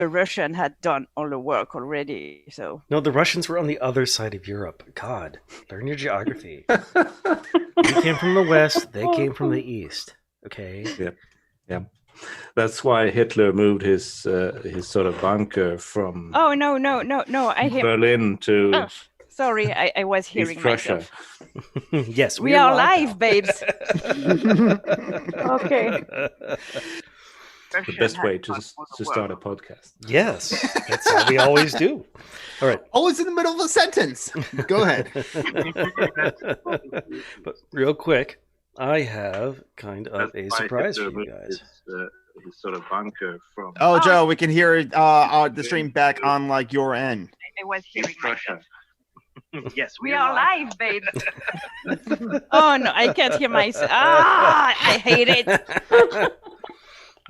the Russian had done all the work already. So No, the Russians were on the other side of Europe. God, learn your geography. We came from the west, they came from the east. Okay. Yeah. That's why Hitler moved his sort of bunker from oh no, I hear Berlin to oh, sorry, I was hearing East Prussia. myself. Yes, We are live, babes. Okay. The best way to start a podcast. Yes, that's how we always do. All right. Always in the middle of a sentence. Go ahead. But real quick, I have kind of a surprise for you guys. His sort of bunker from Oh, Joe, we can hear the stream back on like your end. I was hearing myself. Yes, We are live, babes. Oh no, I can't hear myself. Ah, I hate it.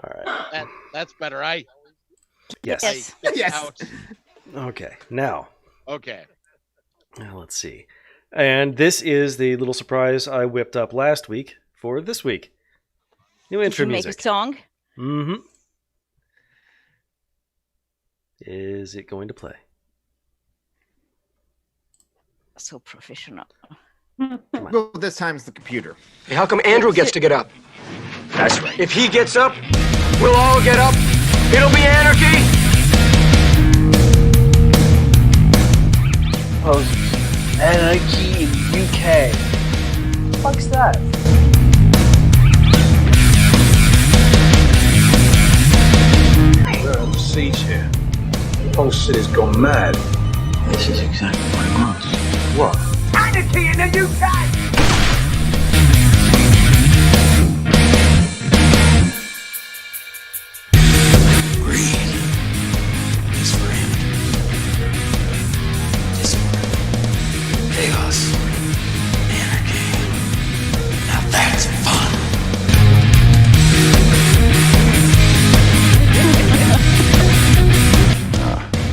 All right. That's better. Yes. Yes. Out. Okay. Now, Okay. let's see. And this is the little surprise I whipped up last week for this week. New Did intro you make music. a song? Mm-hmm. Is it going to play? So professional. Well, this time it's the computer. Hey, how come Andrew gets to get up? That's right. If he gets up, we'll all get up. It'll be anarchy. Post anarchy in UK. Fuck's that? We're on the siege here. The whole city's gone mad. This is exactly what it wants. What? Anarchy in the UK. Greed is for him. Disorder, chaos, anarchy. Now that's fun.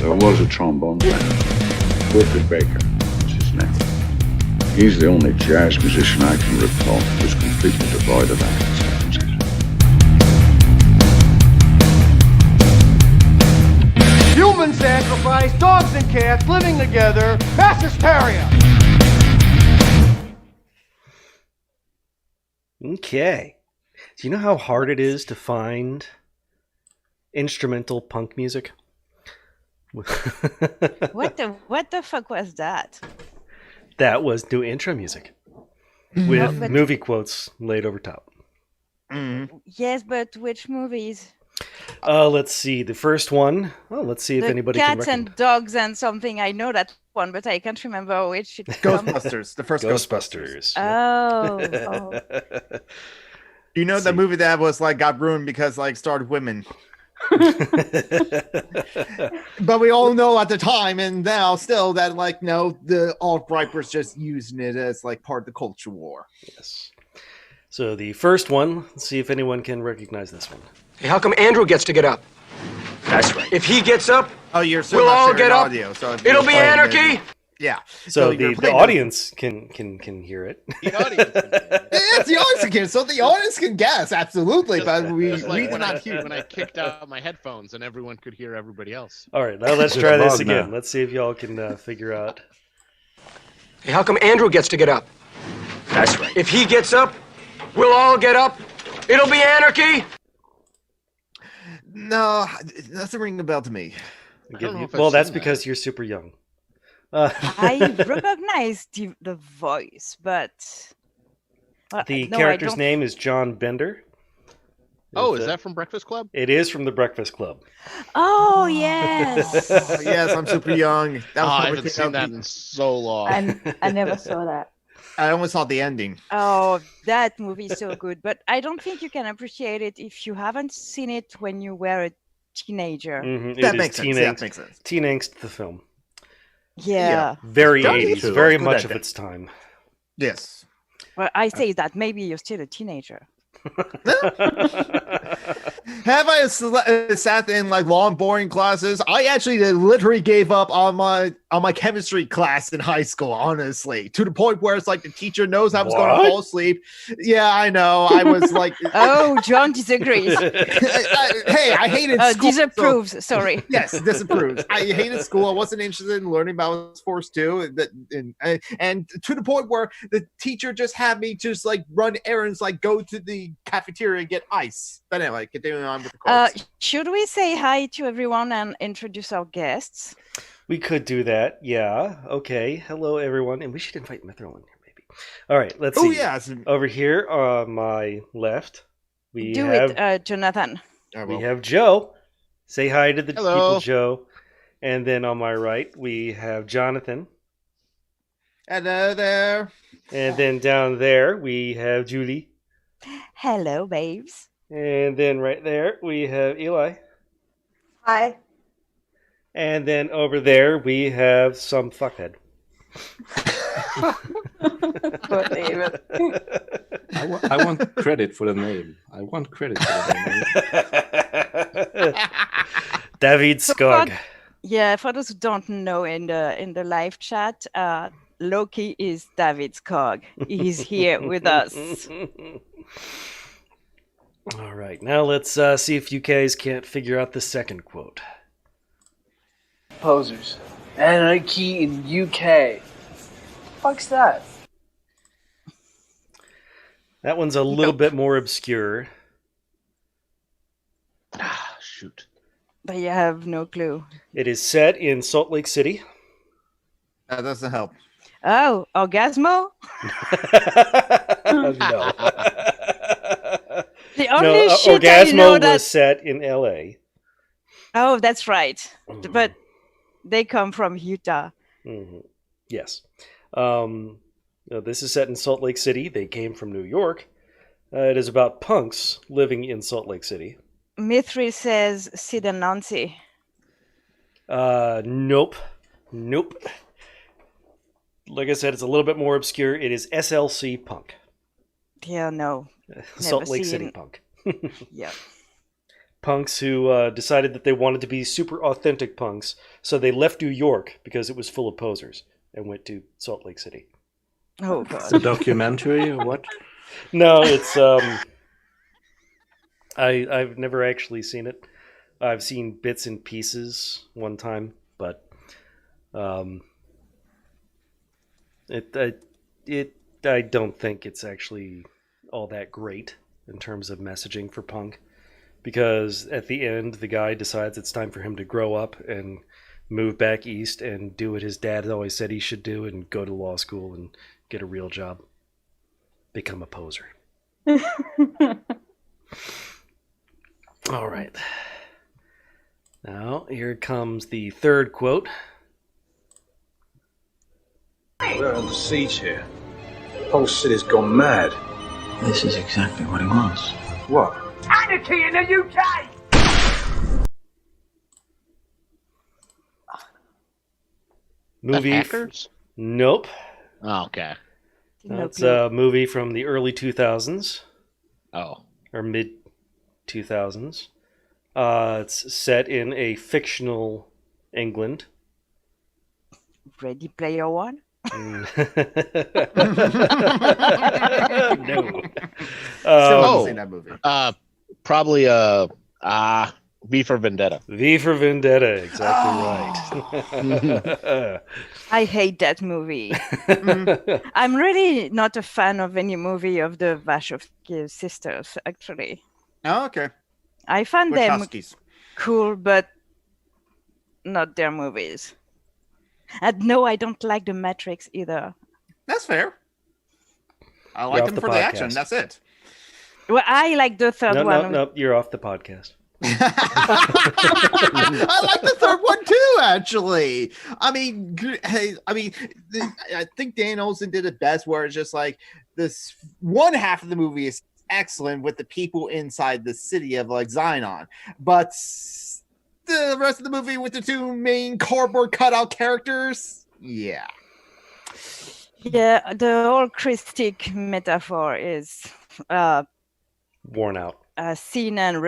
There was a trombone player, Wilfred Baker, was his name. He's the only jazz musician I can recall who was completely devoid of anarchism. Human sacrifice, dogs and cats living together, mass hysteria. Okay. Do you know how hard it is to find instrumental punk music? What the fuck was that? That was new intro music with movie quotes laid over top. Yes, but which movies? Let's see. The first one. Oh, let's see if The anybody can cats recognize. and dogs and something. I know that one, but I can't remember which. Ghostbusters. The first Ghostbusters. Ghostbusters. Oh. You know the movie that was like got ruined because like starred women. But we all know at the time and now still that like no, the alt-right was just using it as like part of the culture war. Yes. So the first one. Let's see if anyone can recognize this one. Hey, how come Andrew gets to get up? That's right. If he gets up, Oh, you're still we'll not all sharing get up. audio, so if It'll you're be playing it- anarchy. Yeah. So you're the playing it- audience can hear it. The audience. Yes, the audience can. So the audience can guess absolutely, but Just we like do when not hear. when I kicked out my headphones and everyone could hear everybody else. All right, now let's Just try this log again. now. Let's see if y'all can figure out. Hey, how come Andrew gets to get up? That's right. If he gets up, we'll all get up. It'll be anarchy. No, it doesn't ring a bell to me. Give know you- if I've well, that's seen that. because you're super young. I recognized the voice, but The no, I character's don't- name is John Bender. Oh, is that from Breakfast Club? It is from the Breakfast Club. Oh yes. Oh, yes, I'm super young. That was I probably haven't seen that in so long. I never saw that. I almost saw the ending. Oh, that movie is so good, but I don't think you can appreciate it if you haven't seen it when you were a teenager. Mhm, That it makes is sense. That makes sense. Teen Angst, the film. Yeah. Very Don't 80s, you? very Good much at of that. its time. Yes. Well, I say that maybe you're still a teenager. Have I sat in like long, boring classes? I actually literally gave up on my on my chemistry class in high school, honestly, to the point where it's like the teacher knows I was going to fall asleep. Yeah, I know. I was like, Oh, John disagrees. hey, I hated school. Disapproves, sorry. Yes, disapproves. I hated school. I wasn't interested in learning, but I was forced to. And to the point where the teacher just had me just like run errands, like go to the cafeteria and get ice. But anyway, continuing on with the quotes. Should we say hi to everyone and introduce our guests? We could do that. Yeah. Okay. Hello, everyone. And we should invite Mithril in here, maybe. All right. Let's see. Oh, yeah. Over here on my left, we Do have... it, Jonathan. We have Joe. Say hi to the Hello. people, Joe. And then on my right, we have Jonathan. Hello there. And then down there, we have Julie. Hello, babes. And then right there, we have Eli. Hi. And then over there, we have some fuckhead. I want credit for the name. I want credit for the name. David Skog. For those who don't know, in the live chat, Loki is David Skog. He's here with us. All right, now let's see if you guys can't figure out the second quote. Posers. Anarchy in UK. Fuck's that? That one's a little bit more obscure. Shoot. But you have no clue. It is set in Salt Lake City. That doesn't help. Oh, Orgasmo? No. The only shit Orgasmo I know was set in LA. Oh, that's right. But they come from Utah. Mm-hmm. Yes. This is set in Salt Lake City. They came from New York. It is about punks living in Salt Lake City. Mithri says Sid and Nancy. Nope. Like I said, it's a little bit more obscure. It is SLC punk. Yeah, no. Salt Lake City punk. Yeah. Punks who decided that they wanted to be super authentic punks, so they left New York because it was full of posers and went to Salt Lake City. Oh, God. It's a documentary or what? No, it's I've never actually seen it. I've seen bits and pieces one time, but I don't think it's actually all that great in terms of messaging for punk, because at the end the guy decides it's time for him to grow up and move back east and do what his dad always said he should do and go to law school and get a real job, become a poser. All right. Now, here comes the third quote. We're under siege here. The whole city's gone mad. This is exactly what he wants. What? Anarchy in the UK! Movie. Hackers? Nope. Oh, okay. That's a movie from the early 2000s. Oh. Or mid 2000s. It's set in a fictional England. Ready Player One? No. Still haven't seen that movie. Probably V for Vendetta. V for Vendetta, exactly right. I hate that movie. I'm really not a fan of any movie of the Wachowski sisters, actually. Oh, okay. I find them Wachowskis. cool, but not their movies. And no, I don't like The Matrix either. That's fair. I like them for the action. That's it. Well, I like the third one. No, you're off the podcast. I like the third one too, actually. I think Dan Olsen did it best, where it's just like this one half of the movie is excellent with the people inside the city of like Zion, but the rest of the movie with the two main cardboard cutout characters, yeah, the whole Christic metaphor is worn out. scene and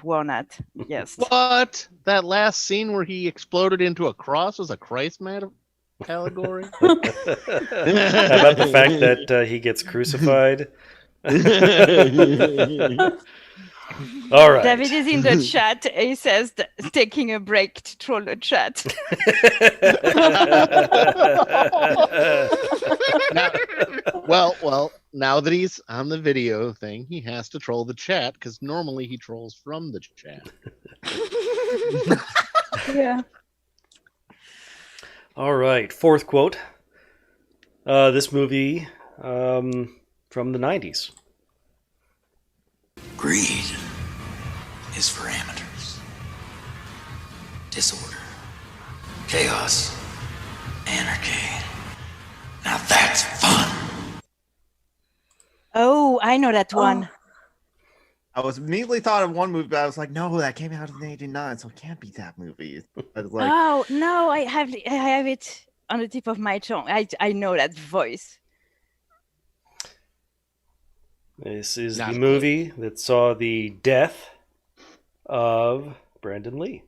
Walnut. Yes. What? That last scene where he exploded into a cross was a Christ allegory? How about the fact that he gets crucified? All right. David is in the chat. He says taking a break to troll the chat. Well, now that he's on the video thing, he has to troll the chat because normally he trolls from the chat. Yeah. All right. Fourth quote. This movie from the 90s. Greed is for amateurs. Disorder, chaos, anarchy. Now that's fun. Oh, I know that one. I was immediately thought of one movie, but I was like, no, that came out in '89, so it can't be that movie. I was like, Oh no, I have it on the tip of my tongue. I know that voice. This is the movie that saw the death of Brandon Lee.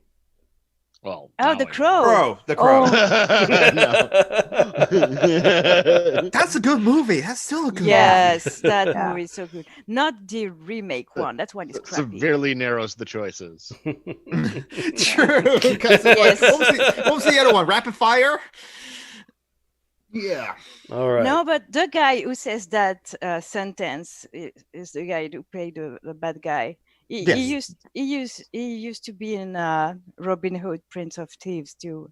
Well, The Crow. The Crow. No. That's a good movie. That's still a good movie. Yes, that movie is so good. Not the remake one. That one is crappy. Severely narrows the choices. True. Because Yes. what was the other one? Rapid Fire? Yeah. All right. No, but the guy who says that sentence is the guy who played the bad guy. He used to be in Robin Hood, Prince of Thieves too.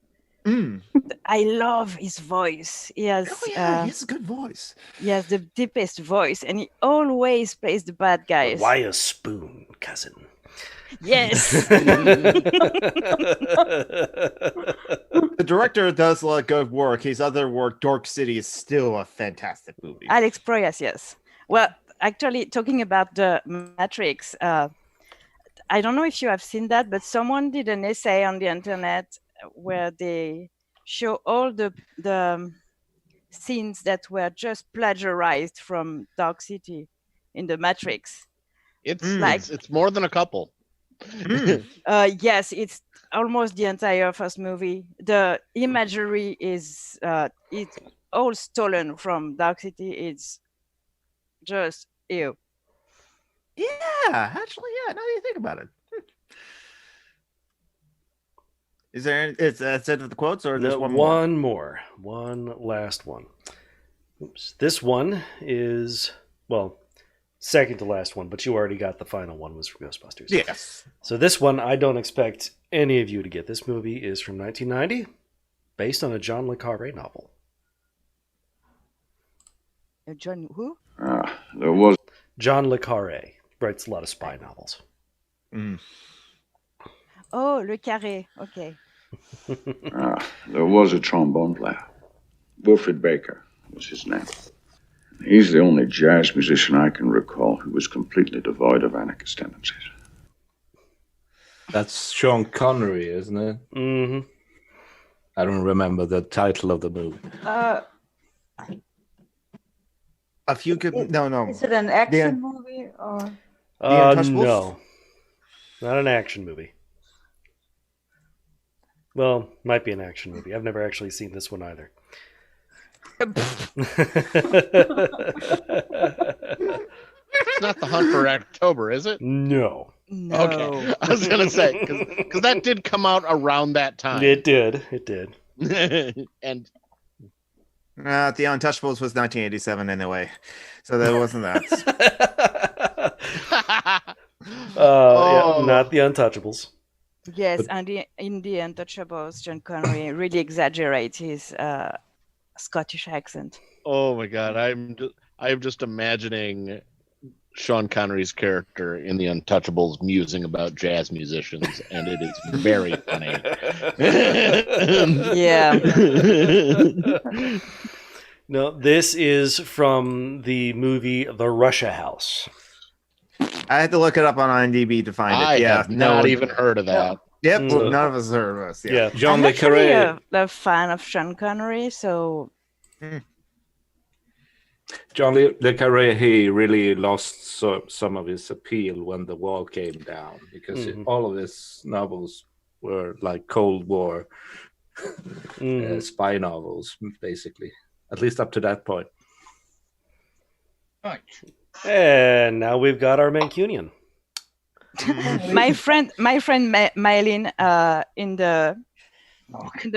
I love his voice. He has, he has a good voice. He has the deepest voice, and he always plays the bad guys. Why a spoon, cousin? Yes. The director does a lot of good work. His other work, Dark City, is still a fantastic movie. Alex Proyas, yes. Well, actually, talking about the Matrix, I don't know if you have seen that, but someone did an essay on the internet where they show all the scenes that were just plagiarized from Dark City in the Matrix. It's more than a couple. Yes, it's almost the entire first movie. The imagery is it's all stolen from Dark City. It's just ew. Yeah, actually, yeah. Now that you think about it, is there? That's it of the quotes, or there's one more? One last one. Oops. This one is second to last one, but you already got the final one was from Ghostbusters. Yes. So this one, I don't expect any of you to get. This movie is from 1990, based on a John le Carré novel. John who? There was John le Carré. Writes a lot of spy novels. Oh, Le Carré. Okay. there was a trombone player. Wilfred Baker was his name. He's the only jazz musician I can recall who was completely devoid of anarchist tendencies. That's Sean Connery, isn't it? Mm-hmm. I don't remember the title of the movie. If you could, no. Is it an action movie or? No, not an action movie. Well, might be an action movie. I've never actually seen this one either. It's not The Hunt for October, is it? No. Okay. I was going to say, because that did come out around that time. It did. And The Untouchables was 1987 anyway, so that wasn't that. Yeah, not The Untouchables. Yes, and in The Untouchables, John Connery really exaggerates his Scottish accent. Oh my God, I'm just imagining Sean Connery's character in The Untouchables musing about jazz musicians, and it is very funny. Yeah. No, this is from the movie The Russia House. I had to look it up on IMDb to find it. I have not even heard of that. Yep, none of us heard of us. Yeah, John I'm le actually Carré. a fan of Sean Connery, so John Le Carre, he really lost some of his appeal when the wall came down, because all of his novels were like Cold War spy novels, basically, at least up to that point. Right. And now we've got our Mancunian. my friend Mylene in the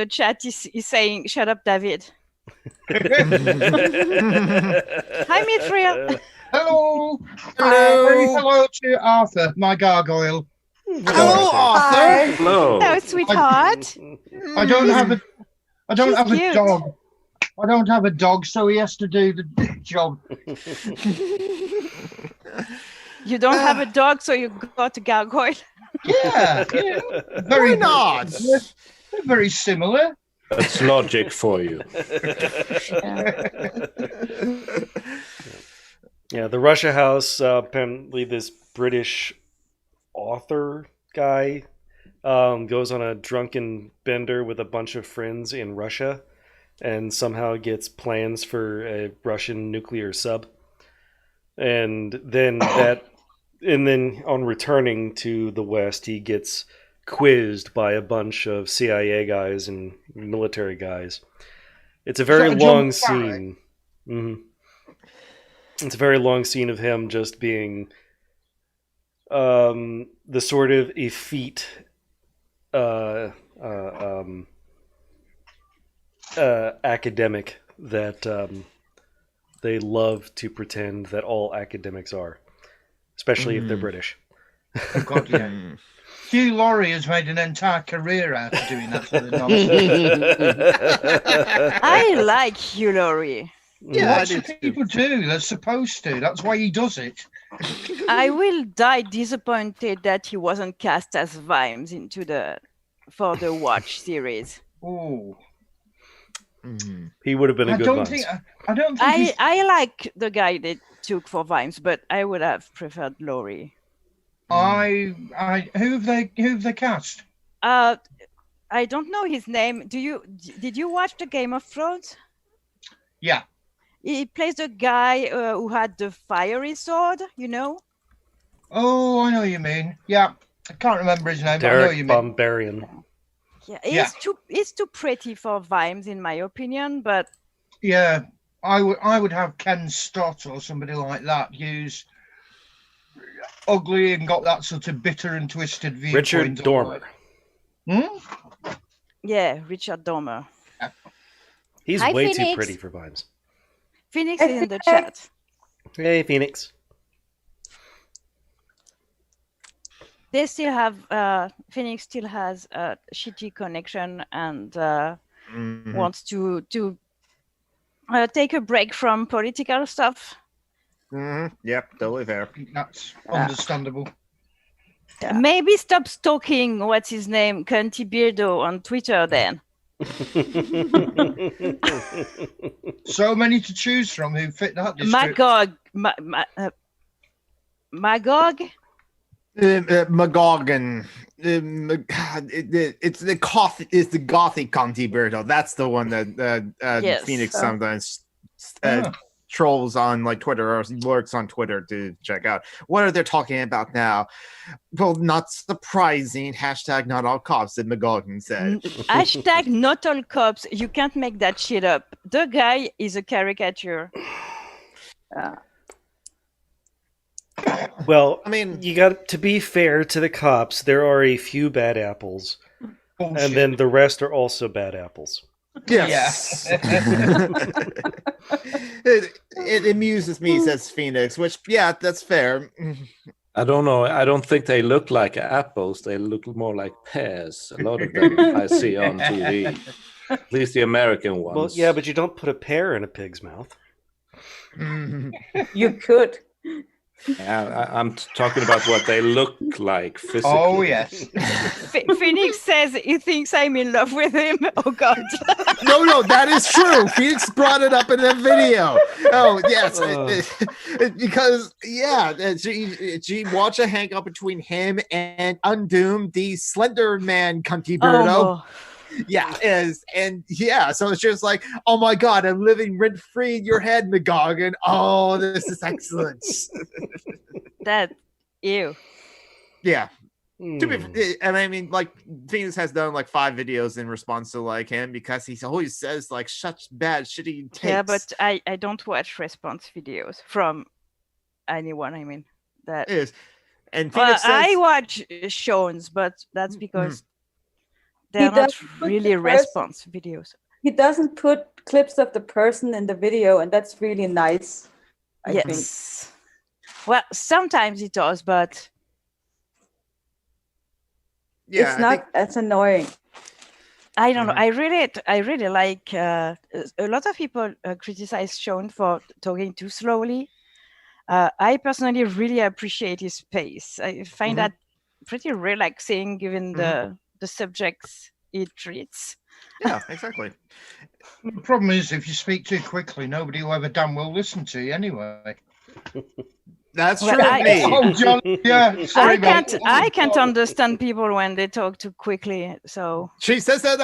chat is saying, "Shut up, David." Hi, Mithril. Hello. Hello. Hello to Arthur, my gargoyle. Hello, Arthur. Hello. Hello, sweetheart. I don't have a cute. dog. I don't have a dog, so he has to do the job. You don't have a dog, so you got a gargoyle. Yeah. Why not? They're very similar. That's logic for you. Yeah, the Russia House, apparently this British author guy goes on a drunken bender with a bunch of friends in Russia and somehow gets plans for a Russian nuclear sub. And then on returning to the West, he gets quizzed by a bunch of CIA guys and military guys. It's a very long scene. Mm-hmm. It's a very long scene of him just being the sort of effete academic that they love to pretend that all academics are, especially if they're British. Oh, God, yeah. Hugh Laurie has made an entire career out of doing that sort of nonsense. I like Hugh Laurie. Yeah, lots of people do. They're supposed to. That's why he does it. I will die disappointed that he wasn't cast as Vimes for the Watch series. Oh. He would have been a good Vimes. I don't think I like the guy they took for Vimes, but I would have preferred Laurie. who have they cast? I don't know his name. Did you watch the Game of Thrones? Yeah. He plays the guy who had the fiery sword, you know? Oh, I know what you mean. Yeah. I can't remember his name, Derek but I know what you mean. Bombarian. Yeah, he's too pretty for Vimes, in my opinion, but... Yeah, I would have Ken Stott or somebody like that who's ugly and got that sort of bitter and twisted viewpoint. Richard Dormer. Yeah, Richard Dormer. He's Hi, way Phoenix. too pretty for Vimes. Phoenix is in the chat. Hey, Phoenix. They still have Phoenix still has a shitty connection and wants to take a break from political stuff. Yep, totally fair. That's understandable. Yeah. Maybe stop stalking what's his name, Cunty Beardo on Twitter then. So many to choose from who fit that description. Magog. McGogan. It's the gothic Conti Berto. That's the one that Yes. Phoenix sometimes trolls on like Twitter or lurks on Twitter to check out. What are they talking about now? Well, not surprising. Hashtag not all cops, did McGogan say. Hashtag not all cops. You can't make that shit up. The guy is a caricature. Well, I mean, you got to be fair to the cops. There are a few bad apples, and then the rest are also bad apples. Yes. It amuses me, says Phoenix, which, yeah, that's fair. I don't know. I don't think they look like apples. They look more like pears. A lot of them I see on TV. At least the American ones. Well, yeah, but you don't put a pear in a pig's mouth. You could. Yeah, I'm talking about what they look like physically. Oh, yes. Phoenix says he thinks I'm in love with him. Oh, God. No, that is true. Phoenix brought it up in the video. Oh, yes. Because, yeah, she watched a hang up between him and Undoom, the Slender Man Cunty Birdo. Yeah, so it's just like, oh my god, I'm living rent free in your head, McGoggin. Oh, this is excellent. That ew. Yeah. And I mean, like, Phoenix has done like 5 videos in response to like him because he always says like such bad, shitty takes. Yeah, but I don't watch response videos from anyone. I mean, that is. And Phoenix says, I watch Sean's, but that's because they're not really response videos. He doesn't put clips of the person in the video, and that's really nice. I think. Well, sometimes it does, but it's not. That's annoying. I don't know. I really like. A lot of people criticize Sean for talking too slowly. I personally really appreciate his pace. I find that pretty relaxing, given the subjects he treats. Yeah, exactly. The problem is, if you speak too quickly, nobody will ever damn well listen to you anyway. That's true. John, yeah, sorry, I can't understand people when they talk too quickly. So she says that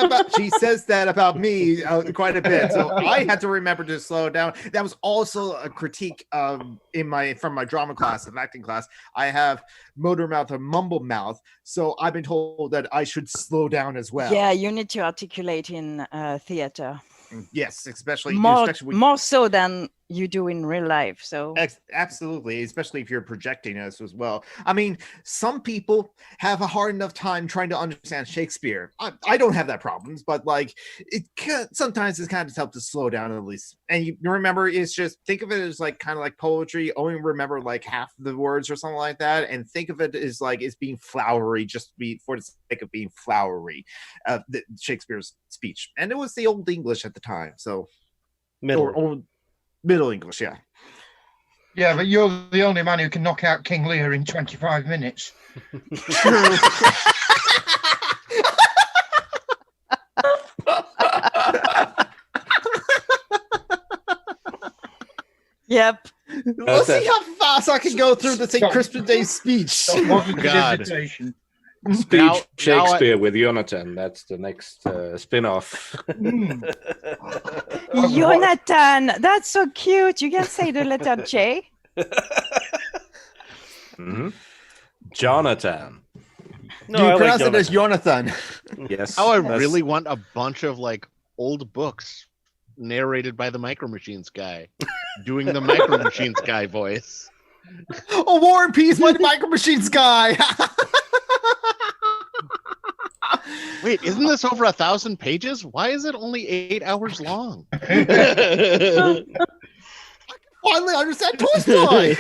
about me quite a bit. So I had to remember to slow down. That was also a critique from my drama class and acting class. I have motor mouth and mumble mouth, so I've been told that I should slow down as well. Yeah, you need to articulate in theater. Yes, especially more so than you do in real life. So absolutely, especially if you're projecting us as well. I mean, some people have a hard enough time trying to understand Shakespeare. I don't have that problems, but like sometimes it's kind of helped to slow down at least. And you remember, it's just think of it as like kind of like poetry. Only remember like half the words or something like that, and think of it as like it's being flowery, just for the sake of being flowery. Shakespeare's speech, and it was the Old English at the time, so Middle English, yeah. Yeah, but you're the only man who can knock out King Lear in 25 minutes. True. Yep. Let's see how fast I can go through the St. Crispin Day speech. God. Speech Shakespeare with Jonathan. That's the next spin-off. Jonathan, that's so cute. You can say the letter J. Jonathan. No, you pronounce it as Jonathan. Yes. I really want a bunch of like old books narrated by the Micro Machines guy, doing the Micro Machines guy voice. Oh, War and Peace by the Micro Machines guy. Wait, isn't this over 1,000 pages? Why is it only 8 hours long? Finally understand Tolstoy.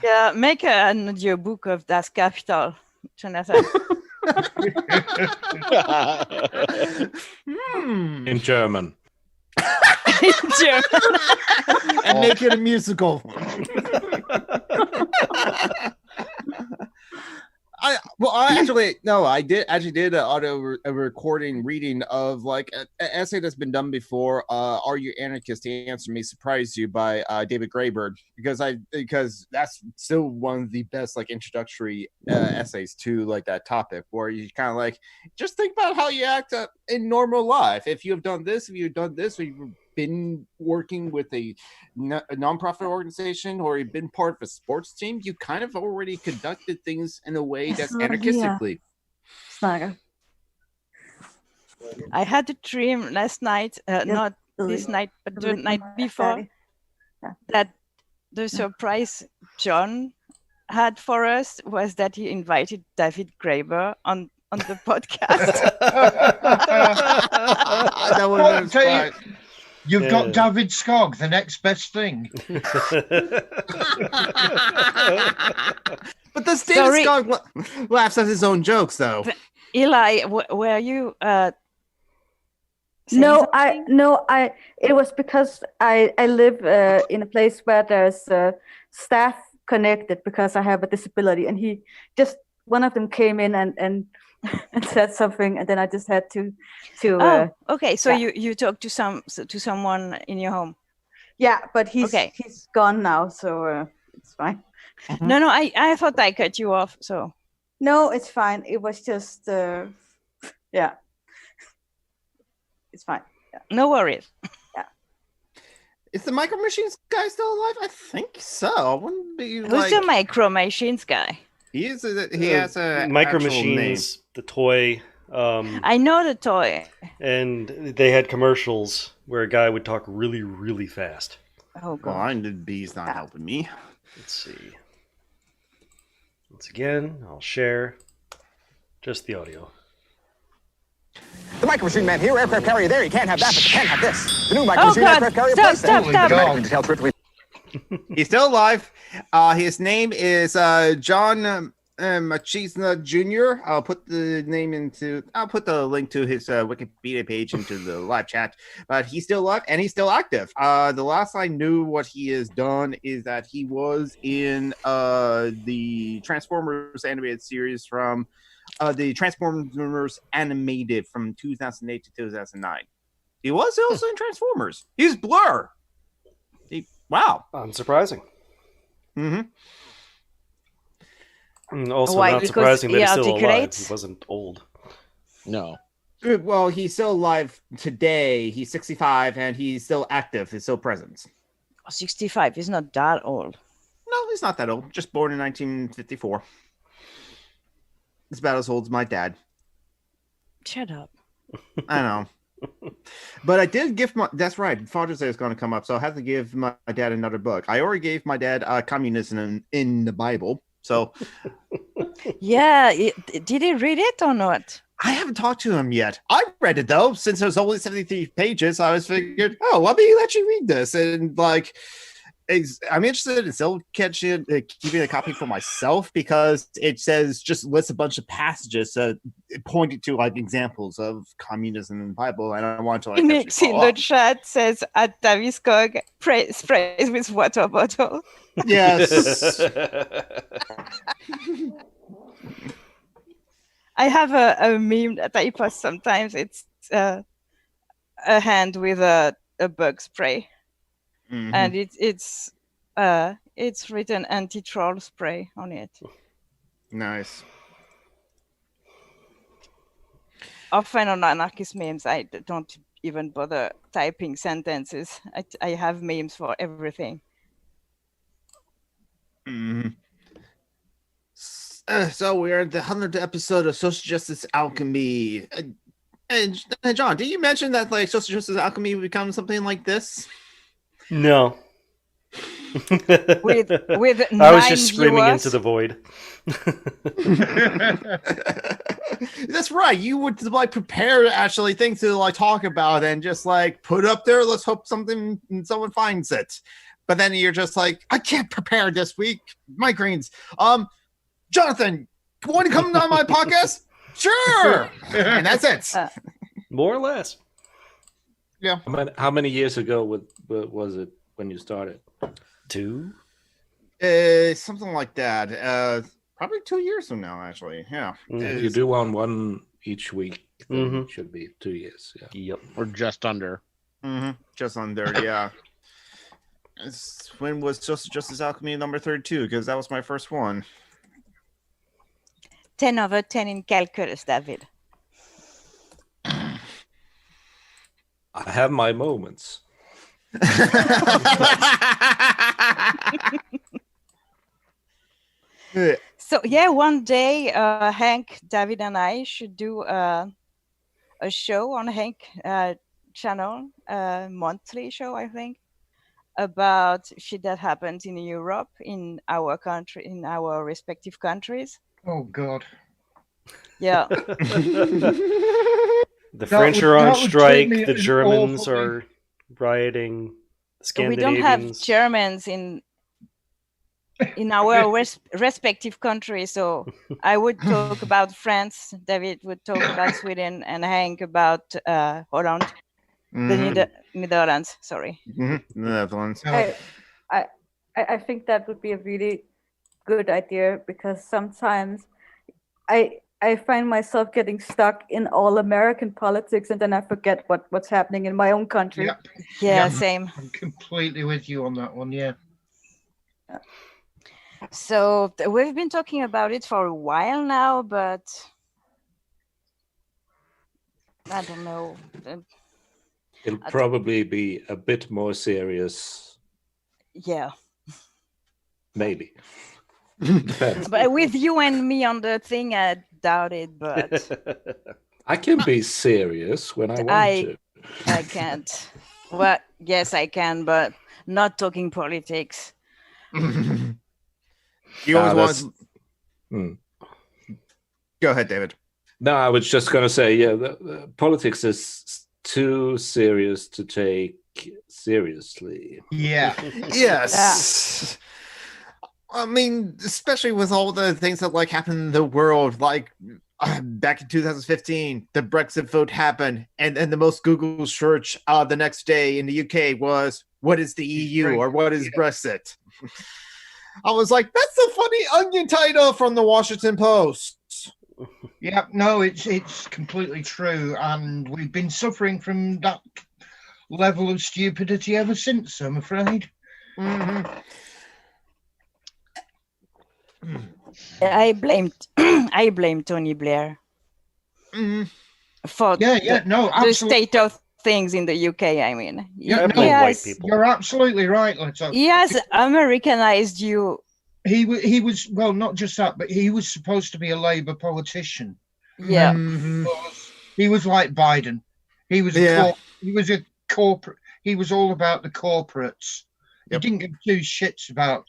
Yeah, make an audio book of Das Kapital, Jonathan. In German. In German. And make it a musical. I did a recording reading of like an essay that's been done before. Are You Anarchist? The Answer May Surprise You by David Graybird, because that's still one of the best like introductory essays to like that topic, where you kind of like just think about how you act in normal life. If you have done this, or you've been working with a nonprofit organization, or you've been part of a sports team, you kind of already conducted things in a way that's anarchistically. I had a dream last night, not this night, but the night before, that the surprise John had for us was that he invited David Graeber on the podcast. That would have been fun. You've got David Skog, the next best thing. But the David Skog laughs at his own jokes, though. Eli, were you? No, it was because I live in a place where there's staff connected because I have a disability, and one of them came in and said something, and then I just had to. Okay. So you talked to someone in your home. Yeah, but he's gone now, so it's fine. No, I thought I cut you off. So No, it's fine. It was just, yeah. It's fine. Yeah. No worries. Yeah. Is the Micro Machines guy still alive? I think so. Wouldn't be Who's the Micro Machines guy? He has a Micro actual Machines, the toy. I know the toy. And they had commercials where a guy would talk really, really fast. Oh god. Well, I know B's not helping me. Let's see. Once again, I'll share just the audio. The Micro Machine Man here, aircraft carrier there. You can't have that, but you can have this. The new Micro Machine aircraft carrier. Stop. He's still alive. His name is John Machisna Jr. I'll put the link to his Wikipedia page into the live chat. But he's still alive and he's still active. The last I knew what he has done is that he was in the Transformers animated series from the Transformers animated from 2008 to 2009. He was also in Transformers. He's Blur. Wow. Unsurprising. Mm-hmm. And also Why? not Because surprising that he he's still alive. articulates? He wasn't old. No. Well, he's still alive today. He's 65 and he's still active. He's still present. 65. He's not that old. No, he's not that old. Just born in 1954. It's about as old as my dad. Shut up. I know. But I did give that's right. Father's Day is going to come up, so I have to give my dad another book. I already gave my dad Communism in the Bible. So, yeah, did he read it or not? I haven't talked to him yet. I read it though, since it was only 73 pages. I was figured, let me let you read this, and like, I'm interested in still keeping a copy for myself because it just lists a bunch of passages pointing to like examples of communism in the Bible, and I want to like. Nick's in the chat says at Taviskog sprays with water bottle. Yes. I have a meme that I post sometimes. It's a hand with a bug spray. Mm-hmm. And it's written anti-troll spray on it. Nice. Often on anarchist memes, I don't even bother typing sentences. I have memes for everything. Mm-hmm. So we're at the 100th episode of Social Justice Alchemy. And John, did you mention that like Social Justice Alchemy would become something like this? No. with I was just screaming into the void. That's right. You would like prepare actually things to like talk about and just like put up there. Let's hope someone finds it. But then you're just like, I can't prepare this week. Migraines. Jonathan, want to come on my podcast? Sure. And that's it. More or less. Yeah. How many years ago was it when you started? 2? Something like that. Probably 2 years from now, actually. Yeah. If you do one each week, then it should be 2 years. Yeah. Yep. Or just under. Mm-hmm. Just under, yeah. When was Justice Alchemy number 32? Because that was my first one. 10 over 10 in calculus, David. I have my moments. So yeah, one day Hank, David, and I should do a show on Hank channel, monthly show, I think, about shit that happens in Europe, in our country, in our respective countries. Oh God. Yeah. The French are on strike. The Germans are rioting. We don't have Germans in our respective countries, so I would talk about France, David would talk about Sweden, and Hank about Holland, the Netherlands. Sorry, the Netherlands. I think that would be a really good idea because sometimes I find myself getting stuck in all American politics, and then I forget what's happening in my own country. Yeah, same. I'm completely with you on that one. Yeah. So we've been talking about it for a while now, but I don't know. It'll probably be a bit more serious. Yeah. Maybe. But with you and me on the thing, I doubt it, but I can be serious when I want to. I can't. Well, yes, I can, but not talking politics. You always want. Go ahead, David. No, I was just going to say, yeah, the politics is too serious to take seriously. Yeah. Yes. I mean, especially with all the things that like happened in the world, like back in 2015, the Brexit vote happened, and the most Google search the next day in the UK was, "What is the EU?" or "What is Brexit?" I was like, "That's a funny Onion title from the Washington Post." Yeah, no, it's completely true, and we've been suffering from that level of stupidity ever since, I'm afraid. Mm-hmm. I blame Tony Blair for the state of things in the UK. I mean, white people. You're absolutely right, Leto. He has Americanized you. He was well, not just that, but he was supposed to be a Labour politician. Yeah, he was like Biden. He was a corporate. He was all about the corporates. He didn't give two shits about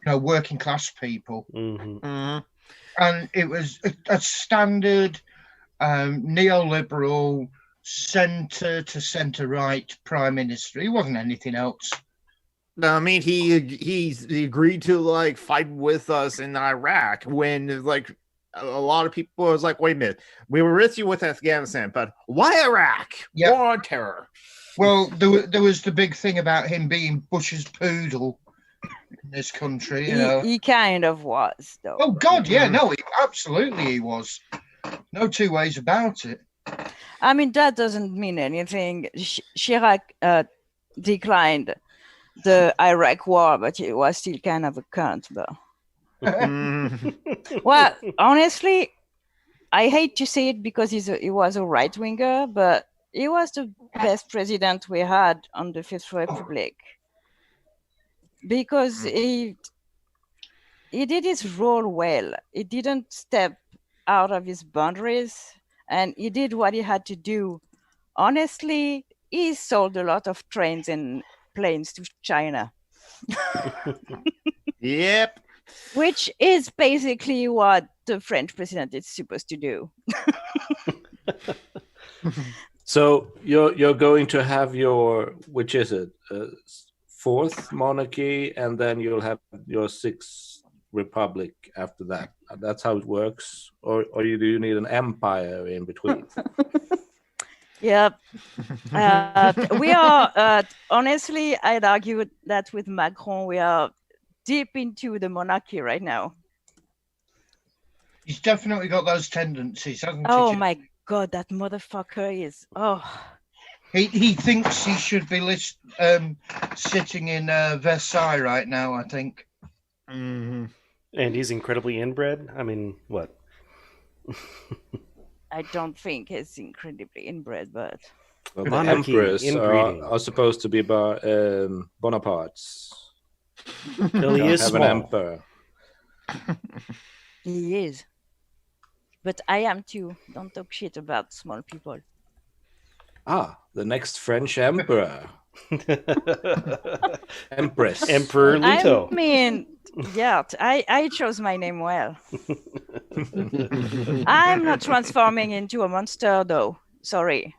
working class people. And it was a standard neoliberal centre to centre right prime minister. He wasn't anything else. No, I mean he agreed to like fight with us in Iraq when like a lot of people was like, wait a minute, we were with you with Afghanistan, but why Iraq? War on terror. Well, there was the big thing about him being Bush's poodle in this country. He kind of was, though. Oh God, yeah, no, he was. No two ways about it. I mean, that doesn't mean anything. Chirac declined the Iraq war, but he was still kind of a cunt, though. Well, honestly, I hate to say it because he was a right winger, but he was the best president we had on the Fifth Republic because he did his role well. He didn't step out of his boundaries, and he did what he had to do. Honestly, he sold a lot of trains and planes to China. Yep. Which is basically what the French president is supposed to do. So you're going to have your, which is it, fourth monarchy, and then you'll have your sixth republic after that. That's how it works, or do you need an empire in between? Yep. We are, honestly, I'd argue that with Macron, we are deep into the monarchy right now. He's definitely got those tendencies, hasn't he? Oh my God, that motherfucker is, He thinks he should be sitting in Versailles right now, I think. Mm-hmm. And he's incredibly inbred? I mean, what? I don't think he's incredibly inbred, but... Well, the emperors are supposed to be Bonapartes. Well, he is have small. An emperor. He is. But I am too. Don't talk shit about small people. Ah, the next French emperor. Empress. Emperor Leto. I mean, yeah, I chose my name well. I'm not transforming into a monster, though. Sorry.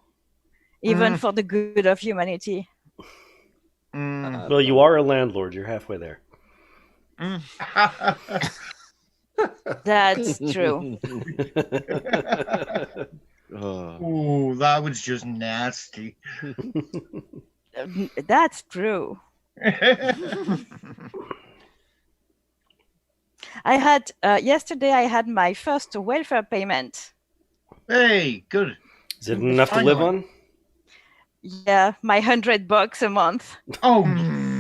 Even for the good of humanity. Well, you are a landlord. You're halfway there. That's true. Oh, that was just nasty. That's true. I had yesterday. I had my first welfare payment. Hey, good. Is it enough to live on? Yeah, my $100 a month. Oh,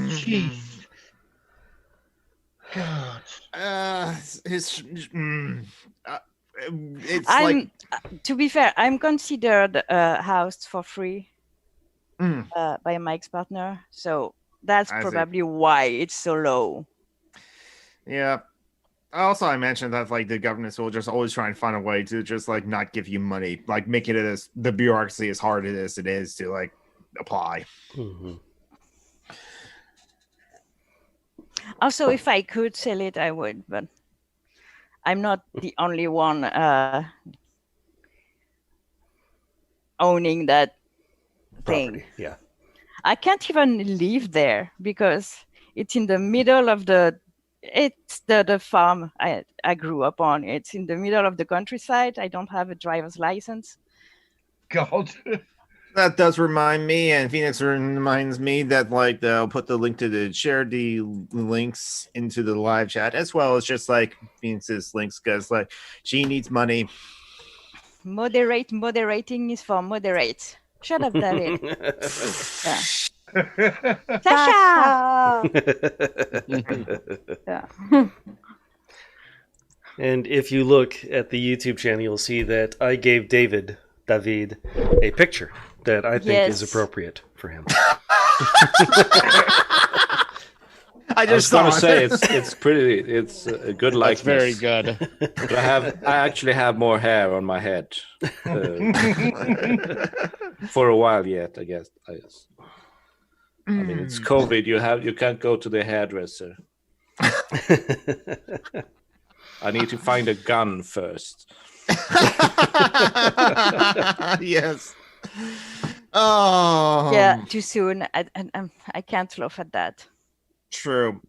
jeez. God. It's I'm like to be fair, I'm considered housed for free Mm. by Mike's partner, so that's I see. probably why it's so low. Yeah. Also, I mentioned that like the governments will just always try and find a way to just like not give you money, like making it as the bureaucracy as hard as it is to like apply. Mm-hmm. Also, if I could sell it, I would, but I'm not the only one owning that thing. Property, yeah. I can't even live there because it's in the middle of the farm I grew up on. It's in the middle of the countryside. I don't have a driver's license. God. That does remind me, and Phoenix reminds me that like they'll put the link to share the links into the live chat, as well as just like Phoenix's links, because like she needs money. Moderating is for moderate. Shut up, David. Yeah. Sasha! Yeah. And if you look at the YouTube channel, you'll see that I gave David a picture that I think is appropriate for him. I was going to say it's a good likeness. That's very good. But I actually have more hair on my head for a while yet. I guess. I mean, it's COVID. You can't go to the hairdresser. I need to find a gun first. Yes. Oh. Yeah, too soon. I can't laugh at that. True.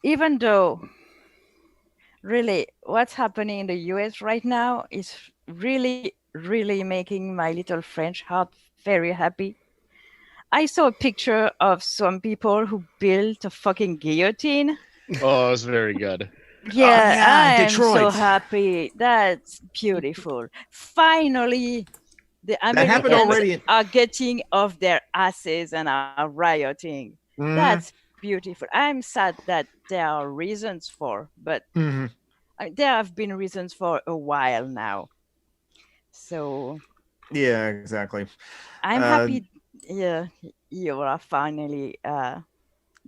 Even though, really, what's happening in the US right now is really, really making my little French heart very happy. I saw a picture of some people who built a fucking guillotine. Oh, it was very good. Yeah, I am so Detroit. happy. That's beautiful. Finally, the happened already Americans are getting off their asses and are rioting. That's beautiful. I'm sad that there are reasons for, but there have been reasons for a while now. So yeah, exactly. I'm happy. Yeah, you are finally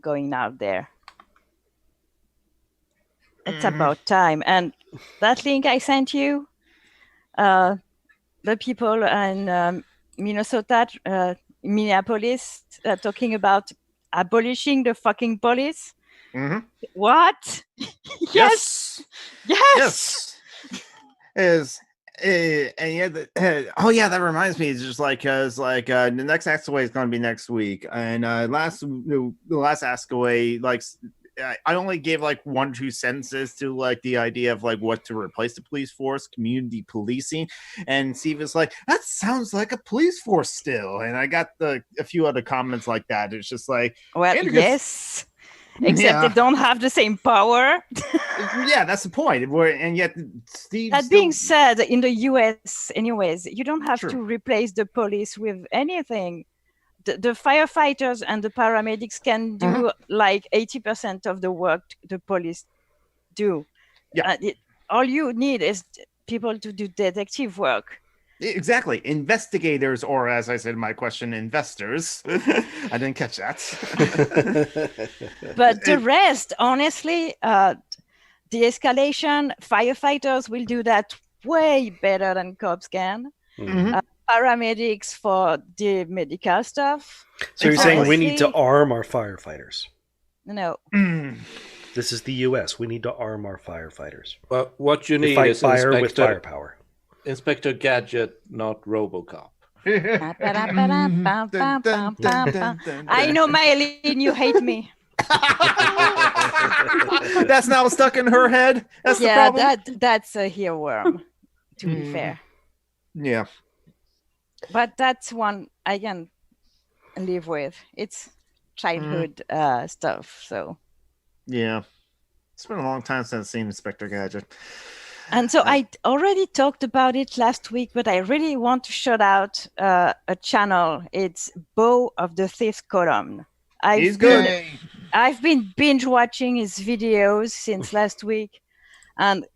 going out there. It's about time. And that link I sent you, the people in Minneapolis, talking about abolishing the fucking police. What? Yes. And yeah, that reminds me. It's just like because like the next Ask Away is going to be next week, and the last Ask Away, like I only gave like 1-2 sentences to like the idea of like what to replace the police force, community policing, and Steve was like, that sounds like a police force still, and I got a few other comments like that. It's just like, well, yes. Except they don't have the same power. Yeah, that's the point. And yet, Steve. That being said, in the US, anyways, you don't have to replace the police with anything. The firefighters and the paramedics can do like 80% of the work the police do. Yeah. All you need is people to do detective work. Exactly. Investigators, or as I said in my question, investors. I didn't catch that. But the rest, honestly, de-escalation, firefighters will do that way better than cops can. Paramedics for the medical stuff. So you're saying we need to arm our firefighters? No. This is the US. We need to arm our firefighters. Well, what you need fight is fire with firepower. Inspector Gadget, not RoboCop. I know, Maylene, you hate me. That's now stuck in her head. That's the problem. That's a earworm, to be fair. Yeah. But that's one I can live with. It's childhood stuff, so. Yeah. It's been a long time since I've seen Inspector Gadget. And so I already talked about it last week, but I really want to shout out a channel. It's Bow of the Fifth Column. He's good. I've been binge watching his videos since last week, and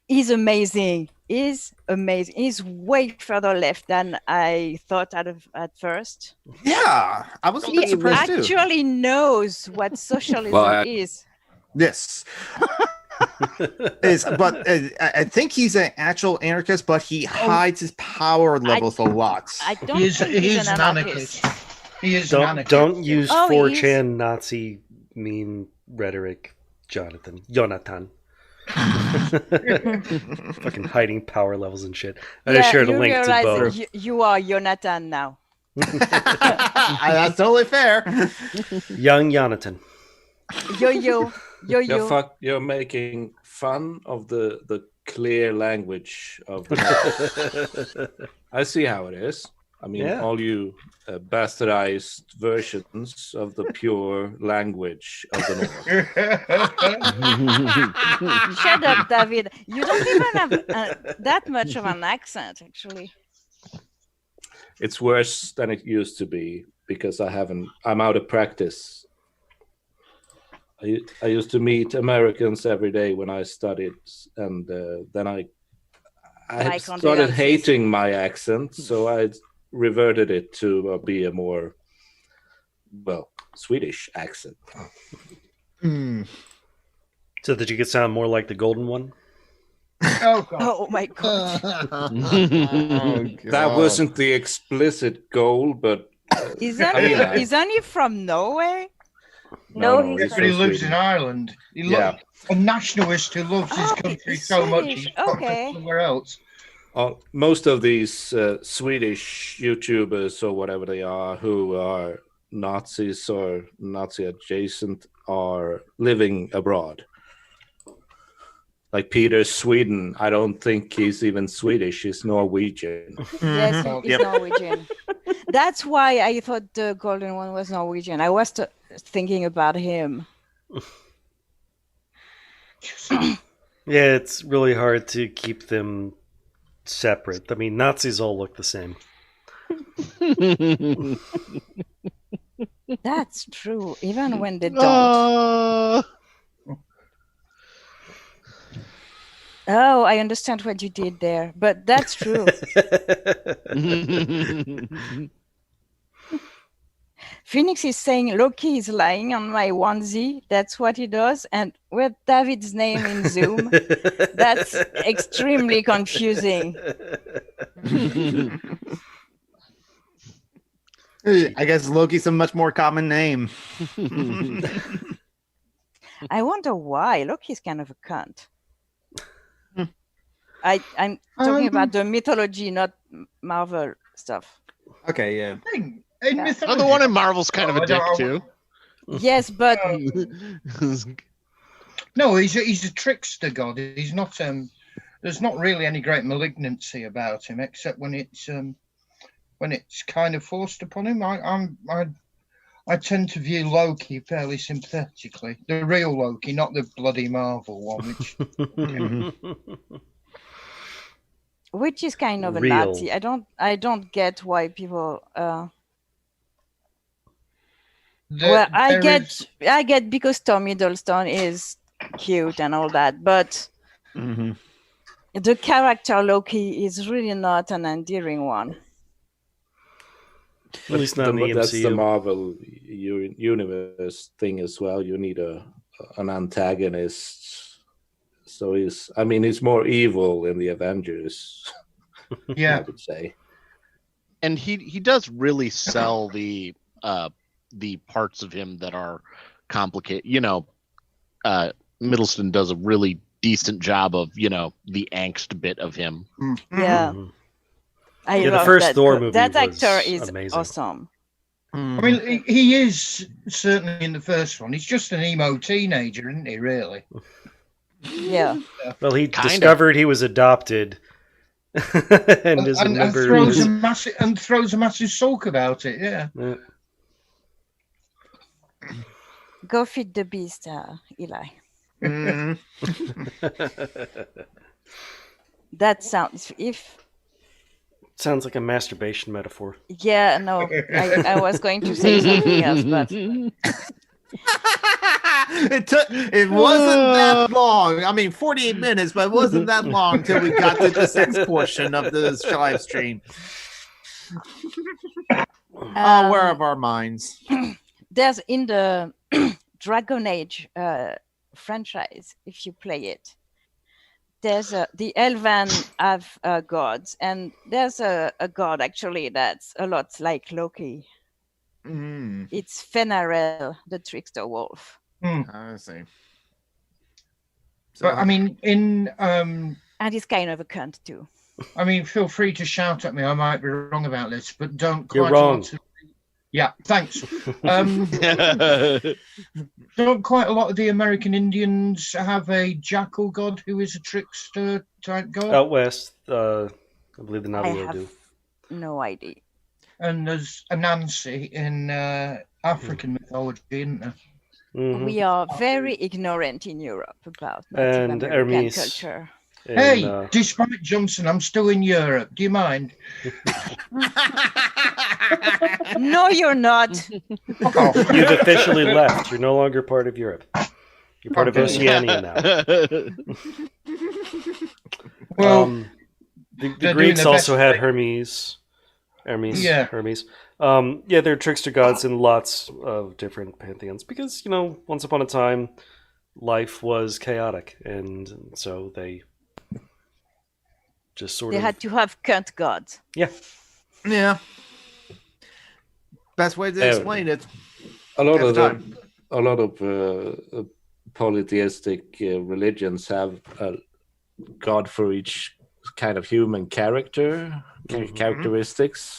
he's amazing. He's amazing. He's way further left than I thought at first. Yeah, I was a bit surprised too. He actually knows what socialism is. Yes. But I think he's an actual anarchist, but he hides his power levels a lot. I don't think he's an anarchist. He is an anarchist. Don't use 4chan Nazi mean rhetoric, Jonathan. Fucking hiding power levels and shit. I just shared a link to both. You are Jonathan now. That's totally fair. Young Jonathan. Yo. You're making fun of the clear language of the I see how it is. I mean, all you bastardized versions of the pure language of the North. Shut up, David. You don't even have that much of an accent, actually. It's worse than it used to be because I'm out of practice. I used to meet Americans every day when I studied, and then I started hating my accent, so I reverted it to be a more, Swedish accent. So that you could sound more like the golden one? Oh, God. Oh my God. That wasn't the explicit goal, but... Isn't he from Norway? No, he lives in Ireland. A nationalist who loves his country so much he's somewhere else. Most of these Swedish YouTubers or whatever they are who are Nazis or Nazi adjacent are living abroad. Like Peter Sweden, I don't think he's even Swedish. He's Norwegian. Yes, he's Norwegian. That's why I thought the golden one was Norwegian. I was thinking about him. Yeah, it's really hard to keep them separate. I mean, Nazis all look the same. That's true, even when they don't. Oh, I understand what you did there, but that's true. Phoenix is saying Loki is lying on my onesie. That's what he does. And with David's name in Zoom, that's extremely confusing. I guess Loki's a much more common name. I wonder why. Loki's kind of a cunt. I'm talking about the mythology, not Marvel stuff. Okay, yeah. Another one in Marvel's kind of a dick too. Yes, but no, he's a trickster god. He's not. There's not really any great malignancy about him, except when it's kind of forced upon him. I tend to view Loki fairly sympathetically. The real Loki, not the bloody Marvel one, which is kind of a Nazi. I don't get why people. I get because Tom Hiddleston is cute and all that, but the character Loki is really not an endearing one. At least not in the MCU. That's the Marvel universe thing as well. You need an antagonist. So he's more evil in the Avengers. Yeah, I would say. And he does really sell the parts of him that are complicated. Middleton does a really decent job of the angst bit of him. Yeah. I love the first that. Thor movie. That actor is amazing. awesome. I mean, he is certainly in the first one. He's just an emo teenager, isn't he? Really? Yeah. Well, he discovered he was adopted, and throws a massive sulk about it. Yeah. Go feed the beast, Eli. That sounds Sounds like a masturbation metaphor. Yeah, no, I was going to say something else, but it wasn't that long. I mean, 48 minutes, but it wasn't that long until we got to the sex portion of this live stream. Where are our minds? There's in the Dragon Age franchise, if you play it, there's the Elven have gods, and there's a god actually that's a lot like Loki. It's Fenarel, the trickster wolf. I see. But I mean, and he's kind of a cunt too. I mean, feel free to shout at me. I might be wrong about this, but don't quite. You're wrong. Yeah, thanks. Don't quite a lot of the American Indians have a jackal god who is a trickster type god? Out west, I believe the Navajo do. No idea. And there's Anansi in African mythology, isn't there? Mm-hmm. We are very ignorant in Europe about and Native American Hermes culture. And, hey, despite Johnson, I'm still in Europe. Do you mind? No, you're not. You've officially left. You're no longer part of Europe. You're part of Oceania now. Well, the Greeks also had Hermes. Yeah. Hermes. Yeah, they're trickster gods in lots of different pantheons because, once upon a time, life was chaotic, and so they just sort of... They had to have cunt gods. Yeah. Yeah. Best way to explain it. A lot of polytheistic religions have a god for each kind of human characteristics.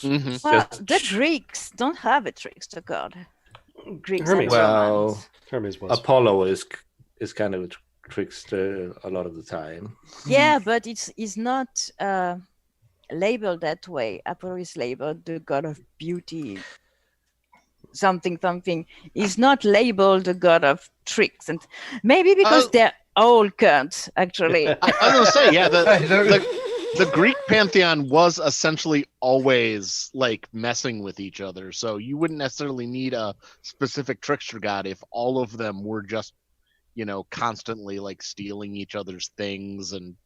Mm-hmm. Well, the Greeks don't have a trickster god. Greeks Hermes. Well, Hermes was. Apollo is kind of a trickster a lot of the time. Yeah, but it's not labeled that way. Apollo is labeled the god of beauty. Something. Is not labeled the god of tricks, and maybe because they're all cunts. Actually, I was gonna say, yeah, the Greek pantheon was essentially always like messing with each other, so you wouldn't necessarily need a specific trickster god if all of them were just, constantly like stealing each other's things and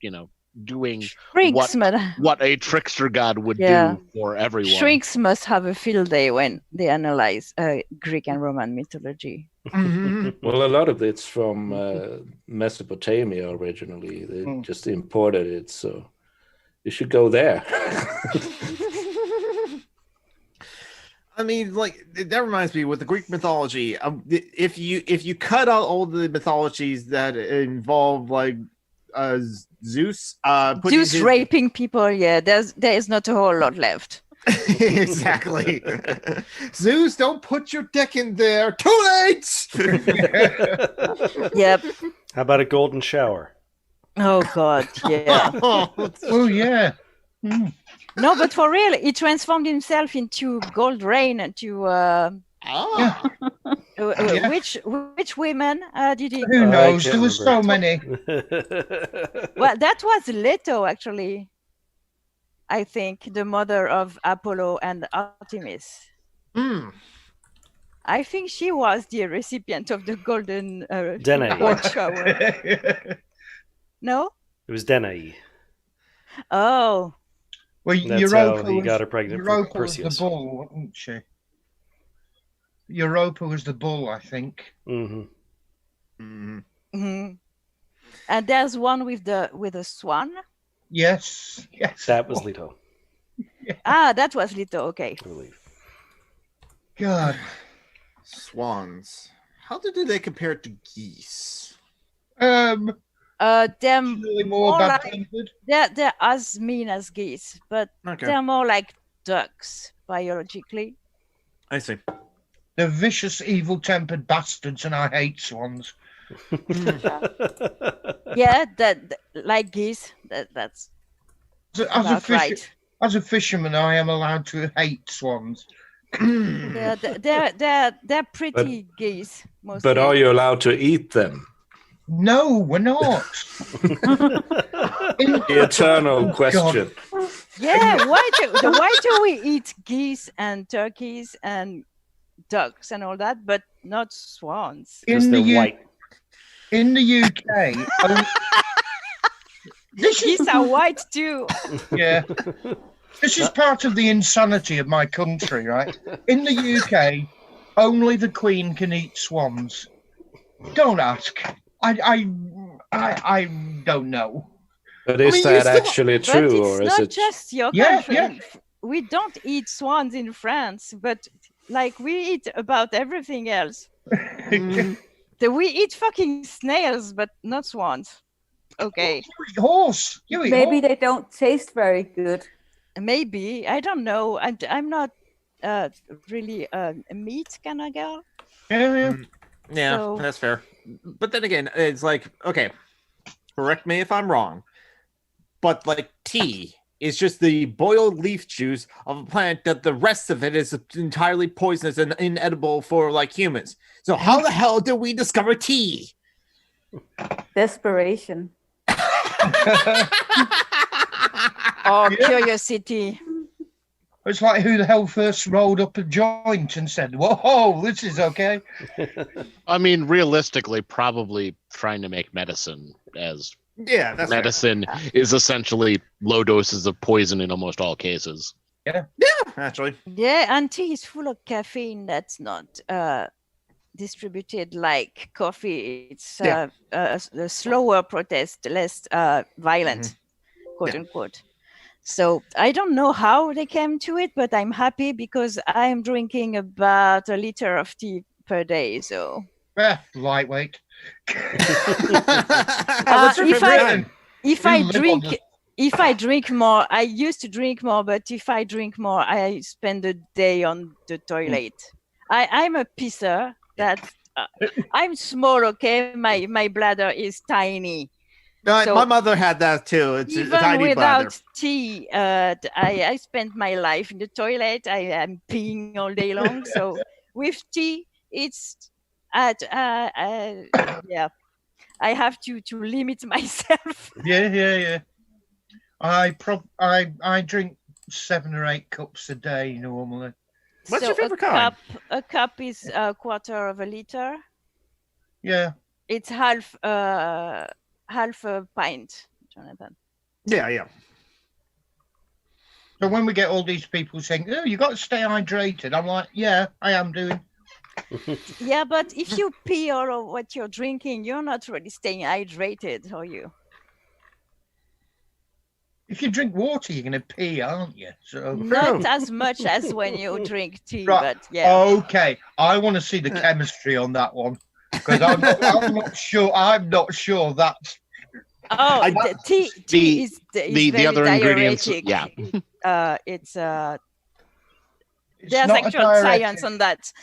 doing what a trickster god would do for everyone. Shrinks must have a field day when they analyze Greek and Roman mythology. Mm-hmm. Well, a lot of it's from Mesopotamia originally. They just imported it, so you should go there. I mean, that reminds me with the Greek mythology. If you cut out all the mythologies that involve Zeus, Zeus raping people, there is not a whole lot left. Exactly. Zeus, don't put your dick in there. Too late. Yep. How about a golden shower? Oh God, yeah. Oh yeah. Mm. No, but for real, he transformed himself into Gold Rain to which women did he? Who knows? There was so many. Well, that was Leto, actually. I think the mother of Apollo and Artemis. I think she was the recipient of the golden Danae. shower. No? It was Danae. Oh. Well, that's how he got her pregnant from Europa was Perseus. the bull, wasn't she? Europa was the bull, I think. Mm-hmm. Mm-hmm. Mm-hmm. And there's one with a swan. Yes. That was Leto. Ah, that was Leto. Okay. I believe. God. Swans. How do they compare to geese? They're more bad-tempered. They're as mean as geese, but they're more like ducks biologically. I see. They're vicious, evil-tempered bastards, and I hate swans. Yeah, that like geese. That's right. As a fisherman, I am allowed to hate swans. They're pretty geese. Mostly. But are you allowed to eat them? No, we're not. The eternal question. Yeah, why do we eat geese and turkeys and ducks and all that, but not swans? Because they're white. In the UK, geese are white too. Yeah. This is part of the insanity of my country, right? In the UK, only the Queen can eat swans. Don't ask. I don't know. But is that actually true, or is not it? Just your country? Yeah. We don't eat swans in France, but like we eat about everything else. We eat fucking snails, but not swans. Okay. You eat horse. Maybe they don't taste very good. Maybe, I don't know. I'm not really a meat kind of girl. Yeah, that's fair. But then again, it's like, okay, correct me if I'm wrong, but like tea is just the boiled leaf juice of a plant that the rest of it is entirely poisonous and inedible for like humans. So how the hell did we discover tea? Desperation. Or curiosity. It's like who the hell first rolled up a joint and said, whoa, this is okay. I mean, realistically, probably trying to make medicine as that's medicine is essentially low doses of poison in almost all cases. Yeah, actually. Yeah, and tea is full of caffeine that's not distributed like coffee. It's a slower protest, less violent, quote unquote. So I don't know how they came to it, but I'm happy because I'm drinking about a liter of tea per day. So lightweight. If I drink more, I used to drink more, but if I drink more, I spend a day on the toilet. I'm a pisser. That I'm small. Okay, my bladder is tiny. No, so my mother had that too. It's even a tiny without bladder. tea, I spent my life in the toilet. I am peeing all day long. So with tea, it's I have to limit myself. Yeah. I drink 7 or 8 cups a day normally. What's your favorite kind? A cup is a quarter of a liter. Yeah. It's half a pint, Jonathan. Yeah. So when we get all these people saying, "Oh, you got to stay hydrated," I'm like, "Yeah, I am doing." Yeah, but if you pee all of what you're drinking, you're not really staying hydrated, are you? If you drink water, you're going to pee, aren't you? So not as much as when you drink tea, right. But yeah. Okay, I want to see the chemistry on that one because I'm not sure. I'm not sure that's. Oh, the tea is the other ingredients. Yeah. It's there's actual science on that.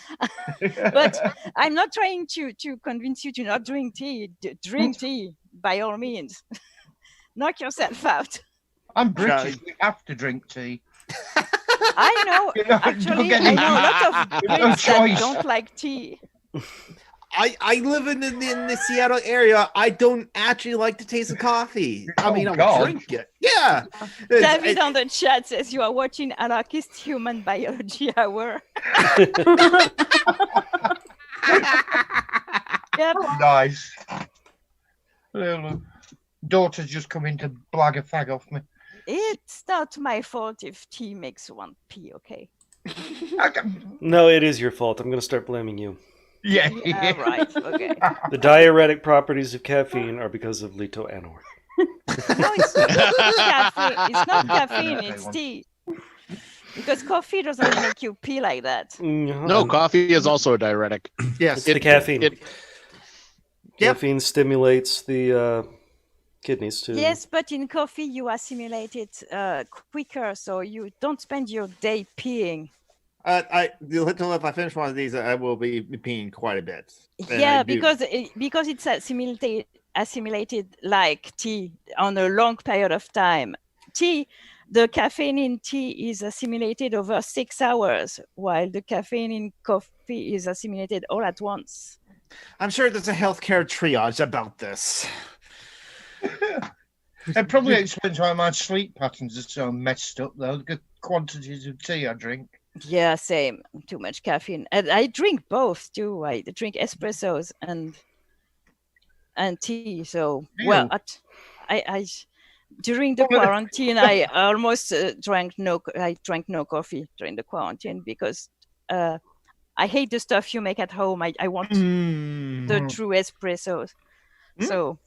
But I'm not trying to convince you to not drink tea. Drink tea by all means. Knock yourself out. I'm British. We have to drink tea. I know. Actually, I know a lot of Brits that don't like tea. I live in the Seattle area. I don't actually like the taste of coffee. I mean, I'll drink it. Yeah. David on the chat says you are watching Anarchist Human Biology Hour. Yep. Nice. Daughter's just come in to blag a fag off me. It's not my fault if tea makes one pee, okay? No, it is your fault. I'm going to start blaming you. Yeah. Right. Okay. The diuretic properties of caffeine are because of Lito Anor. No, it's caffeine. It's not caffeine. It's tea. Because coffee doesn't make you pee like that. No, coffee is also a diuretic. Yes, it's the caffeine. Caffeine stimulates the kidneys too. Yes, but in coffee you assimilate it quicker, so you don't spend your day peeing. If I finish one of these, I will be peeing quite a bit. Yeah, because it's assimilated like tea on a long period of time. The caffeine in tea is assimilated over 6 hours, while the caffeine in coffee is assimilated all at once. I'm sure there's a healthcare triage about this. It probably explains why my sleep patterns are so messed up, though. The quantities of tea I drink. Yeah, same. Too much caffeine. And I drink both too. I drink espressos and tea. So well, I during the quarantine, I almost drank no coffee during the quarantine because I hate the stuff you make at home. I want the true espressos. So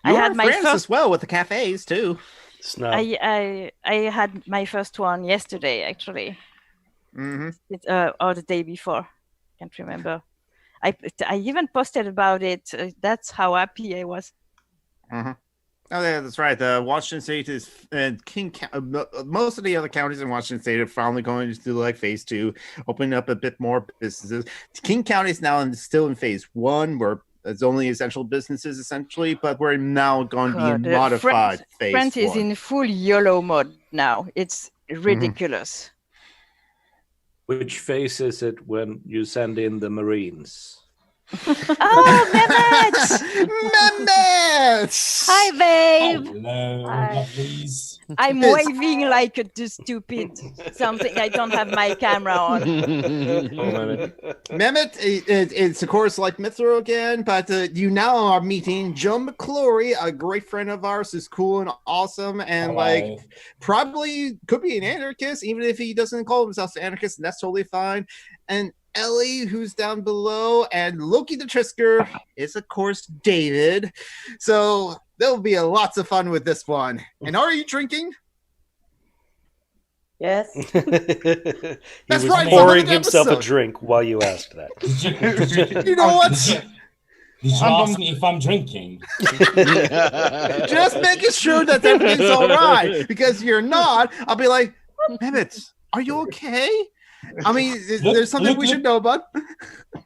You I had my friends first as well with the cafes too. I had my first one yesterday, actually. Or the day before. Can't remember. I even posted about it. That's how happy I was. Oh, yeah, that's right. Washington State is most of the other counties in Washington State are finally going to do like phase 2, opening up a bit more businesses. King County is now still in phase 1, where it's only essential businesses essentially, but we're now going to be in modified phase 1. France is in full YOLO mode now. It's ridiculous. Which phase is it when you send in the Marines? Oh, Mehmet! Mehmet! Hi, babe. Hello, lovelies. I'm waving like a stupid something. I don't have my camera on. Mehmet, it's of course like Mithra again, but you now are meeting Joe McClory, a great friend of ours who's cool and awesome, and like probably could be an anarchist, even if he doesn't call himself an anarchist, and that's totally fine. And Ellie, who's down below, and Loki the Trisker is, of course, David. So there'll be lots of fun with this one. And are you drinking? Yes. He was pouring himself a drink while you asked that. You know what? Did you ask me if I'm drinking? Just making sure that everything's all right. Because you're not, I'll be like, Mehmet, are you okay? I mean, there's something we should know about.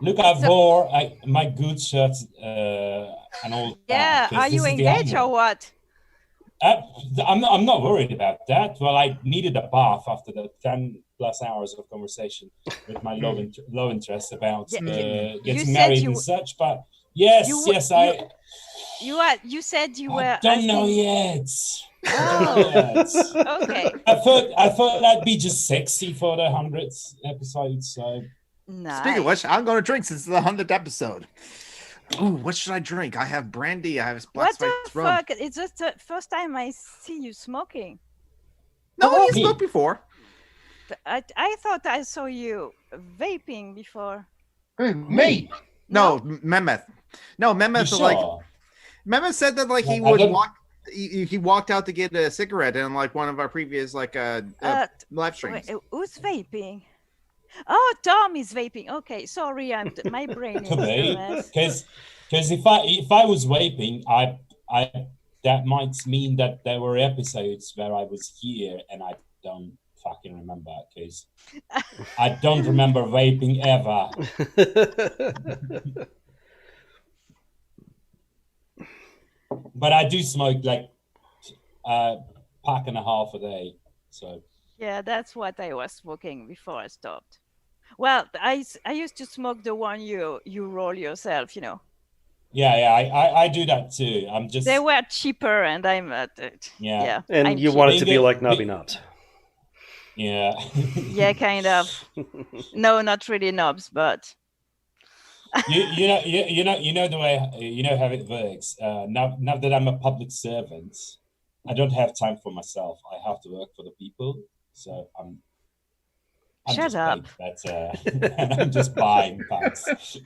Look, I wore my good shirt and all. Yeah, are you engaged or what? I'm not worried about that. Well, I needed a bath after the 10+ hours of conversation with my love interest about getting married and such. But yes, You said you were. I don't know yet. Oh, okay. I thought that'd be just sexy for the 100th episode. So, nice. Speaking of which, I'm going to drink since it's the 100th episode. Ooh, what should I drink? I have brandy. I have What the fuck? It's just the first time I see you smoking. No, you smoked before. I thought I saw you vaping before. Me? No, Mehmet. No, Mehmet. You Like sure? Mehmet said that like he would walk. He walked out to get a cigarette in like one of our previous like live streams. Wait, who's vaping? Oh, Tom is vaping. Okay, sorry, my brain is a mess. Because if I was vaping, I that might mean that there were episodes where I was here and I don't fucking remember, because I don't remember vaping ever. But I do smoke like a pack and a half a day. So yeah, that's what I was smoking before I stopped. Well, I used to smoke the one you roll yourself, you know. Yeah, I do that too. I'm just they were cheaper, and I'm at it. Yeah. And I'm you want it to be like Nobby Knobs. Yeah. Yeah, kind of. No, not really knobs, but. you know the way how it works. Now that I'm a public servant, I don't have time for myself. I have to work for the people. So I'm Shut just up. And I'm just buying packs.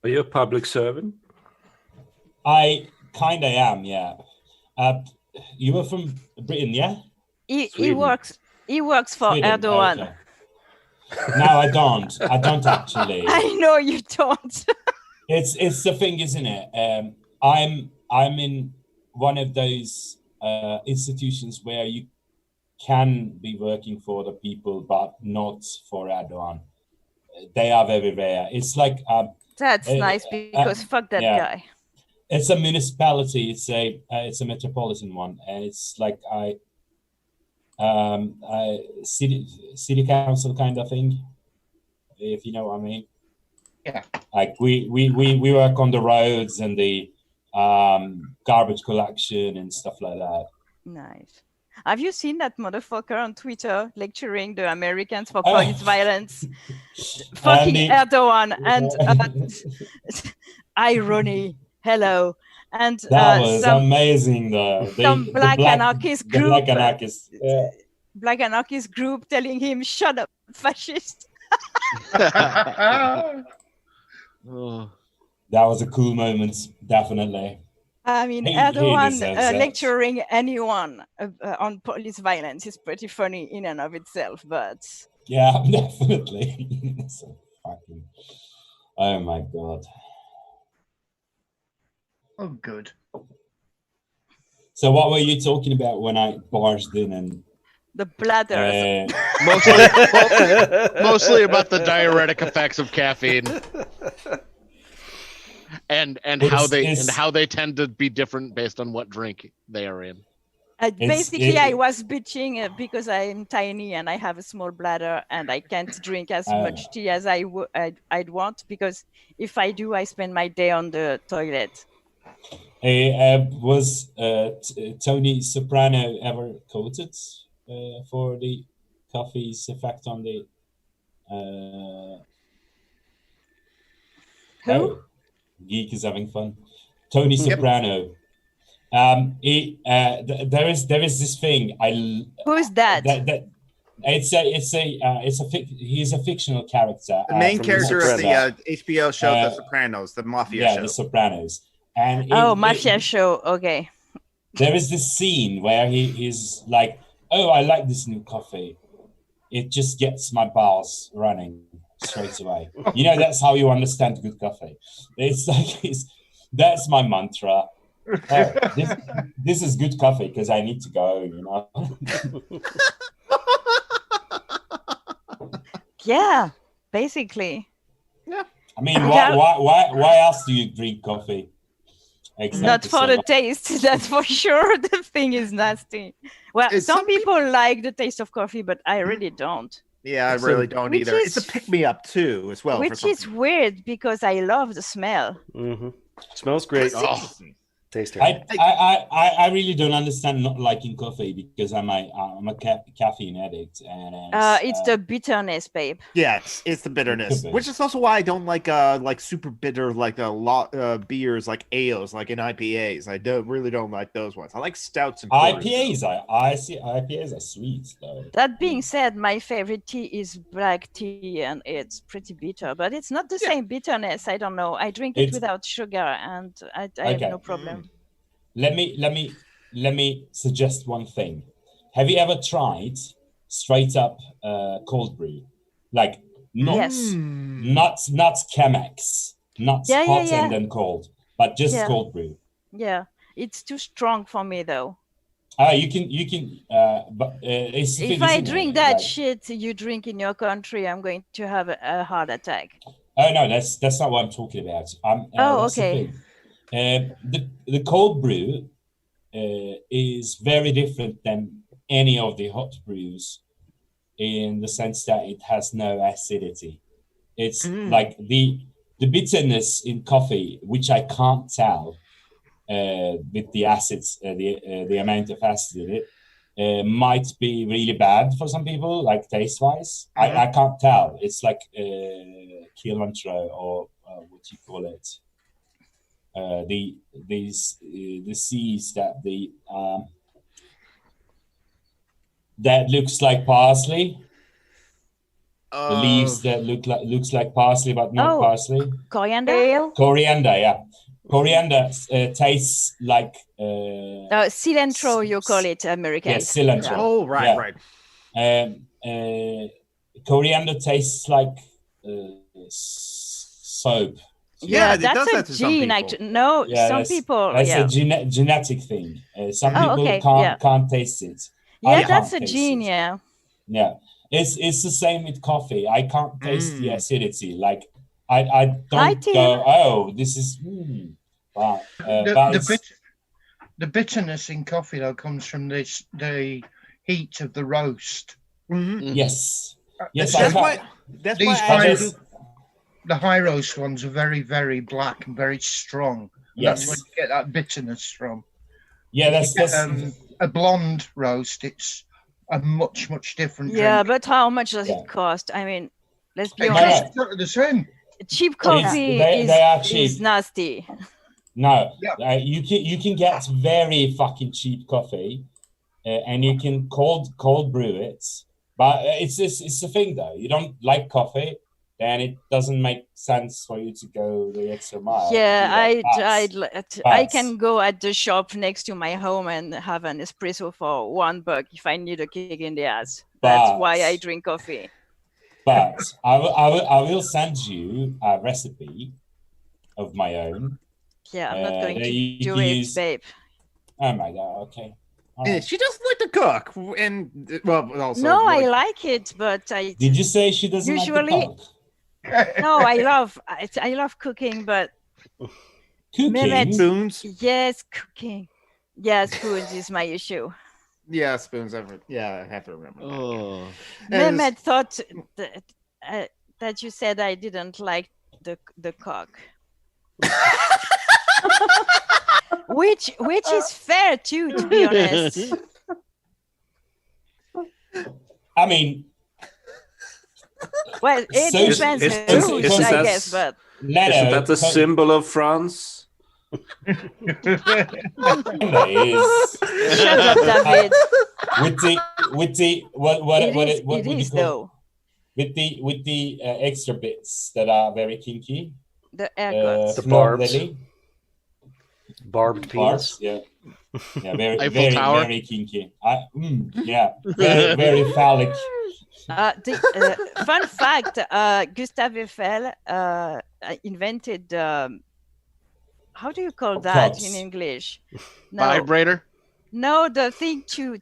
Are you a public servant? I kind of am, yeah. You were from Britain, yeah? He works for Sweden, Erdogan. okay. No, I don't. I don't actually. I know you don't. It's the thing, isn't it? I'm in one of those institutions where you can be working for the people, but not for Erdogan. They are very rare. It's like that's nice because fuck that guy. It's a municipality. It's a metropolitan one, and it's like city council kind of thing, if you know what I mean. Yeah. Like we work on the roads and the garbage collection and stuff like that. Nice. Have you seen that motherfucker on Twitter lecturing the Americans for police violence? Fucking Erdogan and irony. Hello. And that was amazing, though. Some black anarchist group. Black anarchist. Yeah. Black anarchist group telling him, "Shut up, fascist." Oh. That was a cool moment, definitely. I mean, Erdogan lecturing anyone on police violence is pretty funny in and of itself, but... Yeah, definitely. So fucking... Oh my God. Oh, good. So what were you talking about when I barged in and... The bladders. Mostly about the diuretic effects of caffeine. And how they tend to be different based on what drink they are in. Basically, I was bitching because I'm tiny and I have a small bladder and I can't drink as much tea as I'd want, because if I do, I spend my day on the toilet. Was Tony Soprano ever quoted for the coffee's effect on the... Who? Geek is having fun. Tony Soprano. There is this thing. Who's that? He's a fictional character. The main character of the HBO show The Sopranos, the mafia show. Yeah, The Sopranos. And mafia show. Okay. There is this scene where he's like, "Oh, I like this new coffee. It just gets my bowels running straight away." You know, that's how you understand good coffee. It's like that's my mantra. This is good coffee because I need to go, you know. Yeah, basically. Yeah. I mean, why else do you drink coffee? Not for the taste, that's for sure. The thing is nasty. Well, some people like the taste of coffee, but I really don't. Yeah, I really don't either. It's a pick-me-up too, as well. Which is weird because I love the smell. Mm-hmm. Smells great. Taste it. I really don't understand not liking coffee because I'm a caffeine addict, and it's the bitterness, babe. Yes, it's the bitterness, which is also why I don't like super bitter beers like ales, like in IPAs. I really don't like those ones. I like stouts and IPAs. I see IPAs are sweet though. That being said, my favorite tea is black tea, and it's pretty bitter, but it's not the same bitterness. I don't know. I drink it without sugar, and I have no problem. Let me suggest one thing. Have you ever tried straight up cold brew, like not Chemex, not hot and then cold, but just cold brew? Yeah, it's too strong for me though. You can. But if I drink that shit you drink in your country, I'm going to have a heart attack. Oh no, that's not what I'm talking about. Okay. The cold brew is very different than any of the hot brews in the sense that it has no acidity. It's like the bitterness in coffee, which I can't tell with the acids, the amount of acid in it, might be really bad for some people, like taste-wise. I can't tell. It's like cilantro or what you call it. The seeds that looks like parsley. The leaves that looks like parsley but not parsley. Coriander. Coriander, yeah. Coriander tastes like cilantro. You call it American. Yes, cilantro. Oh, right, right. Coriander tastes like soap. Yeah, that's a gene. Some people. That's a genetic thing. Some people can't taste it. Yeah, that's a gene. Yeah. Yeah, it's the same with coffee. I can't taste the acidity. Like I don't go. Oh, this is. The bitterness in coffee though comes from the heat of the roast. Mm-hmm. Yes. That's why the high roast ones are very, very black and very strong. That's where you get that bitterness from. Yeah, that's a blonde roast. It's a much different Yeah, drink. but how much does it cost? I mean, let's be It's honest. exactly the same. Cheap coffee is nasty. No, you can get very fucking cheap coffee, and you can cold brew it. But it's the thing though. You don't like coffee, then it doesn't make sense for you to go the extra mile. Yeah, I can go at the shop next to my home and have an espresso for $1 if I need a kick in the ass. That's why I drink coffee. But I will send you a recipe of my own. Yeah, I'm not going to do it, babe. Oh my god! Okay. She doesn't like to cook, and also. No, I like it, but I. Did you say she doesn't usually? Like to cook? No, I love cooking, but. Cooking. Spoons. Yes, cooking. Yeah, spoons is my issue. Yeah, spoons. I have to remember. Oh. Mehmet thought that you said I didn't like the cock. which is fair too, to be honest. I mean, well, it depends who's, I guess, but isn't that the symbol of France? Shut up, David. With the what is though. With the extra bits that are very kinky. The aircuts. The barbs. Barbed penis. Yeah, very kinky. Yeah, very phallic. Fun fact: Gustave Eiffel invented. How do you call that in English? No. Vibrator. No, the thing to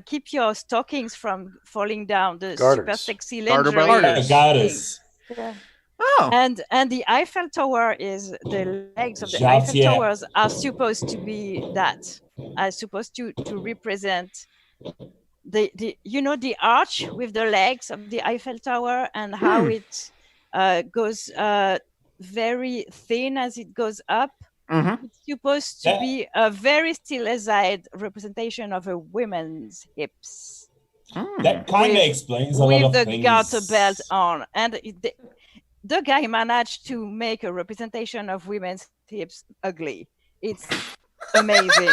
keep your stockings from falling down. The super sexy lingerie. Garters. Yeah. Oh. And the Eiffel Tower is the legs of the Eiffel Towers are supposed to be that. Are supposed to represent the the arch with the legs of the Eiffel Tower and how it goes very thin as it goes up. Mm-hmm. It's supposed to be a very stylized representation of a woman's hips. That kind of explains a lot of things. With the garter belt on. And the guy managed to make a representation of women's hips ugly. It's amazing.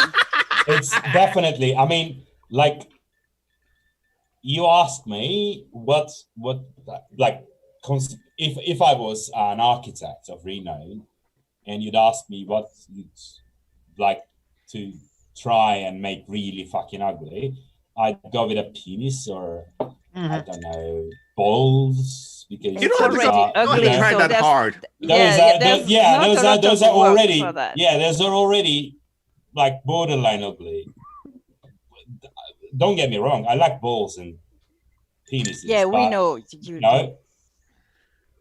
It's definitely, I mean, like, you asked me what like, if I was an architect of renown, and you'd ask me what you'd like to try and make really fucking ugly, I'd go with a penis or I don't know, balls, because you don't have to go ugly. Try that hard. Those are already those are already like borderline ugly. Don't get me wrong, I like balls and penises. Yeah, we know you. No,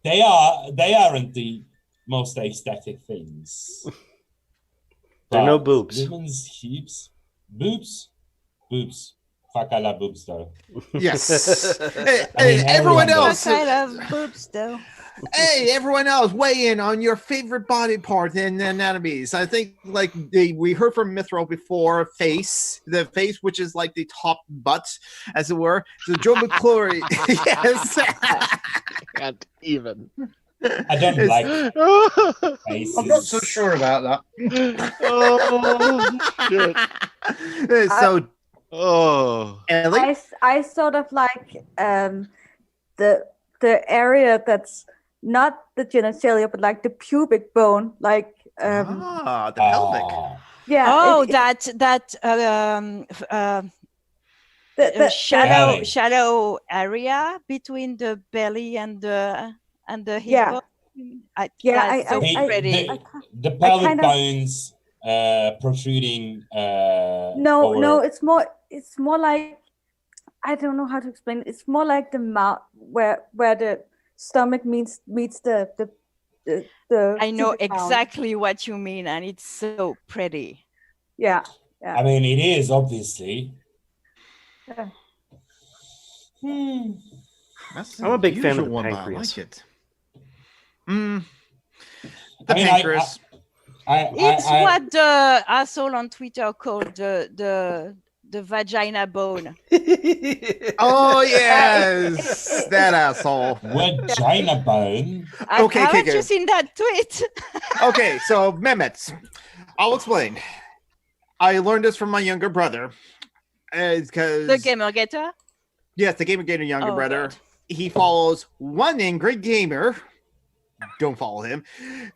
they aren't the most aesthetic things. There are no boobs. Women's hips, boobs. Fuck, I love boobs though. Yes. Hey, everyone else. Fuck, I love boobs though. Hey, everyone else, weigh in on your favorite body part in anatomies. I think, like, we heard from Mithril before, the face, which is like the top butt, as it were. So Joe McClory, yes. Can't even. I don't like faces. I'm not so sure about that. Oh, shit. So, Ellie? I sort of like the area that's not the genitalia, but like the pubic bone, like the pelvic. Yeah. Oh, the shallow area between the belly and the hip. Yeah. The pelvic bones protruding. No, it's more like, I don't know how to explain it. It's more like the mouth where the stomach meets the I know exactly what you mean, and it's so pretty. Yeah. I mean, it is obviously. Yeah. I'm a big fan of the pancreas. I like it. The pancreas. It's what the asshole on Twitter called the vagina bone. Oh yes, that asshole. Vagina bone. Okay, haven't you seen that tweet? Okay, so Mehmet, I'll explain. I learned this from my younger brother, because The Gamergator. yes, the Gamergator younger brother. God. He follows one angry gamer. Don't follow him,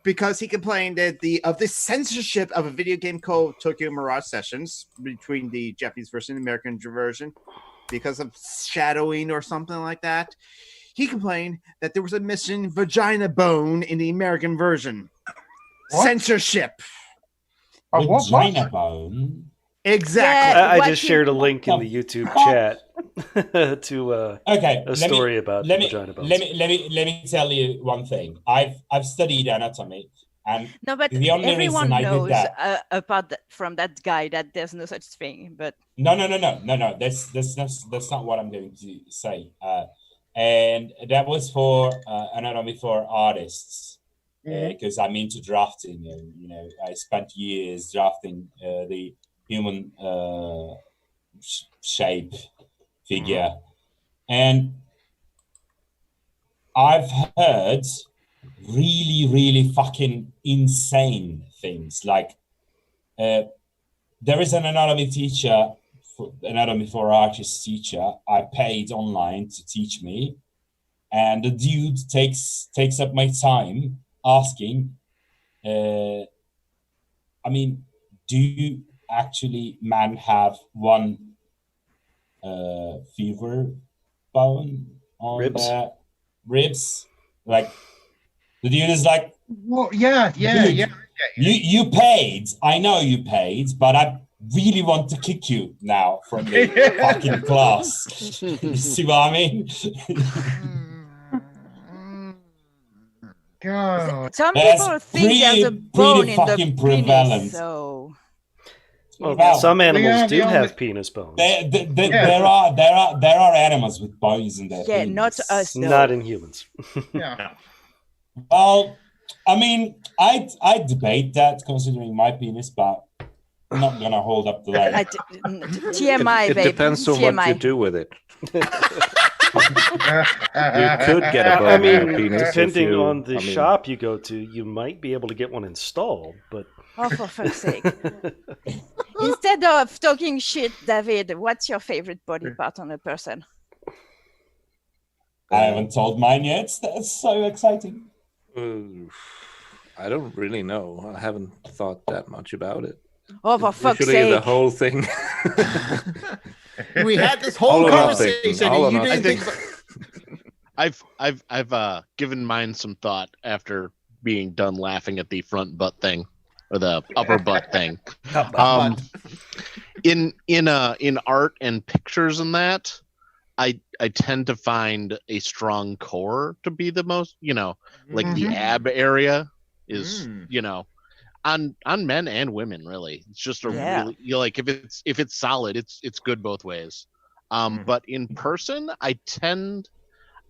because he complained that of the censorship of a video game called Tokyo Mirage Sessions between the Japanese version and the American version because of shadowing or something like that. He complained that there was a missing vagina bone in the American version. What? Censorship. Vagina bone. Exactly. I just shared a link in the YouTube chat to a story about vagina bones. Let me tell you one thing. I've studied anatomy, and No, but the only everyone reason I did knows that, apart from that guy that there's no such thing. But no. That's not what I'm going to say. And that was for anatomy for artists, because I'm into drafting, and I spent years drafting the human shape figure, and I've heard really fucking insane things. Like there is an anatomy teacher, anatomy for artists teacher I paid online to teach me, and the dude takes up my time asking, I mean, do you actually, man, have one fever bone on the ribs? Like, the dude is like, well, yeah. You paid. I know you paid, but I really want to kick you now from the fucking class. You see what I mean? God. some people think there's a bone in the fucking penis, prevalent. so Well, some animals do have penis bones. There are animals with bones in their yeah, penis. not us. No. Not in humans. Yeah. Well, I mean, I debate that considering my penis, but I'm not gonna hold up the line. TMI, It babe. depends on TMI. what you do with it. You could get a bone I in your mean, penis depending if you, on the shop you go to, you might be able to get one installed, but Oh, for fuck's sake. Instead of talking shit, David, what's your favorite body part on a person? I haven't told mine yet. That's so exciting. I don't really know. I haven't thought that much about it. Oh, for fuck's Usually sake. the whole thing. We had this whole conversation and you didn't think I've given mine some thought after being done laughing at the front butt thing or the upper butt thing. In art and pictures and that, I tend to find a strong core to be the most, like the ab area is, on men and women, really. It's just a really, like if it's solid, it's good both ways. But in person, I tend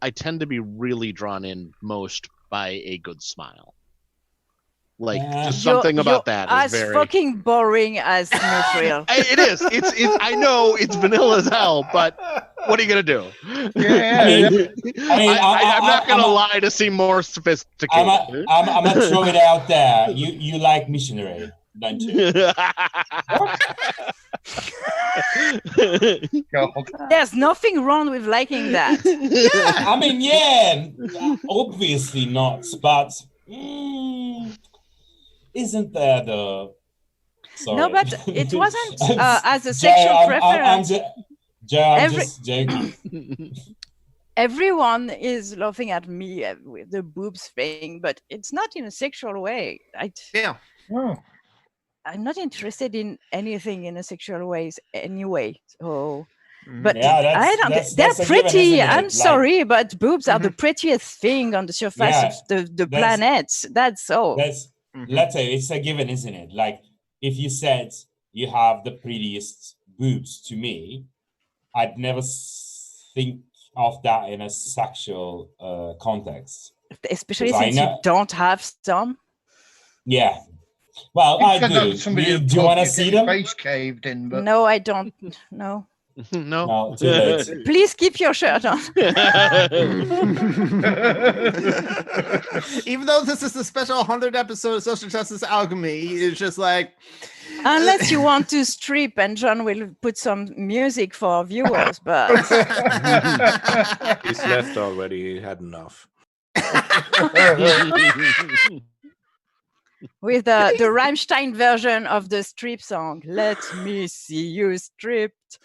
to be really drawn in most by a good smile. Like just something about that is as very fucking boring as Mithril. It is. It's. I know it's vanilla as hell, but what are you gonna do? I'm not gonna lie to seem more sophisticated. I'm gonna throw it out there. You like missionary, don't you? There's nothing wrong with liking that. I mean, yeah, obviously not, but isn't there though? Sorry. No, but it wasn't as a sexual preference. I'm just joking. Everyone is laughing at me with the boobs thing, but it's not in a sexual way. I'm not interested in anything in a sexual ways anyway. So, but they're pretty. Given, I'm sorry, but boobs are the prettiest thing on the surface of the planet. That's all. Let's say it's a given, isn't it? Like if you said you have the prettiest boobs to me, I'd never think of that in a sexual context. Especially since you don't have some. Yeah. Well, I do. Do you want to see them? Face caved in, but... No, I don't. No. No, too late. Please keep your shirt on. Even though this is the special 100th episode of Social Justice Alchemy, it's just like... Unless you want to strip, and John will put some music for our viewers, but... He's left already. He had enough. With the Rammstein version of the strip song. Let me see you stripped.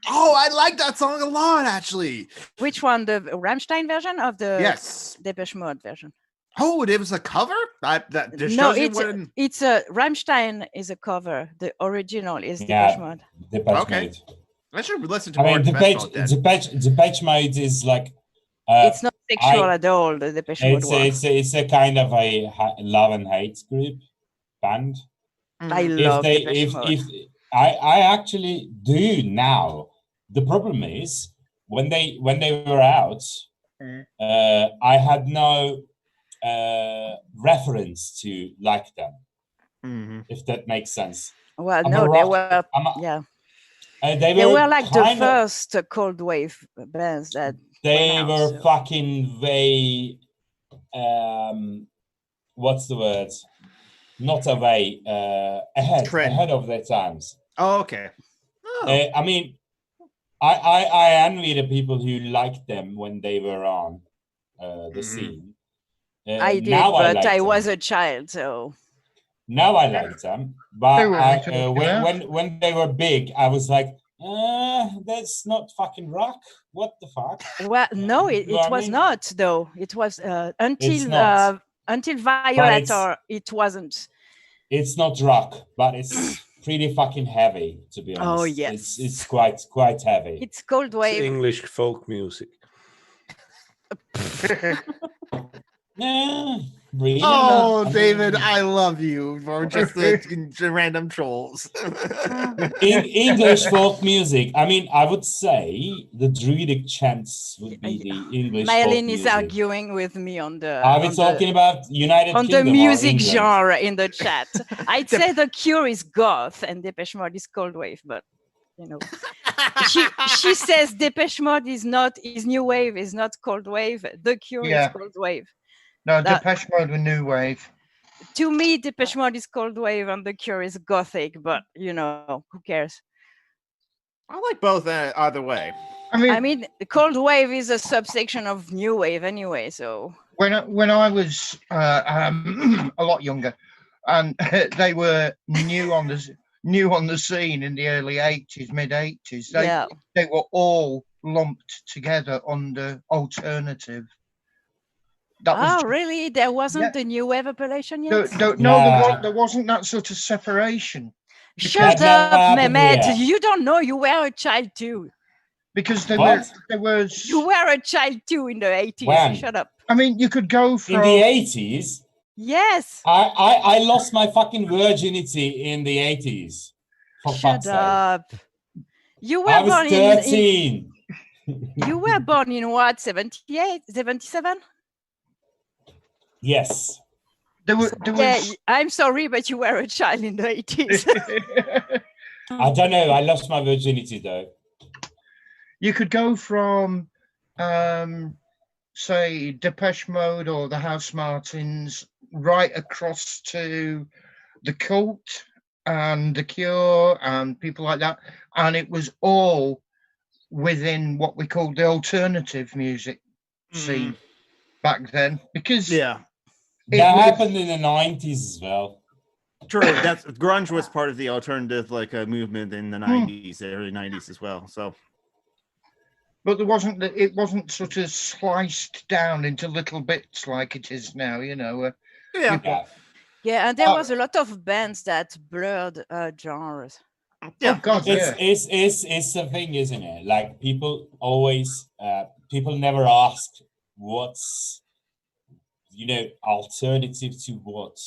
Oh, I like that song a lot, actually. Which one? The Rammstein version of the Depeche Mode version? Oh, it was a cover? No, it's a Rammstein is a cover. The original is Depeche Mode. Depeche Mode. I should listen to more Depeche Mode then. Depeche Mode is like... it's not sexual at all, the Depeche Mode one. It's a kind of a love and hate group band. I love Depeche Mode. I actually do now. The problem is when they were out, I had no reference to like them, if that makes sense. Well, they were they were like the first cold wave bands that they were fucking way what's the word? Not away, ahead of their times. Oh, okay. I mean, I envy the people who liked them when they were on the scene. I did, but I was a child, so. Now I like them, but when they were big, I was like, that's not fucking rock. What the fuck? Well, no, it was not though. It was until Violator. It wasn't. It's not rock, but it's pretty fucking heavy, to be honest. Oh yes, it's quite heavy. It's cold wave. It's English folk music. Really? Oh, David, I love you for just the random trolls. English folk music. I mean, I would say the druidic chants would be the English. Mylene is arguing with me on the. Are we talking about United Kingdom the music genre in the chat? I'd say The Cure is goth and Depeche Mode is cold wave, but you know, she says Depeche Mode is new wave, is not cold wave. The Cure is cold wave. No, Depeche Mode were new wave. To me, Depeche Mode is cold wave and The Cure is gothic, but you know, who cares? I like both either way. I mean, cold wave is a subsection of new wave anyway. So when I was a lot younger, and they were new on the scene in the early 80s, mid 80s, they were all lumped together under alternative. Really? There wasn't the new wave appellation yet? There wasn't that sort of separation. Shut up, Mehmet. You don't know. You were a child too. Because there was. You were a child too in the 80s. When? Shut up. I mean, you could go from. In the 80s? Yes. I lost my fucking virginity in the 80s. Shut up. You were I was 13. You were born in what? 78? 77? Yes. I'm sorry, but you were a child in the 80s. I don't know. I lost my virginity though. You could go from, say, Depeche Mode or the House Martins right across to the Cult and the Cure and people like that, and it was all within what we called the alternative music scene back then, because that happened in the 90s as well. True, that's grunge was part of the alternative movement in the 90s, early 90s as well. So, but it wasn't sort of sliced down into little bits like it is now, you know. And there was a lot of bands that blurred genres. Yeah, oh God, it's the thing, isn't it? Like people always, people never ask what's, alternative to what?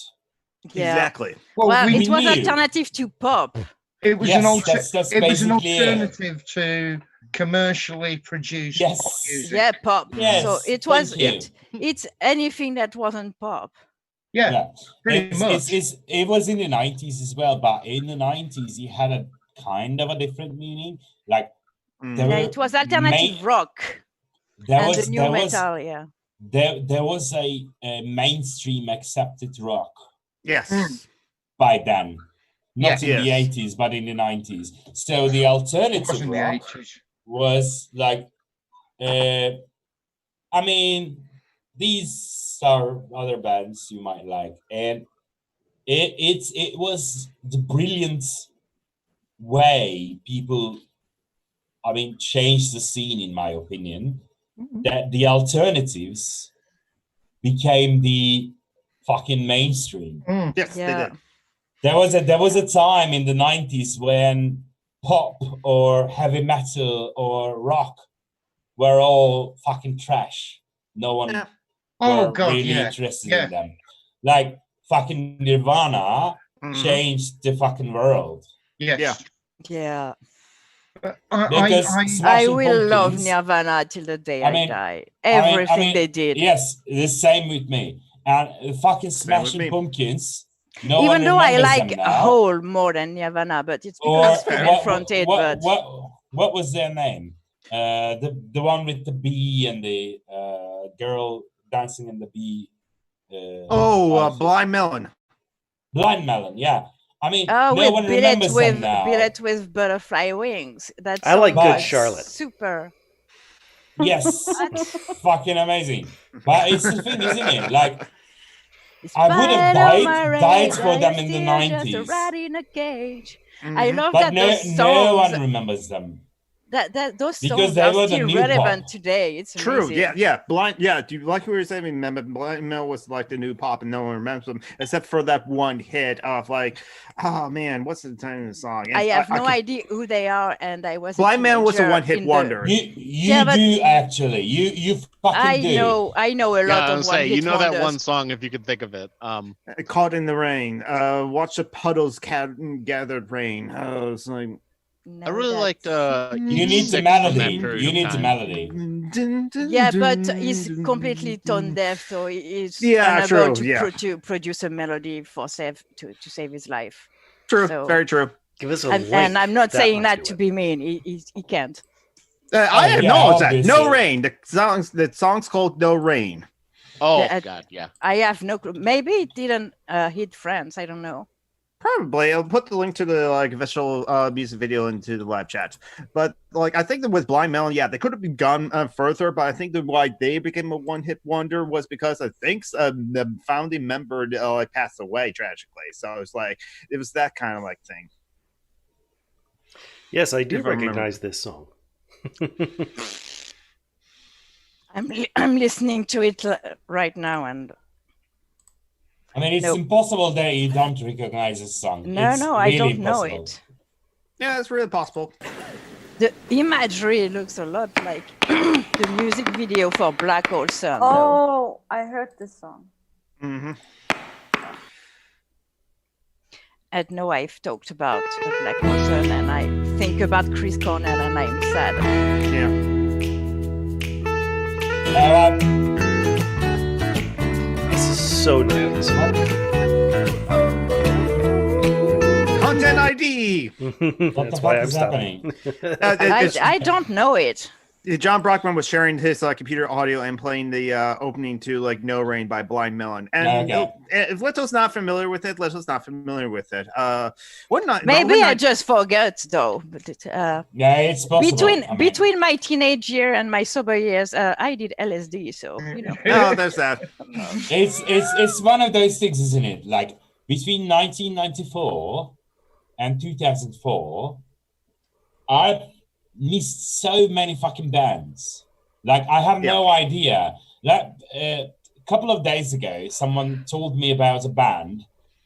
Yeah. Exactly. Well, it was alternative to pop. It was an alternative it. To commercially produced pop music. Yeah, pop. Yes, so it was it's anything that wasn't pop. Yeah, pretty much. It was in the 90s as well, but in the 90s, it had a kind of a different meaning. Like, it was alternative rock. There was new metal, yeah. There was a mainstream accepted rock. Yes. By then. Not Yes. in the 80s, but in the 90s. So the alternative rock was like, I mean, these are other bands you might like. And it was the brilliant way people, I mean, changed the scene, in my opinion, that the alternatives became the fucking mainstream. Yes, they did. There was a time in the 90s when pop or heavy metal or rock were all fucking trash. No one really interested in them. Like fucking Nirvana changed the fucking world. Yeah. I will love Nirvana till the day I die. Everything they did. Yes, the same with me. And fucking Smashing Pumpkins. No Even though I like them now. Hole more than Nirvana, but it's because female fronted. What was their name? The one with the bee and the girl dancing in the bee. Blind Melon. Blind Melon, yeah. I mean, no one remembers them now. Billet with butterfly wings. That's I like Good Charlotte. Super. Yes, fucking amazing. But it's the thing, isn't it? Like, I would have died for them in the 90s. Rat in a cage. I love but that those songs. No one remembers them. Those because songs are still relevant today. It's true. Amazing. Yeah. Blind. Yeah. Do you like what we were saying? Remember, Blind Melon was like the new pop, and no one remembers them except for that one hit of like, oh man, what's the time of the song? I have no idea who they are, and I was. Blind Melon was a one-hit wonder. You do actually. You fucking do. I know a lot of one-hit you know wonders. that one song if you could think of it. Caught in the Rain. Watch the puddles gathered rain. It's like. I really liked. You need the melody. You need the melody. Yeah, but he's completely tone deaf, so he's unable to produce a melody to save his life. True, very true. Give us a link. And I'm not saying that to be mean. He can't. I acknowledge that. No Rain. The song's called No Rain. Oh God, yeah. I have no clue. Maybe it didn't hit France. I don't know. Probably. I'll put the link to the official music video into the live chat. But I think that with Blind Melon, they could have gone further. But I think that why they became a one-hit wonder was because I think the founding member passed away tragically. So it was that kind of thing. Yes, I do recognize this song. I'm listening to it right now and. I mean, it's impossible that you don't recognize this song. No, I don't know it. Yeah, it's really possible. The imagery looks a lot like the music video for Black Hole Sun. Oh, I heard this song. Mm-hmm. And no, I've talked about the Black Hole Sun, and I think about Chris Cornell, and I'm sad. Yeah. This is so nice. Content ID. That's why I'm stopping. I don't know it. John Brockman was sharing his computer audio and playing the opening to No Rain by Blind Melon. And if Leto's not familiar with it, Leto's not familiar with it. Maybe I just forgot though. But it's possible. Between my teenage year and my sober years, I did LSD, so you know. No, there's that. It's one of those things, isn't it? Like between 1994 and 2004, I missed so many fucking bands. Like I have no idea. Like a couple of days ago, someone told me about a band,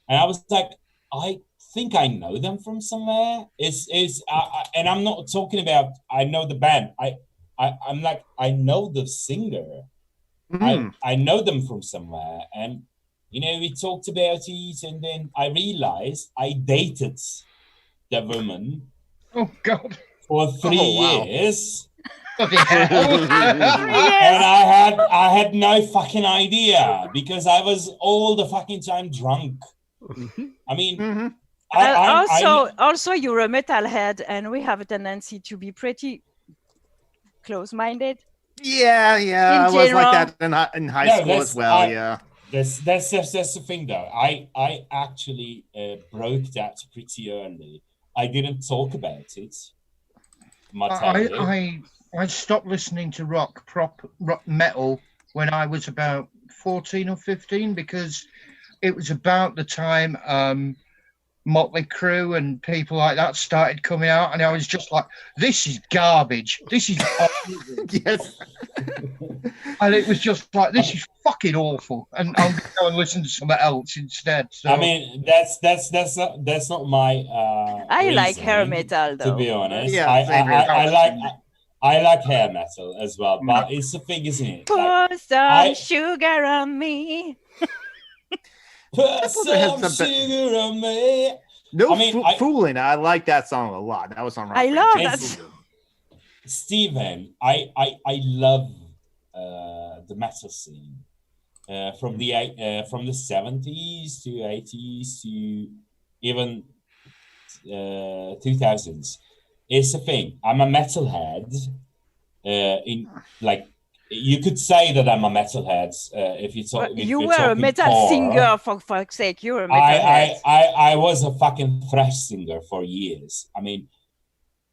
and I was like, I think I know them from somewhere. And I'm not talking about I know the band. I'm like I know the singer. I know them from somewhere, and we talked about it, and then I realized I dated the woman. Oh God. For 3 years, And I had no fucking idea because I was all the fucking time drunk. I mean, also you're a metalhead, and we have a tendency to be pretty close-minded. Yeah, I was like that in high school as well. Yeah. That's the thing, though. I actually broke that pretty early. I didn't talk about it. I stopped listening to rock metal when I was about 14 or 15 because it was about the time Motley Crue and people like that started coming out, and I was just like, this is garbage. This is yes. And it was just like, this is fucking awful, and I'm going to go and listen to something else instead. So I mean, that's not my I like hair metal, though. To be honest, Yeah, I like hair metal as well, but it's the thing, isn't it? Put some sugar on me. Put some sugar on me. Fooling. I like that song a lot. That was on. I love that. Stephen, I love the metal scene from the 70s to 80s to even 2000s. It's a thing. I'm a metalhead. You could say that I'm a metalhead if you talk. You were a metal singer, for fuck's sake. You were a metalhead. I was a fucking thrash singer for years. I mean,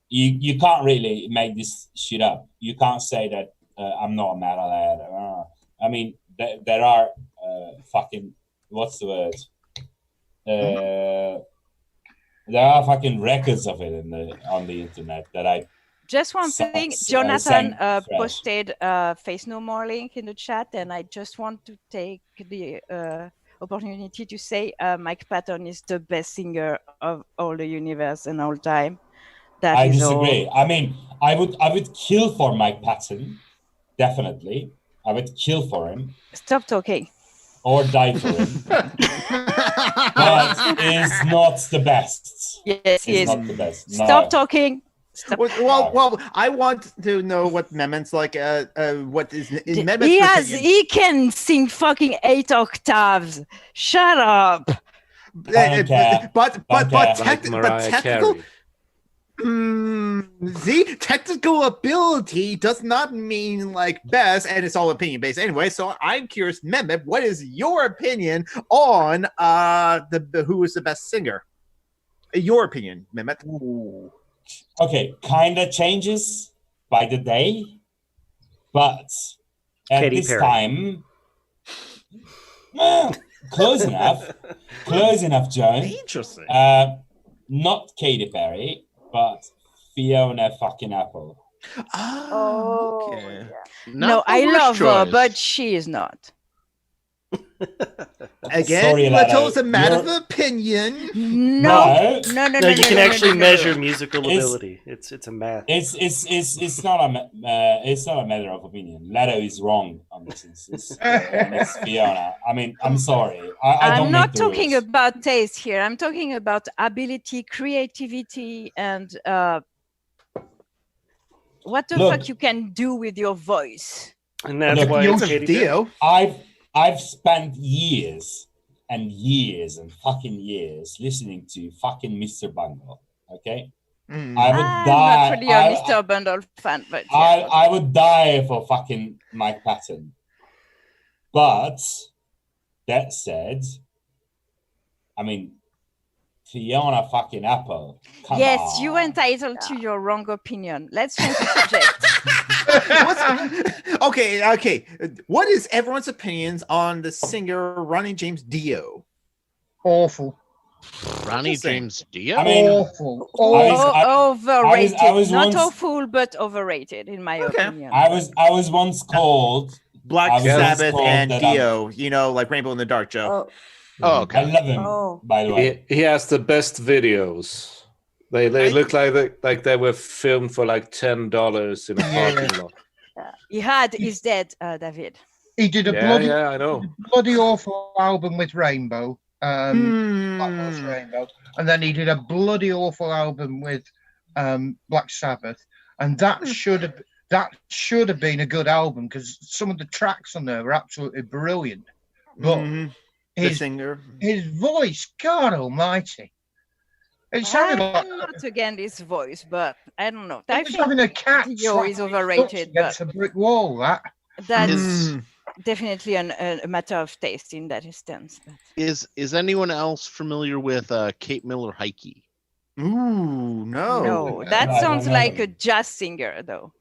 you can't really make this shit up. You can't say that I'm not a metalhead. I mean, there are fucking, what's the word? There are fucking records of it on the internet that I. Just one thing, Jonathan posted Face No More link in the chat, and I just want to take the opportunity to say Mike Patton is the best singer of all the universe and all time. I disagree. I mean, I would kill for Mike Patton, definitely. I would kill for him. Stop talking. Or die for him. But he's not the best. Yes, he is. Not the best. No. Stop talking. Stop. Well, I want to know what Mehmet's like. What is in Mehmet's he can sing fucking 8 octaves. Shut up. But technical. See, technical ability does not mean like best, and it's all opinion based anyway. So I'm curious, Mehmet, what is your opinion on who is the best singer? Your opinion, Mehmet. Ooh. Okay, kind of changes by the day, but at Katy this Perry. time, close enough, Joan. Interesting. Not Katy Perry, but Fiona fucking Apple. Oh, okay. Yeah. No, I love her, but she is not. Again, Sorry, Little's a matter of opinion. No. You can actually measure musical ability. It's a math. It's not a matter of opinion. Leto is wrong on this instance. It's Fiona. I mean, I'm sorry. I'm not talking about taste here. I'm talking about ability, creativity, and what the fuck you can do with your voice. And that's why it's Katy Perry. I've spent years and years and fucking years listening to fucking Mr. Bungle. Okay, I would die. I'm not really a Mr. Bundle fan, but yeah. I would die for fucking Mike Patton. But that said, I mean, Fiona fucking Apple. Come on. You're entitled to your wrong opinion. Let's change the subject. Okay. What is everyone's opinions on the singer Ronnie James Dio? Awful. Ronnie James Dio? I mean, awful. Overrated. I was Not once, awful, but overrated, in my opinion. I was once called Black Sabbath and Dio. You know, like Rainbow in the Dark, Joe. Oh, okay. I love him, by the way. He has the best videos. They look like they were filmed for like $10 in a parking lot. He's dead, David. He did a I know. bloody awful album with Rainbow. Rainbow. And then he did a bloody awful album with Black Sabbath. And that should have that should have been a good album because some of the tracks on there were absolutely brilliant. But the singer, his voice, God Almighty, it sounded like I'm not against his voice, but I don't know. he I was think having a cat Dio is slapping overrated, against but a brick wall. that's definitely a matter of taste in that instance. But. Is anyone else familiar with Kate Miller-Heidke? Ooh, No, that sounds like a jazz singer, though.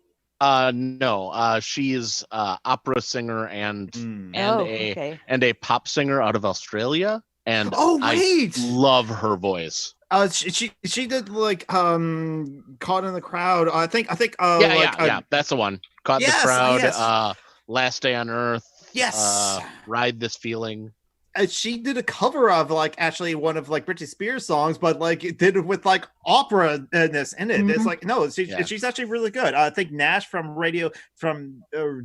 No. She is opera singer and a pop singer out of Australia, and I love her voice. She did like Caught in the Crowd. I think yeah, that's the one. Caught in the Crowd. Yes. Last Day on Earth. Yes. Ride This Feeling. She did a cover of like actually one of like Britney Spears songs, but like it did it with like opera-ness in it. It's like no, she's actually really good. I think Nash from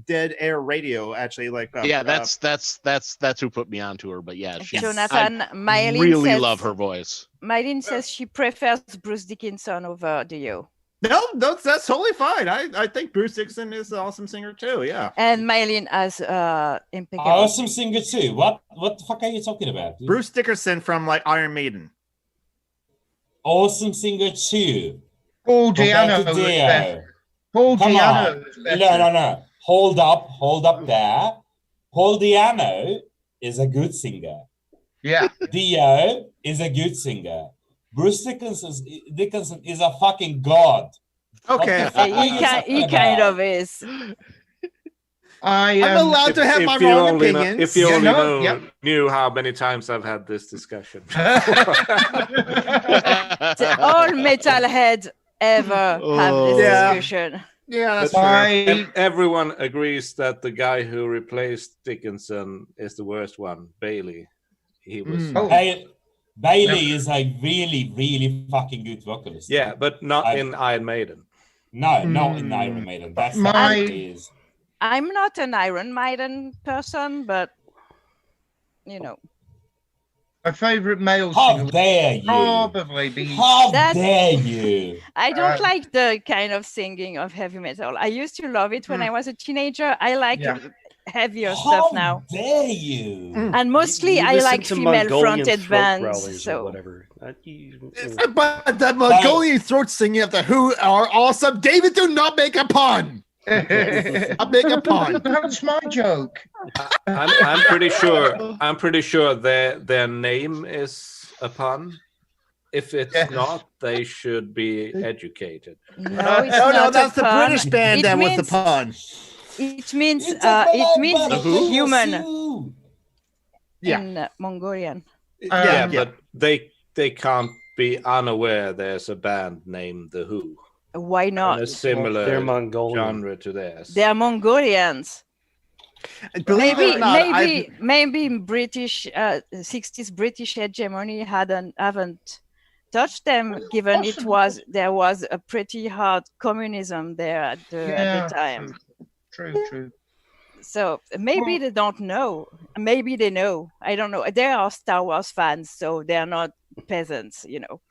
Dead Air Radio actually like. That's who put me onto her. But yeah, Jonathan, I really love her voice. Mylene says she prefers Bruce Dickinson over Dio. No, that's totally fine. I think Bruce Dickinson is an awesome singer too. Yeah. And Mylene has impeccable. Awesome singer too. What the fuck are you talking about? Dude? Bruce Dickinson from like Iron Maiden. Awesome singer too. Paul Diano. Paul Diano. No. Hold up there. Paul Diano is a good singer. Yeah. Dio is a good singer. Bruce Dickinson is a fucking god. Okay. He kind of is. I'm allowed to have my wrong opinions. If you only knew how many times I've had this discussion. All metalheads ever have this discussion. Yeah, that's true. Everyone agrees that the guy who replaced Dickinson is the worst one, Bailey. He was. Bailey is a really, really fucking good vocalist. Yeah, but not in Iron Maiden. No, not in Iron Maiden. That's how it is. I'm not an Iron Maiden person, but you know. My favorite male singer. How dare you? Probably be. How dare you? I don't like the kind of singing of heavy metal. I used to love it when I was a teenager. I like heavier stuff now. How dare you? And mostly I like female-fronted bands. So whatever. But the Mongolian throat singing of the Who are awesome. David, do not make a pun. I make a pun. That's my joke. I'm pretty sure their name is a pun. If it's not, they should be educated. No, it's not that's the pun. British band that was the pun. It means human in Mongolian. But they can't be unaware there's a band named The Who. Why not? In a similar They're Mongolian. genre to theirs. They are Mongolians. Maybe British 60s British hegemony haven't touched them, given there was a pretty hard communism there at the time. True. So maybe they don't know. Maybe they know. I don't know. They are Star Wars fans, so they are not peasants, you know.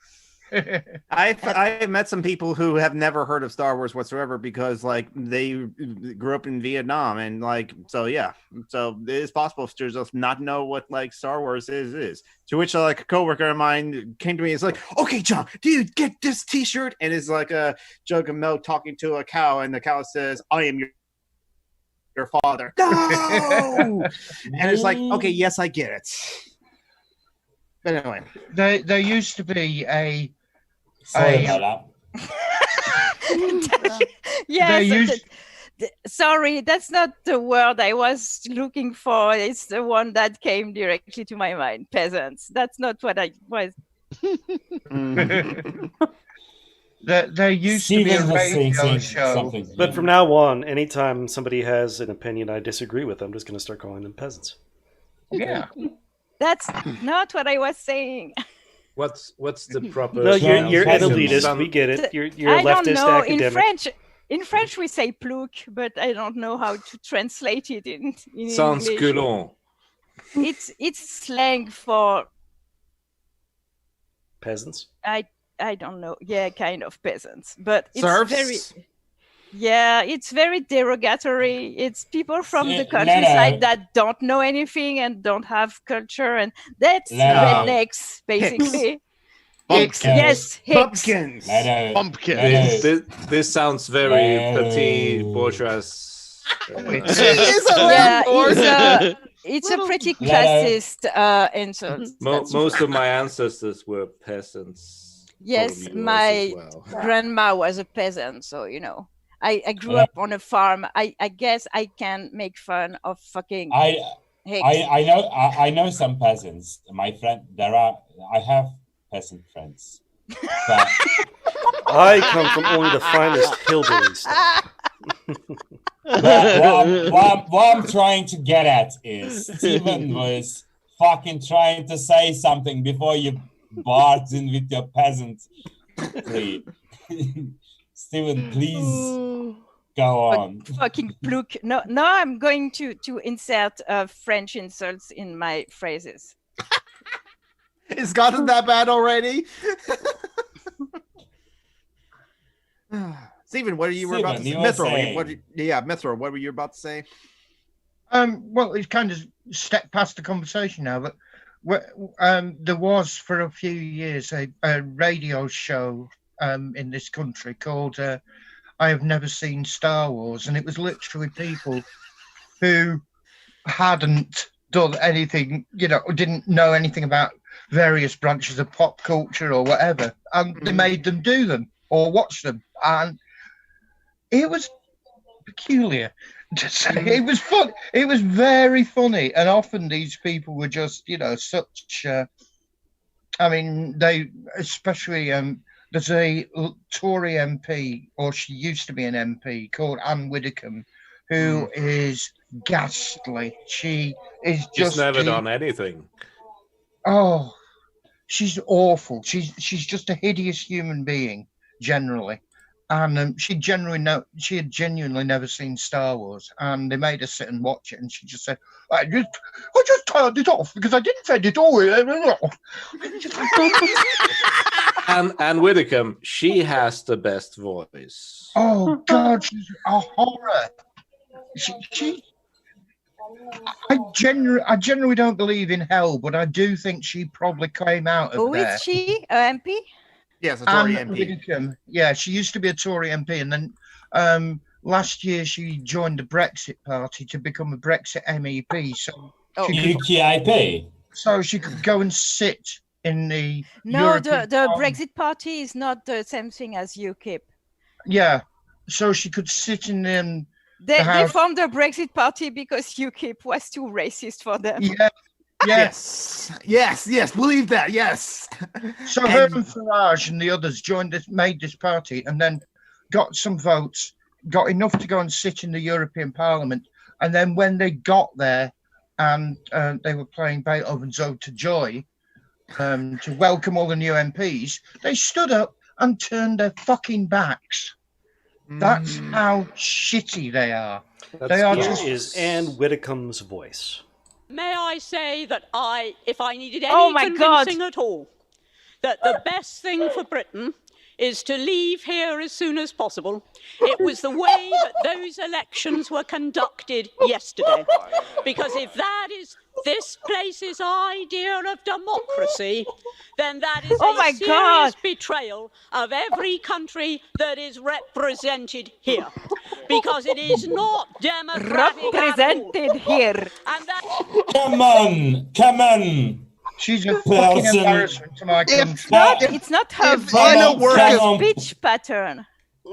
I've met some people who have never heard of Star Wars whatsoever because like they grew up in Vietnam and like so it is possible to just not know what like Star Wars is. To which like a coworker of mine came to me and is like, "Okay, John, dude, get this T-shirt," and it's like a jug of milk talking to a cow, and the cow says, "I am your father." No, and it's like, okay, yes, I get it. But anyway, there used to be a. Sorry about that. Yes. Sorry, that's not the word I was looking for. It's the one that came directly to my mind. Peasants. That's not what I was. There used to be a radio show. But from now on, anytime somebody has an opinion I disagree with, I'm just going to start calling them peasants. Yeah. That's not what I was saying. What's the proper? No, you're an elitist. We get it. You're a leftist academic. In French, we say plouc, but I don't know how to translate it in Sans English. gueulon. It's slang for peasants. I don't know. Yeah, kind of peasants, but it's serfs? very. Yeah, it's very derogatory. It's people from the countryside that don't know anything and don't have culture, and that's rednecks, basically. Hicks. Yes, Hicks. Pumpkins. This sounds very petit bourgeois. It's a pretty classist insult. Most of my ancestors were peasants. Yes, my grandma was a peasant, so you know. I grew up on a farm. I guess I can make fun of fucking Hicks. I know some peasants. My friend, I have peasant friends. But I come from only the finest hillbilly stuff. What I'm trying to get at is Steven was fucking trying to say something before you barged in with your peasant. Steven, please go on. Fucking pluk. No, I'm going to insert French insults in my phrases. It's gotten that bad already. Steven, what are you about to say? Mithra, what were you about to say? Well, it's kind of stepped past the conversation now, but there was for a few years a radio show in this country called I Have Never Seen Star Wars, and it was literally people who hadn't done anything, didn't know anything about various branches of pop culture or whatever, and they made them do them or watch them, and it was peculiar to say. It was fun. It was very funny, and often these people were just, such. I mean, they especially. There's a Tory MP, or she used to be an MP, called Anne Widdecombe, who is ghastly. She is just. She's never done anything. Oh, she's awful. She's just a hideous human being, generally. And she had genuinely never seen Star Wars, and they made her sit and watch it, and she just said, I just turned it off because I didn't find it all. And Widdecombe, she has the best voice. Oh God, she's a horror. I generally don't believe in hell, but I do think she probably came out of there. Who is she? MP? Yes, a Tory MP. Widdecombe. Yeah, she used to be a Tory MP, and then last year she joined the Brexit Party to become a Brexit MEP. So UKIP. So she could go and sit in the the Brexit Party is not the same thing as UKIP. Yeah, so she could sit in the they formed the Brexit Party because UKIP was too racist for them. Yeah. Yes, believe that, yes. So her and Farage and the others made this party, and then got some votes, got enough to go and sit in the European Parliament, and then when they got there and they were playing Beethoven's Ode to Joy to welcome all the new MPs, they stood up and turned their fucking backs. That's how shitty they are. Is Anne Widdecombe's voice. May I say that if I needed any convincing at all, that the best thing for Britain is to leave here as soon as possible. It was the way that those elections were conducted yesterday. Because if that is this place's idea of democracy, then that is a serious betrayal of every country that is represented here. Because it is not democratic represented here. And that... Come on. She's a fucking embarrassment to my country. It's not her voice, speech pattern.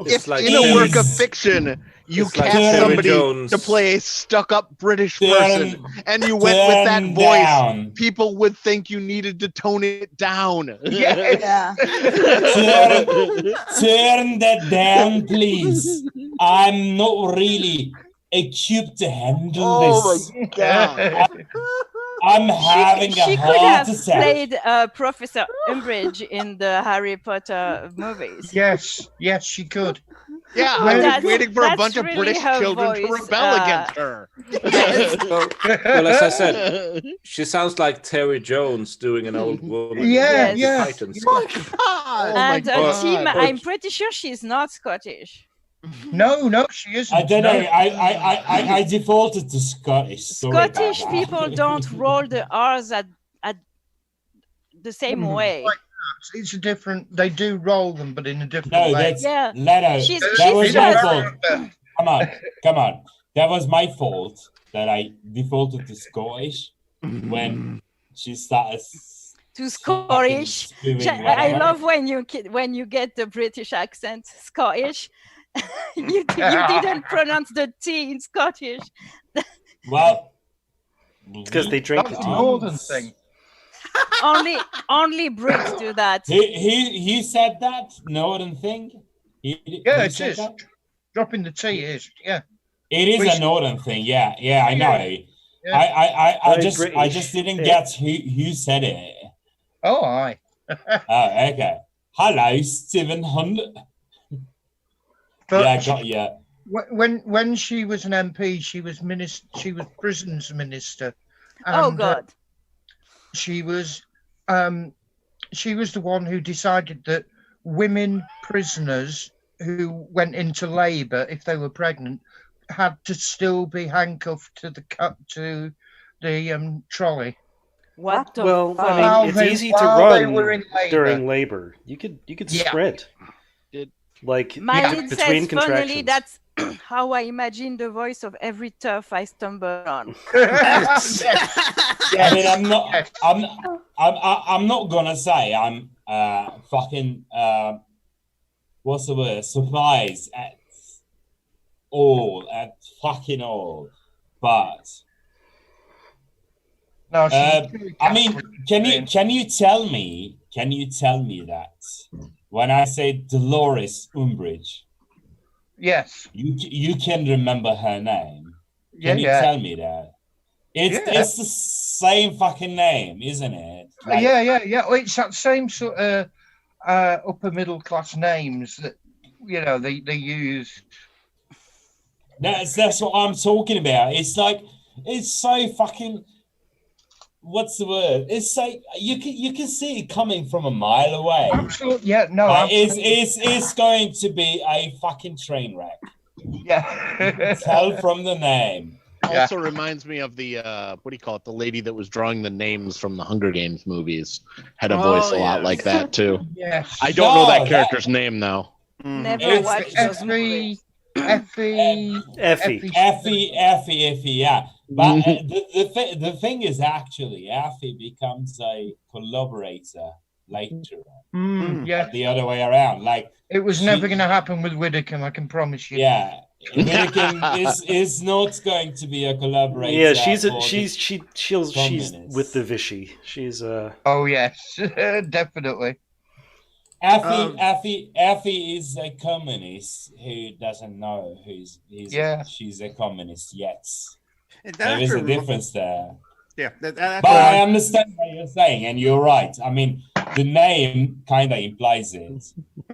If in a work of fiction you cast somebody to play a stuck-up British person and you went with that voice, people would think you needed to tone it down. Yeah. Turn that down, please. I'm not really equipped to handle this. Oh my God. I'm having a heart attack. She could have played Professor Umbridge in the Harry Potter movies. Yes, she could. Yeah, waiting for a bunch of British children to rebel against her. Well, as I said, she sounds like Terry Jones doing an old woman. Yeah. Titans. Oh my God. And Tim, I'm pretty sure she's not Scottish. No, she isn't. I don't know. I defaulted to Scottish. Sorry Scottish about that. people don't roll the R's at the same way. It's a different. They do roll them, but in a different No, way. that's Yeah. Leno. She's That was my fault. America. Come on. That was my fault that I defaulted to Scottish when she started to Scottish. I love when you get the British accent, Scottish. you didn't pronounce the T in Scottish. Well, it's because they drink the tea. Northern thing. only Brits do that. He said that northern thing. He it said is. that? Dropping the T is It is a northern thing. Yeah, I know. Yeah. I just didn't get who said it. Oh, aye. Oh, okay. Hello, 700. But I got you. When she was an MP, she was prisons minister. Oh God. She was the one who decided that women prisoners who went into labour, if they were pregnant, had to still be handcuffed to the trolley. What? Well, I mean, it's easy to run during labor. You could sprint. Malin between says, funnily, contractions. that's how I imagine the voice of every turf I stumble on. I mean, I'm not gonna say I'm fucking what's the word? Surprised at fucking all, but no. I mean, can you tell me that when I say Dolores Umbridge, yes, you can remember her name? Can you tell me that? It's the same fucking name, isn't it? Yeah. Well, it's that same sort of upper middle class names that they use. That's what I'm talking about. It's like it's so fucking. What's the word? It's like you can see it coming from a mile away. Absolutely, yeah. No, it's going to be a fucking train wreck. Yeah. Tell from the name. Also reminds me of the what do you call it? The lady that was drawing the names from the Hunger Games movies had a voice a lot like that too. Yes. I don't know that character's name though. Never watched those movies. Effie, yeah. But the thing is, actually, Effie becomes a collaborator later on. Yeah. The other way around. Like it was never going to happen with Widdicombe, I can promise you. Yeah. Widdicombe is not going to be a collaborator. Yeah, she's with the Vichy. She's Oh yes, definitely. Effie is a communist who doesn't know she's a communist yet. There is a difference there. Yeah, but I understand what you're saying, and you're right. I mean, the name kind of implies it.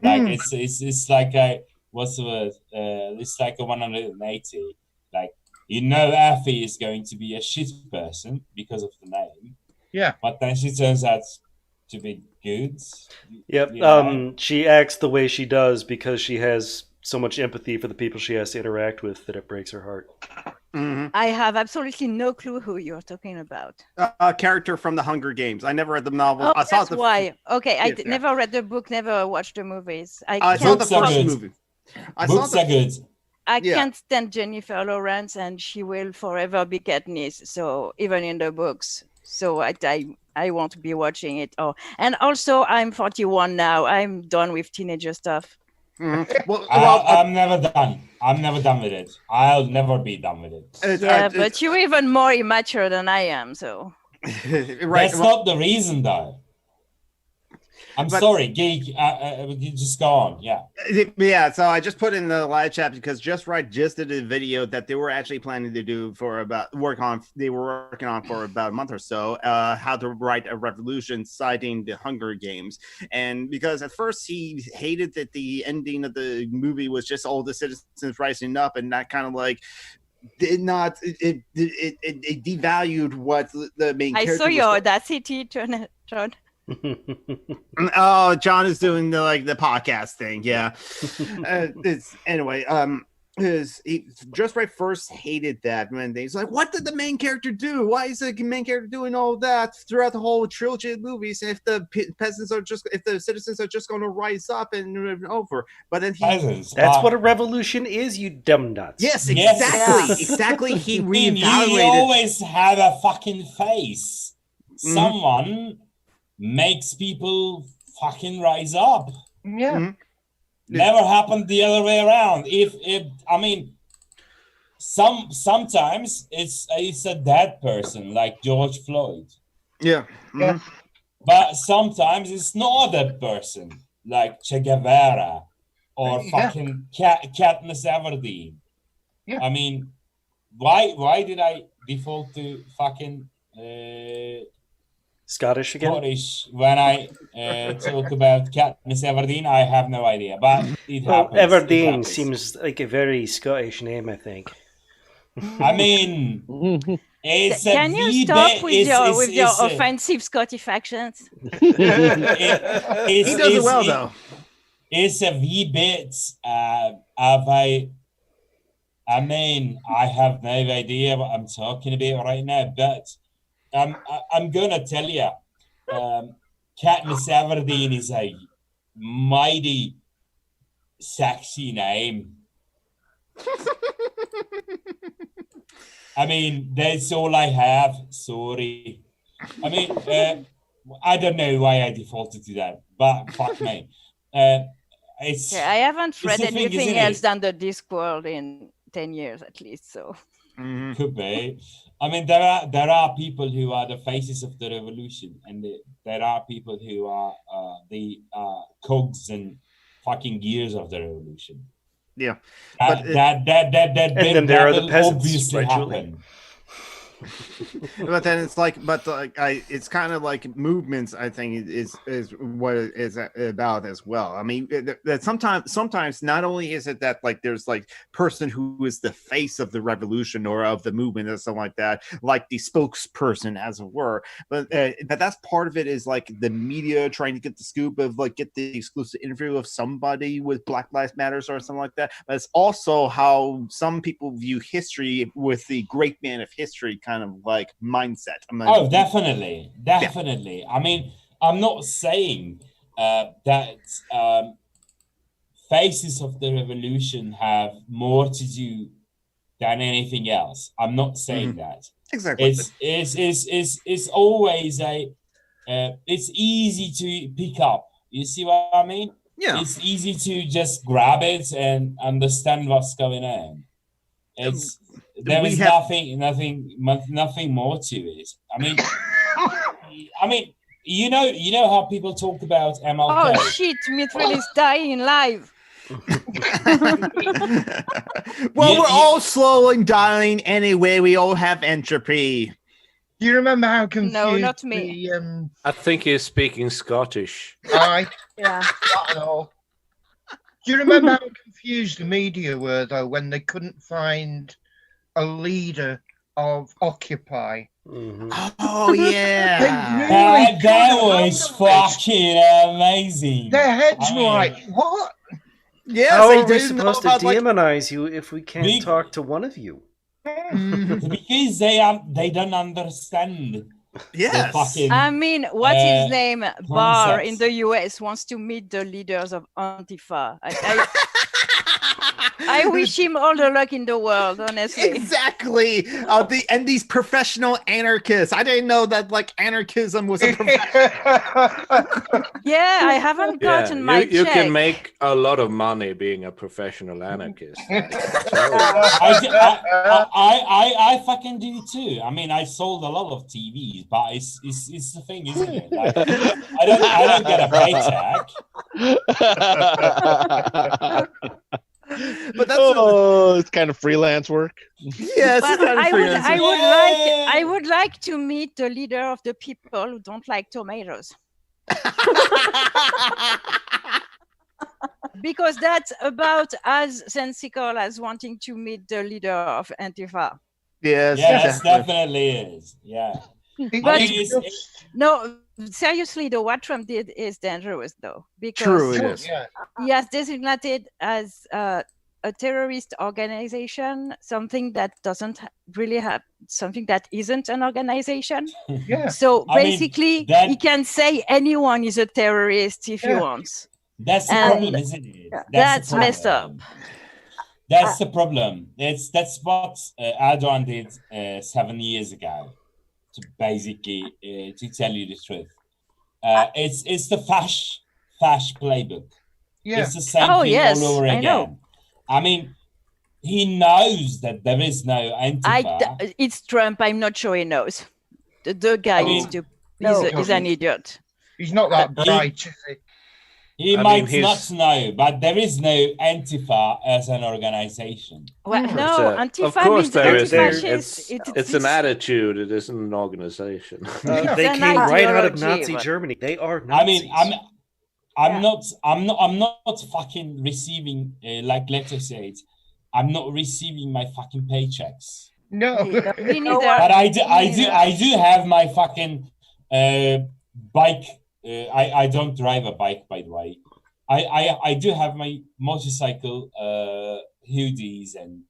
Like it's like a what's the word? It's like a 180. Like Effie is going to be a shit person because of the name. Yeah, but then she turns out to be good. Yep. She acts the way she does because she has so much empathy for the people she has to interact with that it breaks her heart. Mm-hmm. I have absolutely no clue who you're talking about. A character from the Hunger Games. I never read the novel. Oh, I saw that's why. Okay, I never read the book, never watched the movies. I saw the first movie. Books are good. I can't stand Jennifer Lawrence, and she will forever be Katniss. So even in the books, so I won't be watching it. And also, I'm 41 now. I'm done with teenager stuff. Mm-hmm. I'm never done. I'm never done with it. I'll never be done with it. But you're even more immature than I am, so. That's not the reason, though. I'm sorry, Geek. You just go on. Yeah. Yeah. So I just put in the live chat because Just Right just did a video that they were actually planning to do they were working on for about a month or so, how to write a revolution citing the Hunger Games. And because at first he hated that the ending of the movie was just all the citizens rising up, and that kind of like it devalued what the main character I saw your audacity, John. Oh, John is doing the podcast thing. Yeah. It's anyway. Just Right first hated that when he's like, "What did the main character do? Why is the main character doing all that throughout the whole trilogy of movies? If the if the citizens are just going to rise up and over." But then that's what a revolution is, you dumb nuts. Yes, exactly, exactly. He reevaluated. You always have a fucking face. Someone makes people fucking rise up. Yeah. Never happened the other way around. I mean, sometimes it's a dead person like George Floyd. Yeah. Yeah. But sometimes it's not a dead person like Che Guevara or fucking Katniss Everdeen. Yeah. I mean, why did I default to fucking Scottish again? Scottish when I talk about Katniss Everdeen? I have no idea, but it happens. Everdeen seems like a very Scottish name, I think. I mean, it's Can you stop with your offensive Scottish accents? He does it well, though. It's a wee bit I mean, I have no idea what I'm talking about right now, but I'm gonna tell you, Katniss Everdeen is a mighty sexy name. I mean, that's all I have. Sorry. I mean, I don't know why I defaulted to that, but fuck me. I haven't read anything else than the Discworld in 10 years at least, so. Could be. I mean, there are people who are the faces of the revolution, and there are people who are the cogs and fucking gears of the revolution. Yeah, and then there are the peasants, right, Julie? But then it's it's kind of like movements. I think is what it is about as well. I mean, that sometimes not only is it that there's person who is the face of the revolution or of the movement or something like that, like the spokesperson, as it were. But that's part of it is the media trying to get the scoop of get the exclusive interview of somebody with Black Lives Matters or something like that. But it's also how some people view history with the great man of history kind of mindset. Definitely. Yeah. I mean, I'm not saying that faces of the revolution have more to do than anything else. I'm not saying that. Exactly. It's always it's easy to pick up. You see what I mean? Yeah. It's easy to just grab it and understand what's going on. There is nothing more to it. I mean, you know how people talk about MLK. Oh shit! Mithril is dying live. Well, we're all slowly dying anyway. We all have entropy. Do you remember how confused? No, not me. I think he's speaking Scottish. Yeah. Not at all. Do you remember how confused the media were though when they couldn't find a leader of Occupy? Oh yeah, that was fucking amazing. Their heads were like, what? Yes, how are we supposed to demonize you if we can't talk to one of you? Because they don't understand. Yes. I mean, what's his name? Barr in the US wants to meet the leaders of Antifa. I wish him all the luck in the world, honestly. Exactly. And these professional anarchists. I didn't know that anarchism was a profession. Yeah, I haven't gotten my check. You can make a lot of money being a professional anarchist. I fucking do too. I mean, I sold a lot of TVs, but it's the thing, isn't it? I don't get a paycheck. But that's it's kind of freelance work. Yes, I would like to meet the leader of the people who don't like tomatoes. Because that's about as sensical as wanting to meet the leader of Antifa. Yes, yes, definitely is. Yeah. But no, seriously, though, what Trump did is dangerous, though, because True, it is. he has designated as a terrorist organization something that doesn't really have something that isn't an organization. Yeah. So I mean, basically, that- he can say anyone is a terrorist if he wants. That's the And problem, isn't it? That's the messed up. problem. That's the problem. That's what Erdogan did 7 years ago. To basically, to tell you the truth, it's the fash playbook. Yeah. It's the same Oh, thing yes, all over I again. know. I mean, he knows that there is no Antifa. It's Trump. I'm not sure he knows. The guy I mean, is an idiot. He's not that bright, is he? He I might mean, not know, but there is no Antifa as an organization. Well, It's no, Antifa of course means there is. anti-fascist. It's an attitude. It isn't an organization. They an came right out of ideology, Nazi but- Germany. They are Nazis. I mean, I'm not fucking receiving like let's say it. I'm not receiving my fucking paychecks. No. Me neither. But I Me neither. do have my fucking bike. I don't drive a bike, by the way. I do have my motorcycle hoodies and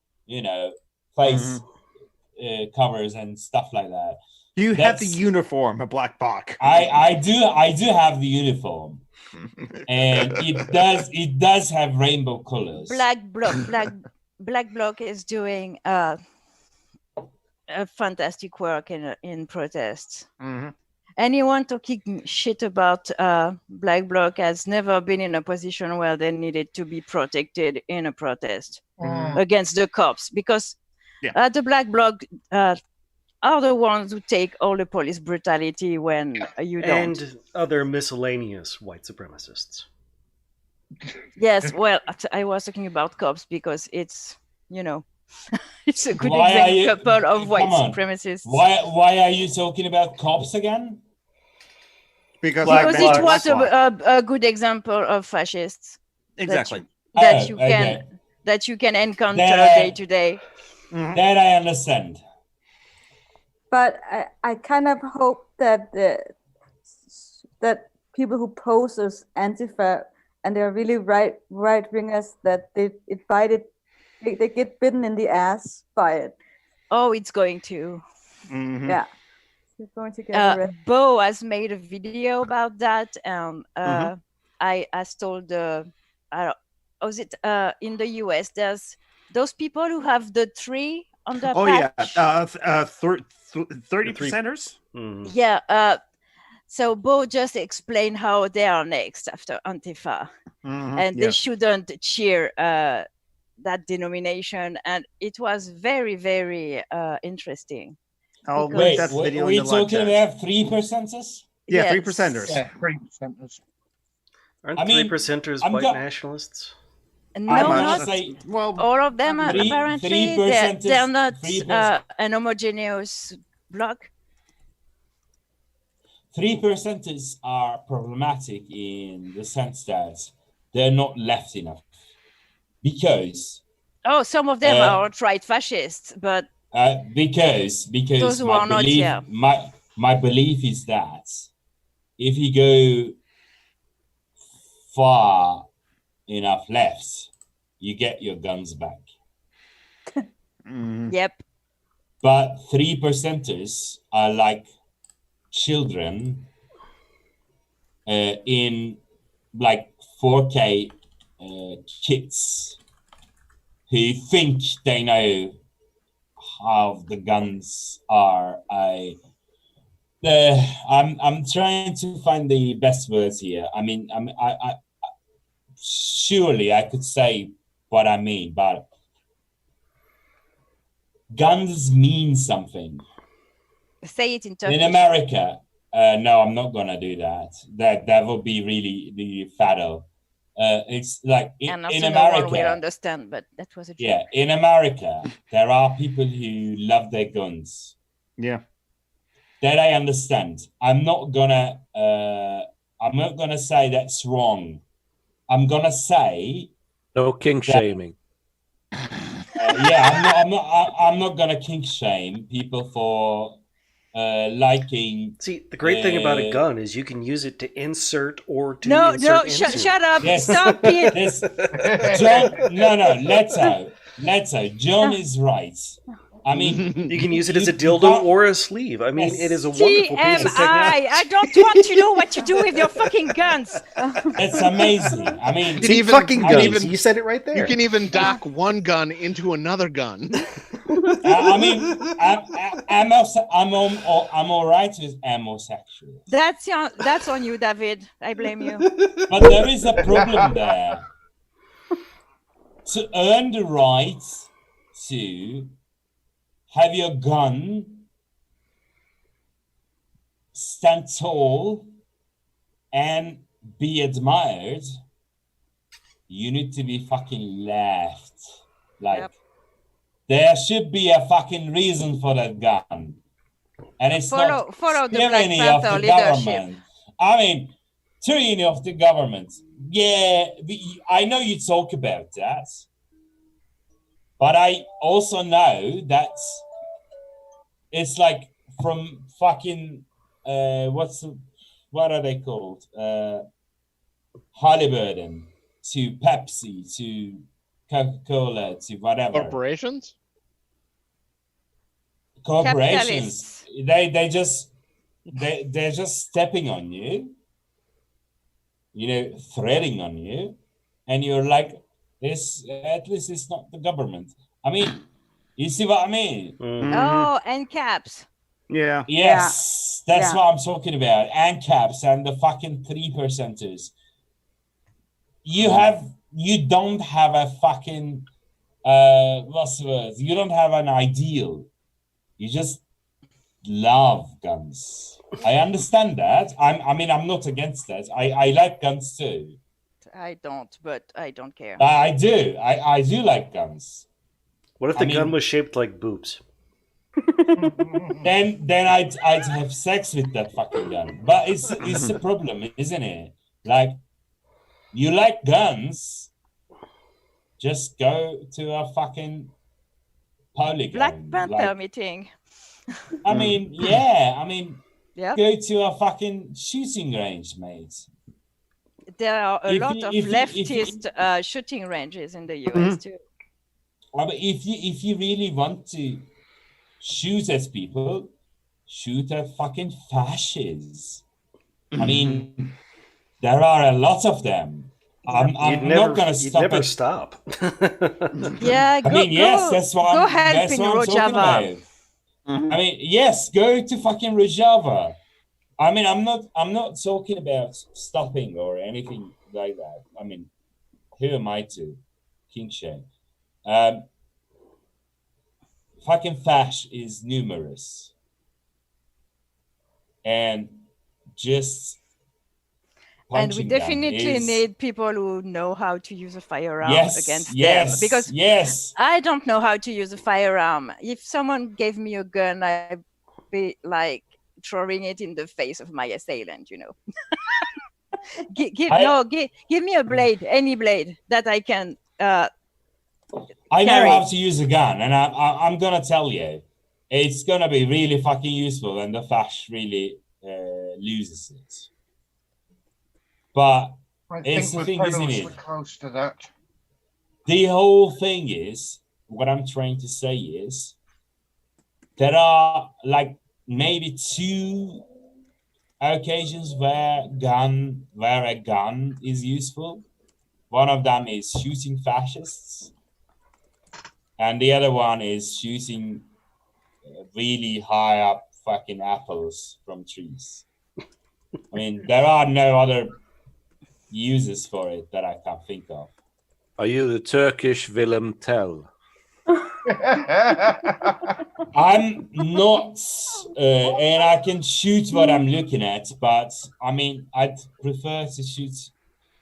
face covers and stuff like that. You have the uniform, a black box. I do have the uniform, and it does have rainbow colors. Black Bloc is doing a fantastic work in protests. Mm-hmm. Anyone talking shit about Black Bloc has never been in a position where they needed to be protected in a protest against the cops, because the Black Bloc are the ones who take all the police brutality when you don't. And other miscellaneous white supremacists. Yes, well, I was talking about cops because it's, it's a good Why are you- example of white come on. supremacists. Why are you talking about cops again? Because it was a good example of fascists. Exactly. That Oh, you okay. can encounter That- day to day. That I understand. But I kind of hope that that people who pose as Antifa and they're really right wingers, that they get bitten in the ass by it. Oh, it's going to. Mm-hmm. Yeah. It's going to get arrested. Bo has made a video about that, and I told was it in the US? There's those people who have the tree on their patch. 30%ers. Yeah. So Bo just explained how they are next after Antifa, and they shouldn't cheer that denomination, and it was very, very interesting. I'll Wait, link that video we in the live talking chat. about 3%ers? Yeah, Yes. 3%ers. Yeah, 3%ers. Aren't I mean, 3%ers I'm white go- nationalists? No, I'm not gonna say all of them. Apparently, 3% they're is- not 3%. an homogeneous block. 3%ers are problematic in the sense that they're not left enough. Because Oh, some of them Uh, are outright fascists, but because Those who my are not, belief yeah. my belief is that if you go far enough left, you get your guns back. Yep. But 3%ers are like children in like 4K kids who think they know how the guns are. I'm trying to find the best words here. I mean, I surely I could say what I mean, but guns mean something. Say it in Turkish. In America, no, I'm not gonna do that. That would be really fatal. It's like And in also no one will America. understand, but that was a joke. Yeah, in America, there are people who love their guns. Yeah. That I understand. I'm not gonna say that's wrong. I'm gonna say No kink shaming. yeah, I'm not gonna kink shame people for liking. See, the great thing about a gun is you can use it to insert or to No, insert no, into. shut up! Yes. Stop it! This, John, no, let's go. John is right. I mean, you can use it as a dildo or a sleeve. I mean, it is a wonderful piece of technology. I don't want to know what you do with your fucking guns. It's amazing. I mean, You said it right there. You can even dock one gun into another gun. I mean, I'm all right with homosexual. That's on you, David. I blame you. But there is a problem there. To earn the right to have your gun stand tall and be admired, you need to be fucking left. Like, there should be a fucking reason for that gun. And it's follow the Black tyranny of Panther the leadership. government. I mean, tyranny of the government. Yeah, I know you talk about that. But I also know that it's like from fucking what are they called? Halliburton to Pepsi to Coca-Cola to whatever. Corporations? Corporations. They're just stepping on you, threading on you, and you're like, this at least it's not the government. I mean, you see what I mean? Oh, and caps. Yeah. Yes, that's what I'm talking about. And caps and the fucking 3%ers. You don't have a fucking what's the word? You don't have an ideal. You just love guns. I understand that. I'm not against that. I like guns too. I don't, but I don't care. I do. I do like guns. What if the gun was shaped like boobs? Then I'd have sex with that fucking gun. But it's a problem, isn't it? Like, you like guns, just go to a fucking polygon. Black Panther meeting. I mean, go to a fucking shooting range, mate. There are a lot of leftist shooting ranges in the US too. But if you really want to shoot at people, shoot at fucking fascists. I mean, there are a lot of them. I'm not going to stop. Never stop. Yeah, that's what I'm talking about. Mm-hmm. I mean, yes, go to fucking Rojava. I mean, I'm not talking about stopping or anything like that. I mean, who am I to? King shame. Fucking fash is numerous. And just and we definitely need people who know how to use a firearm against them. Because I don't know how to use a firearm. If someone gave me a gun, I'd be like throwing it in the face of my assailant, give me a blade, any blade that I can I know how to use a gun, and I'm gonna tell you, it's gonna be really fucking useful, and the fash really loses it. But it's the thing, isn't it? Close to that. The whole thing is, what I'm trying to say is, there are like maybe 2 occasions where a gun is useful. One of them is shooting fascists, and the other one is shooting really high up fucking apples from trees. I mean, there are no other uses for it that I can think of. Are you the Turkish Willem Tell? I'm not, and I can shoot what I'm looking at, but I mean, I'd prefer to shoot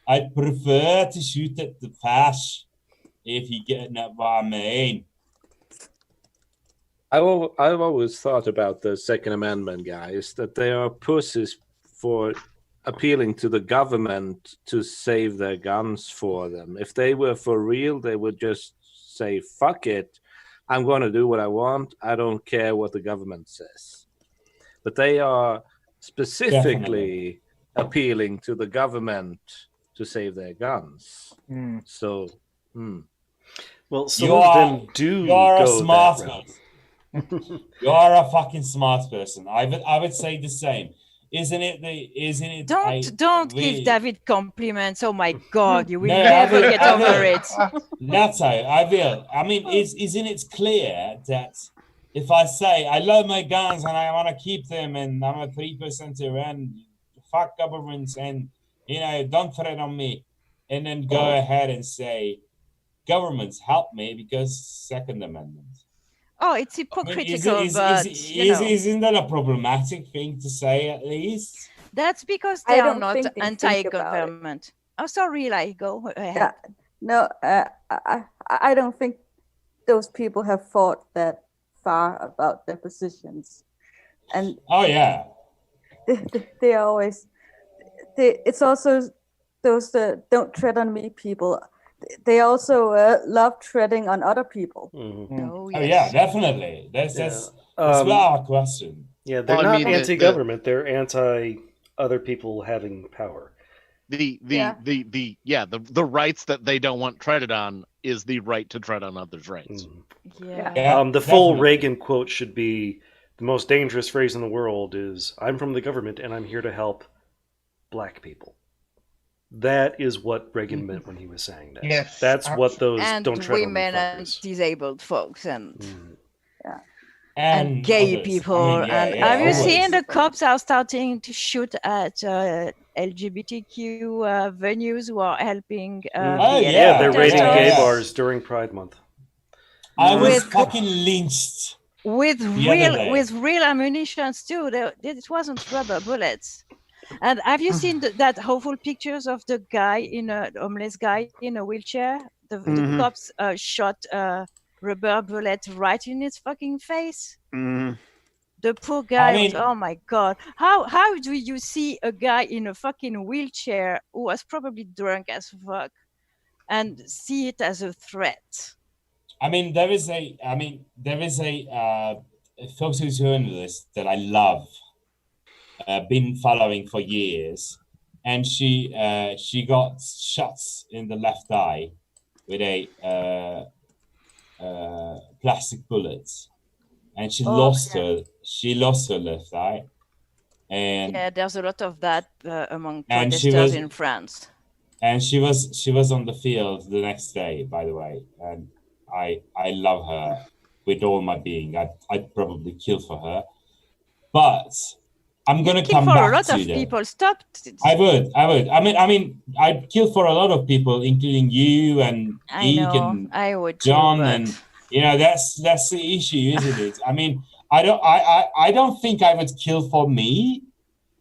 at the fash, if you get what I mean. I've always thought about the Second Amendment guys, that they are pussies for appealing to the government to save their guns for them. If they were for real, they would just say, fuck it, I'm going to do what I want. I don't care what the government says. but they are specifically appealing to the government to save their guns. So, well, some of them do You're go a smart that route. person. You're a fucking smart person. I would say the same. Isn't it? Don't give David compliments. Oh my God, you will No, never get over it. That's how I will. I mean, isn't it clear that if I say I love my guns and I want to keep them and I'm a 3%er and fuck governments and don't threat on me, and then go ahead and say governments help me because Second Amendment. Oh, it's hypocritical, isn't that a problematic thing to say at least? That's because I they are don't not think they think anti-government. Oh, sorry, like go ahead. Yeah. No, I don't think those people have thought that far about their positions, and they always. It's also those don't tread on me people. They also love treading on other people. Oh, yes. Yeah, definitely. That's our question. Yeah, they're not anti-government. They're anti other people having power. The rights that they don't want treaded on is the right to tread on others' rights. The full Reagan quote should be, the most dangerous phrase in the world is, I'm from the government and I'm here to help black people. That is what Reagan meant when he was saying that. Yes, that's what those and don't tread on women me and disabled folks and and gay others. people. Have you seen the cops are starting to shoot at LGBTQ venues who are helping? They're raiding gay bars during Pride Month. I was fucking lynched with real ammunition too. It wasn't rubber bullets. And have you seen that awful pictures of the guy homeless guy in a wheelchair? The cops shot a rubber bullet right in his fucking face. The poor guy. Oh my God! How do you see a guy in a fucking wheelchair who was probably drunk as fuck and see it as a threat? There is a photojournalist that I love. Been following for years, and she got shots in the left eye with a plastic bullet, and she lost her left eye. And there's a lot of that among protesters in France. And she was on the field the next day, by the way, and I love her with all my being. I'd probably kill for her, but I'm gonna come back to a lot of people. Stop. I would. I'd kill for a lot of people, including you and Eek and John, and that's the issue, isn't it? I don't think I would kill for me.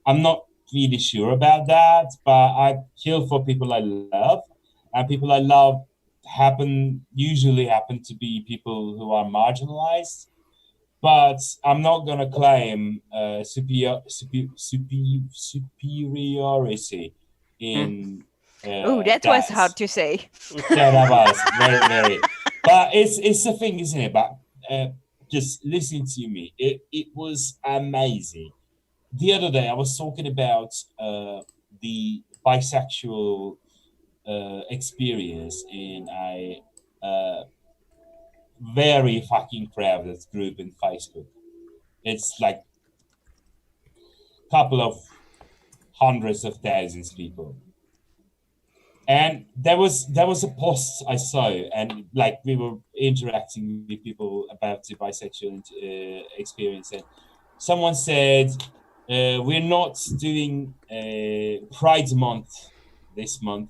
I'm not really sure about that, but I'd kill for people I love, and people I love usually happen to be people who are marginalized. But I'm not going to claim superiority in. That was hard to say. Yeah, that was very, very. But it's the thing, isn't it? But just listen to me. It was amazing. The other day, I was talking about the bisexual experience in a very fucking crowded group in Facebook. It's like a couple of hundreds of thousands of people. And there was a post I saw, and like we were interacting with people about the bisexual experience, and someone said, we're not doing Pride Month this month.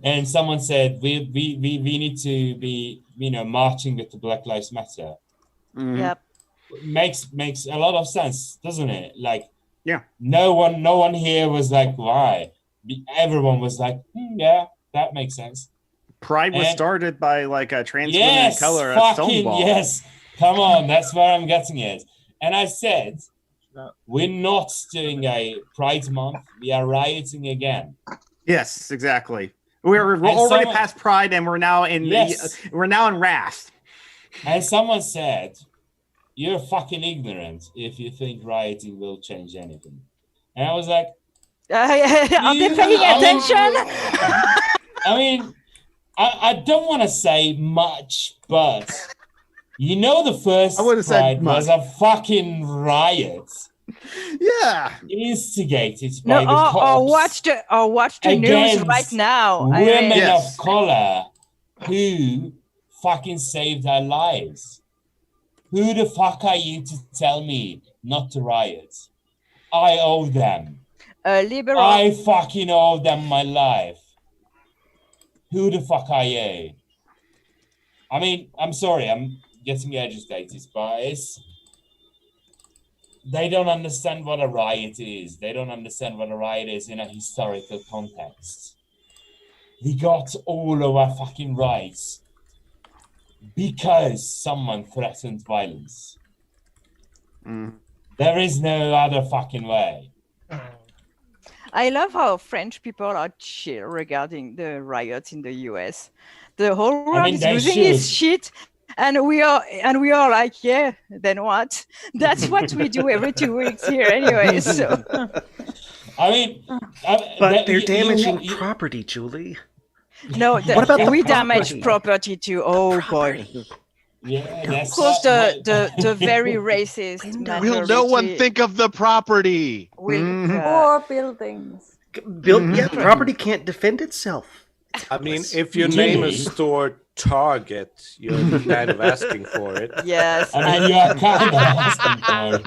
And someone said we need to be marching with the Black Lives Matter. Yep. Makes a lot of sense, doesn't it? Like, no one here was like, why? Everyone was like, yeah, that makes sense. Pride was started by like a trans woman of color at Stonewall. Yes, come on, that's where I'm getting it. And I said, we're not doing a Pride Month. We are rioting again. Yes, exactly. We're already past Pride, and we're now in we're now in Wrath. And someone said, you're fucking ignorant if you think rioting will change anything. And I was like, are they paying attention? I mean, I don't want to say much, but you know, the first Pride was a fucking riot. Yeah, instigated by the cops. Or watch the news right now. Women of color who fucking saved our lives. Who the fuck are you to tell me not to riot? I owe them. Liberal. I fucking owe them my life. Who the fuck are you? I mean, I'm sorry, I'm getting agitated, but they don't understand what a riot is. They don't understand what a riot is in a historical context. We got all of our fucking rights because someone threatened violence. There is no other fucking way. I love how French people are chill regarding the riots in the US. The whole world is losing its shit. And we are like, yeah, then what? That's what we do every 2 weeks here anyway. So I mean, but they're damaging property, Julie. No, what about we damage property too. Oh boy. Yeah, that's of course the very racist. Will no one think of the property? Or buildings. Property can't defend itself. I mean, if you name a store Target, you're kind of asking for it. Yes, I mean, you are kind of asking for it.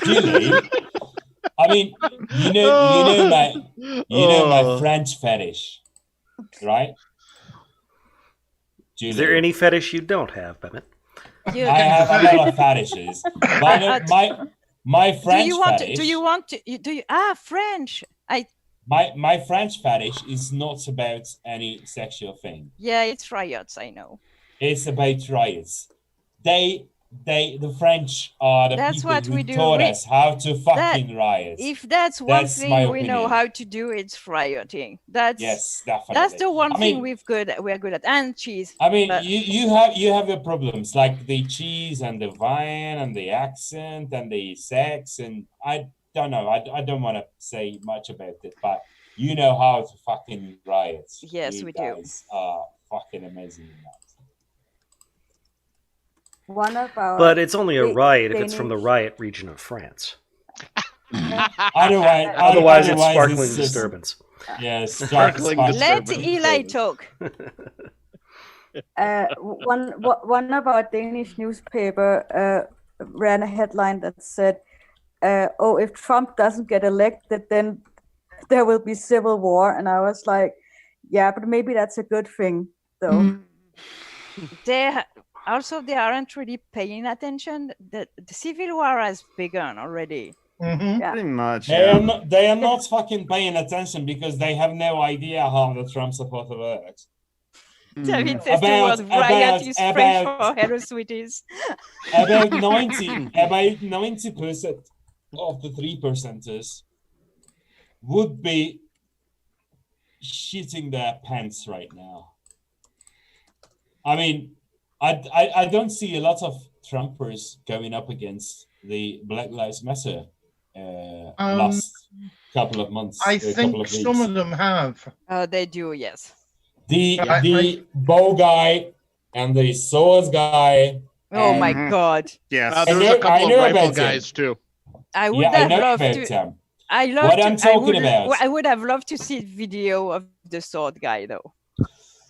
Julie, I mean, you know my French fetish, right? Julie. Is there any fetish you don't have, Bennett? I have a lot of fetishes. My French fetish. French. My French fetish is not about any sexual thing. Yeah, it's riots, I know. It's about riots. The French are the people who taught us how to fucking riot. If that's one thing we know how to do, it's rioting. Yes, definitely. That's the one thing we're good at. And cheese. I mean, you have your problems like the cheese and the wine and the accent and the sex, and I don't know. I don't want to say much about it, but you know how to fucking riot. Yes, we do. You guys are fucking amazing in that. One of our but it's only a riot if it's from the riot region of France. Otherwise, it's sparkling disturbance. Yes, sparkling disturbance. Let Eli talk. One of our Danish newspaper ran a headline that said, if Trump doesn't get elected, then there will be civil war. And I was like, yeah, but maybe that's a good thing, though. They aren't really paying attention. The civil war has begun already. Yeah. Pretty much. They are not fucking paying attention because they have no idea how the Trump supporter works. David says the word riot is French for hello sweeties. About 90% of the 3%ers would be shitting their pants right now. I mean, I don't see a lot of Trumpers going up against the Black Lives Matter last couple of months. I think some of them have. They do, yes. The bow guy and the swords guy. Oh my God! Yes, there's a couple of rifle guys too. I would have loved to. I would have loved to see a video of the sword guy, though.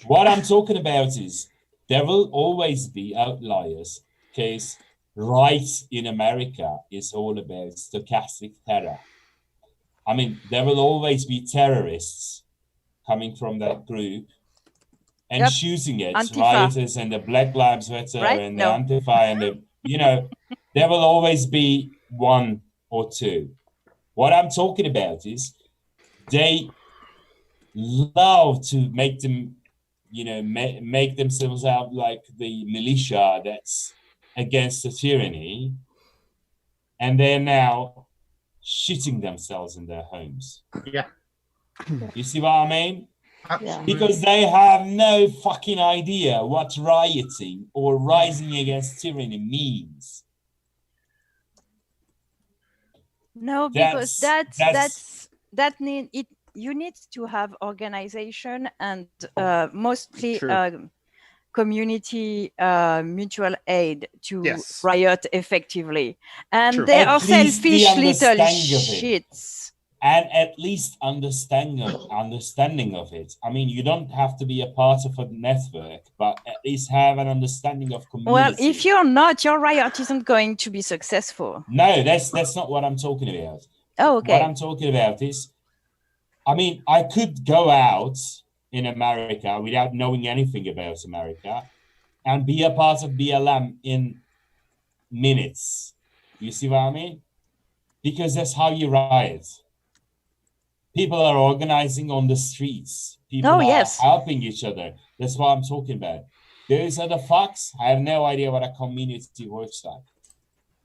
What I'm talking about is there will always be outliers, because right in America is all about stochastic terror. I mean, there will always be terrorists coming from that group and choosing it. Antifa. Rioters and the Black Lives Matter and the Antifa and the, there will always be one or two. What I'm talking about is they love to make them, make themselves out like the militia that's against the tyranny, and they're now shitting themselves in their homes. Yeah. You see what I mean? Because they have no fucking idea what rioting or rising against tyranny means. No, because that need it. You need to have organization and mostly community mutual aid to riot effectively, and they are selfish little shits. And at least understanding of it. I mean, you don't have to be a part of a network, but at least have an understanding of community. Well, if you're not, your riot isn't going to be successful. No, that's not what I'm talking about. Oh, okay. What I'm talking about is, I mean, I could go out in America without knowing anything about America and be a part of BLM in minutes. You see what I mean? Because that's how you riot. People are organizing on the streets. People are helping each other. That's what I'm talking about. Those are the facts. I have no idea what a community works like.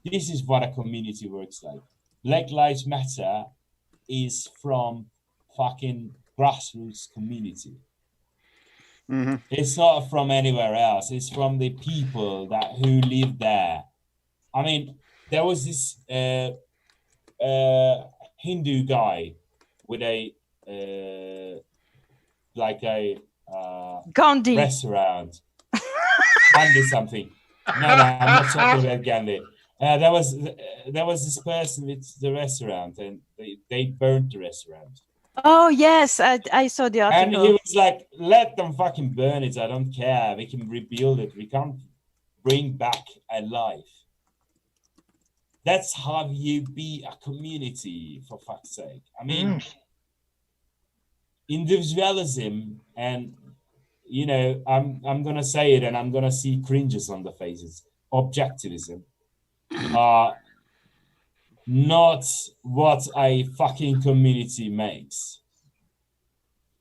This is what a community works like. Black Lives Matter is from fucking grassroots community. Mm-hmm. It's not from anywhere else. It's from the people who live there. I mean, there was this Hindu guy with a Gandhi restaurant. Gandhi something. No, I'm not talking about Gandhi. There was this person with the restaurant, and they burned the restaurant. Oh yes, I saw the article. And he was like, "Let them fucking burn it. I don't care. We can rebuild it. We can't bring back a life." That's how you be a community, for fuck's sake. I mean, individualism, and you know, I'm gonna say it, and I'm gonna see cringes on the faces. Objectivism are not what a fucking community makes.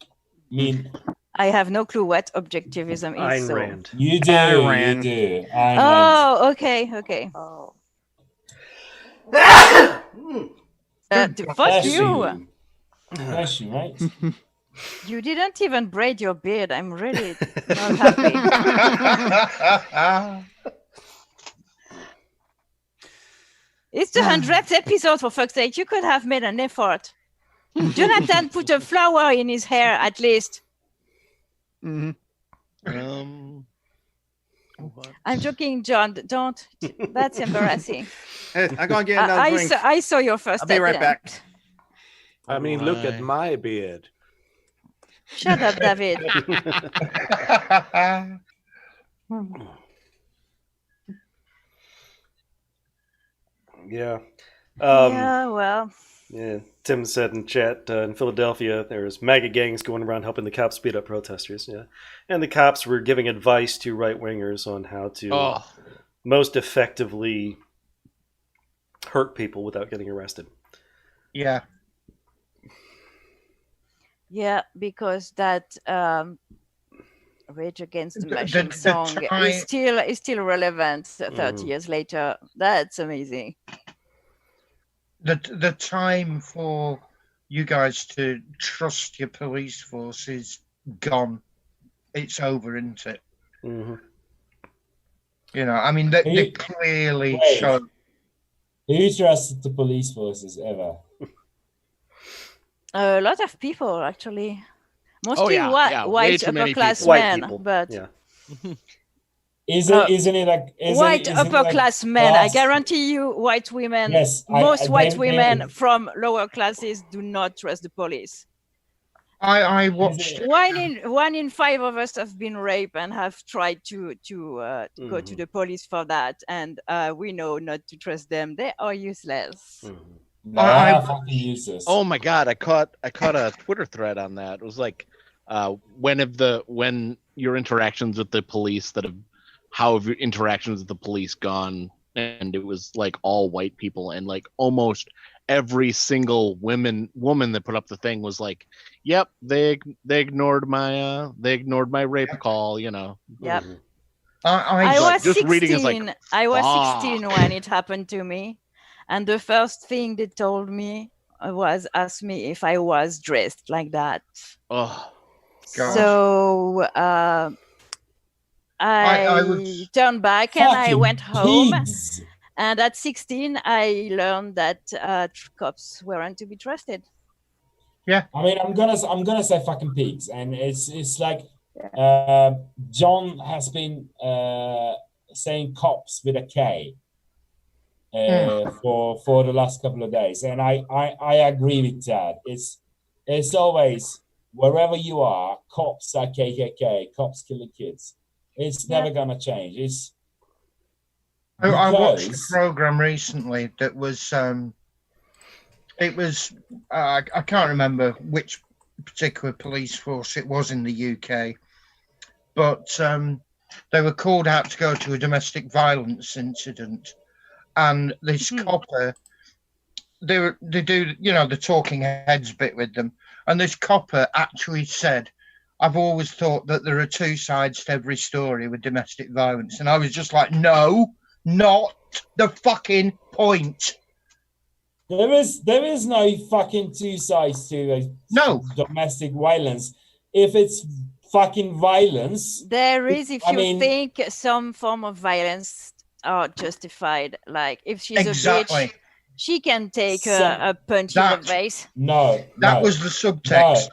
I mean, I have no clue what objectivism is. Ayn Rand. You do. You do. Oh, okay. Oh. Fuck you. Bless you, right? You didn't even braid your beard. I'm really not happy. It's the 100th episode, for fuck's sake. You could have made an effort. Jonathan put a flower in his hair, at least. Mm-hmm. I'm joking, John. Don't. That's embarrassing. Hey, I'm going to get another drink. I saw your first I'll be right back. I mean, look at my beard. Shut up, David. Yeah. Yeah, well. Yeah. Tim said in chat, in Philadelphia, there's MAGA gangs going around helping the cops beat up protesters. Yeah. And the cops were giving advice to right-wingers on how to most effectively hurt people without getting arrested. Yeah. Yeah, because that Rage Against the Machine song is still relevant 30 years later. That's amazing. The time for you guys to trust your police force is gone. It's over, isn't it? Mm-hmm. You know, I mean, they clearly show. Who trusted the police forces ever? A lot of people, actually. Mostly white upper class men, but isn't it like white upper class men? I guarantee you, white women. Yes, most white women from lower classes do not trust the police. I watched. One in 5 of us have been raped and have tried to go to the police for that, and we know not to trust them. They are useless. Fucking useless. Oh my god, I caught a Twitter thread on that. It was like when your interactions with the police how have your interactions with the police gone? And it was like all white people, and like almost every single woman that put up the thing was like, "Yep, they ignored my rape call," you know. Yep. I was just 16. reading is like, I was 16 when it happened to me, and the first thing they told me was ask me if I was dressed like that. Oh. So I turned back and I went home. Pigs. And at 16, I learned that cops weren't to be trusted. Yeah. I mean, I'm gonna say fucking pigs, and it's like John has been saying cops with a K for the last couple of days, and I agree with that. It's always wherever you are, cops are KKK, cops killing kids. It's never gonna change. It's I watched a program recently that was I can't remember which particular police force it was in the UK, but they were called out to go to a domestic violence incident, and this copper, they do the talking heads bit with them, and this copper actually said, "I've always thought that there are two sides to every story with domestic violence," and I was just like, no, not the fucking point. There is no fucking two sides to domestic violence. If it's fucking violence, there is. If you think some form of violence are justified, like if she's a bitch, she can take a punch in the face. No, that was the subtext.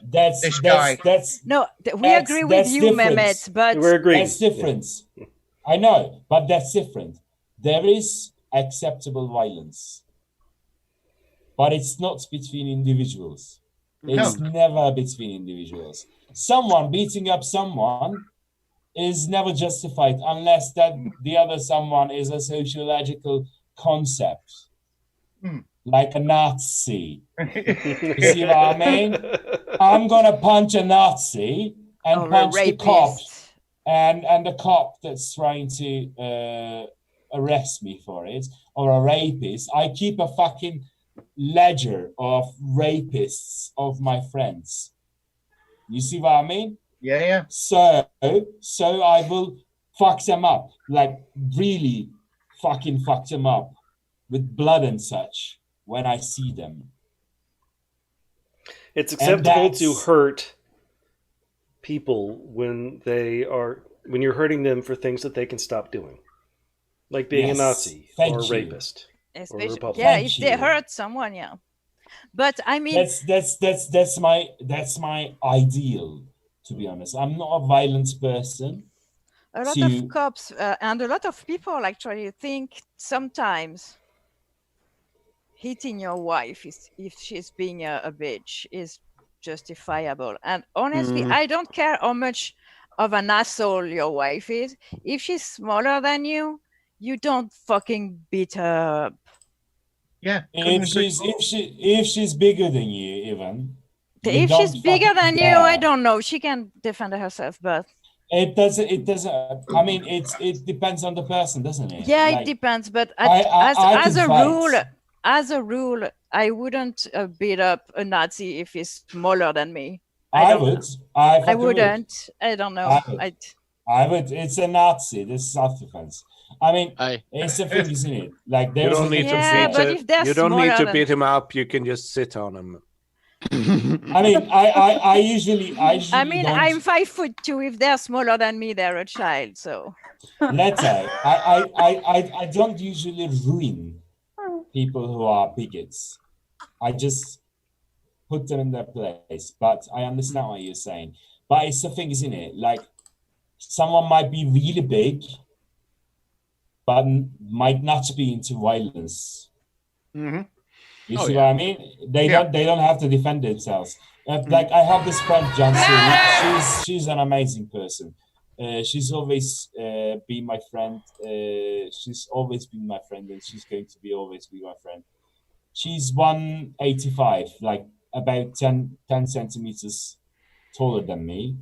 No, we agree with you, Mehmet, but we're agreeing. That's different. I know, but that's different. There is acceptable violence. But it's not between individuals. It's never between individuals. Someone beating up someone is never justified unless that the other someone is a sociological concept, like a Nazi. You see what I mean? I'm gonna punch a Nazi and punch the cop, and the cop that's trying to arrest me for it, or a rapist. I keep a fucking ledger of rapists of my friends. You see what I mean? Yeah. So I will fuck them up, like really fucking fuck them up with blood and such when I see them. It's acceptable to hurt people when you're hurting them for things that they can stop doing, like being a Nazi or a rapist. Especially, if they hurt someone, But I mean, that's my ideal. To be honest, I'm not a violent person. A lot of cops and a lot of people actually think sometimes hitting your wife if she's being a bitch is justifiable. And honestly, I don't care how much of an asshole your wife is. If she's smaller than you, you don't fucking beat her up. Yeah. If she's bigger than you, even. If she's bigger than you, I don't know. She can defend herself, but it doesn't. I mean, it depends on the person, doesn't it? Yeah, it depends. But as a rule, I wouldn't beat up a Nazi if he's smaller than me. I wouldn't. I don't know. I would. It's a Nazi. This is self-defense. I mean, it's the thing, isn't it? Like you don't need to beat him up. You can just sit on him. I mean, I usually. I mean, I'm 5'2". If they're smaller than me, they're a child. So let's say I don't usually ruin people who are bigots. I just put them in their place. But I understand what you're saying. But it's the thing, isn't it? Like someone might be really big, but might not be into violence. You see what I mean? They don't have to defend themselves. Like I have this friend, Janssen. She's an amazing person. She's always been my friend. She's always been my friend, and she's going to always be my friend. She's 185, like about 10 centimeters taller than me.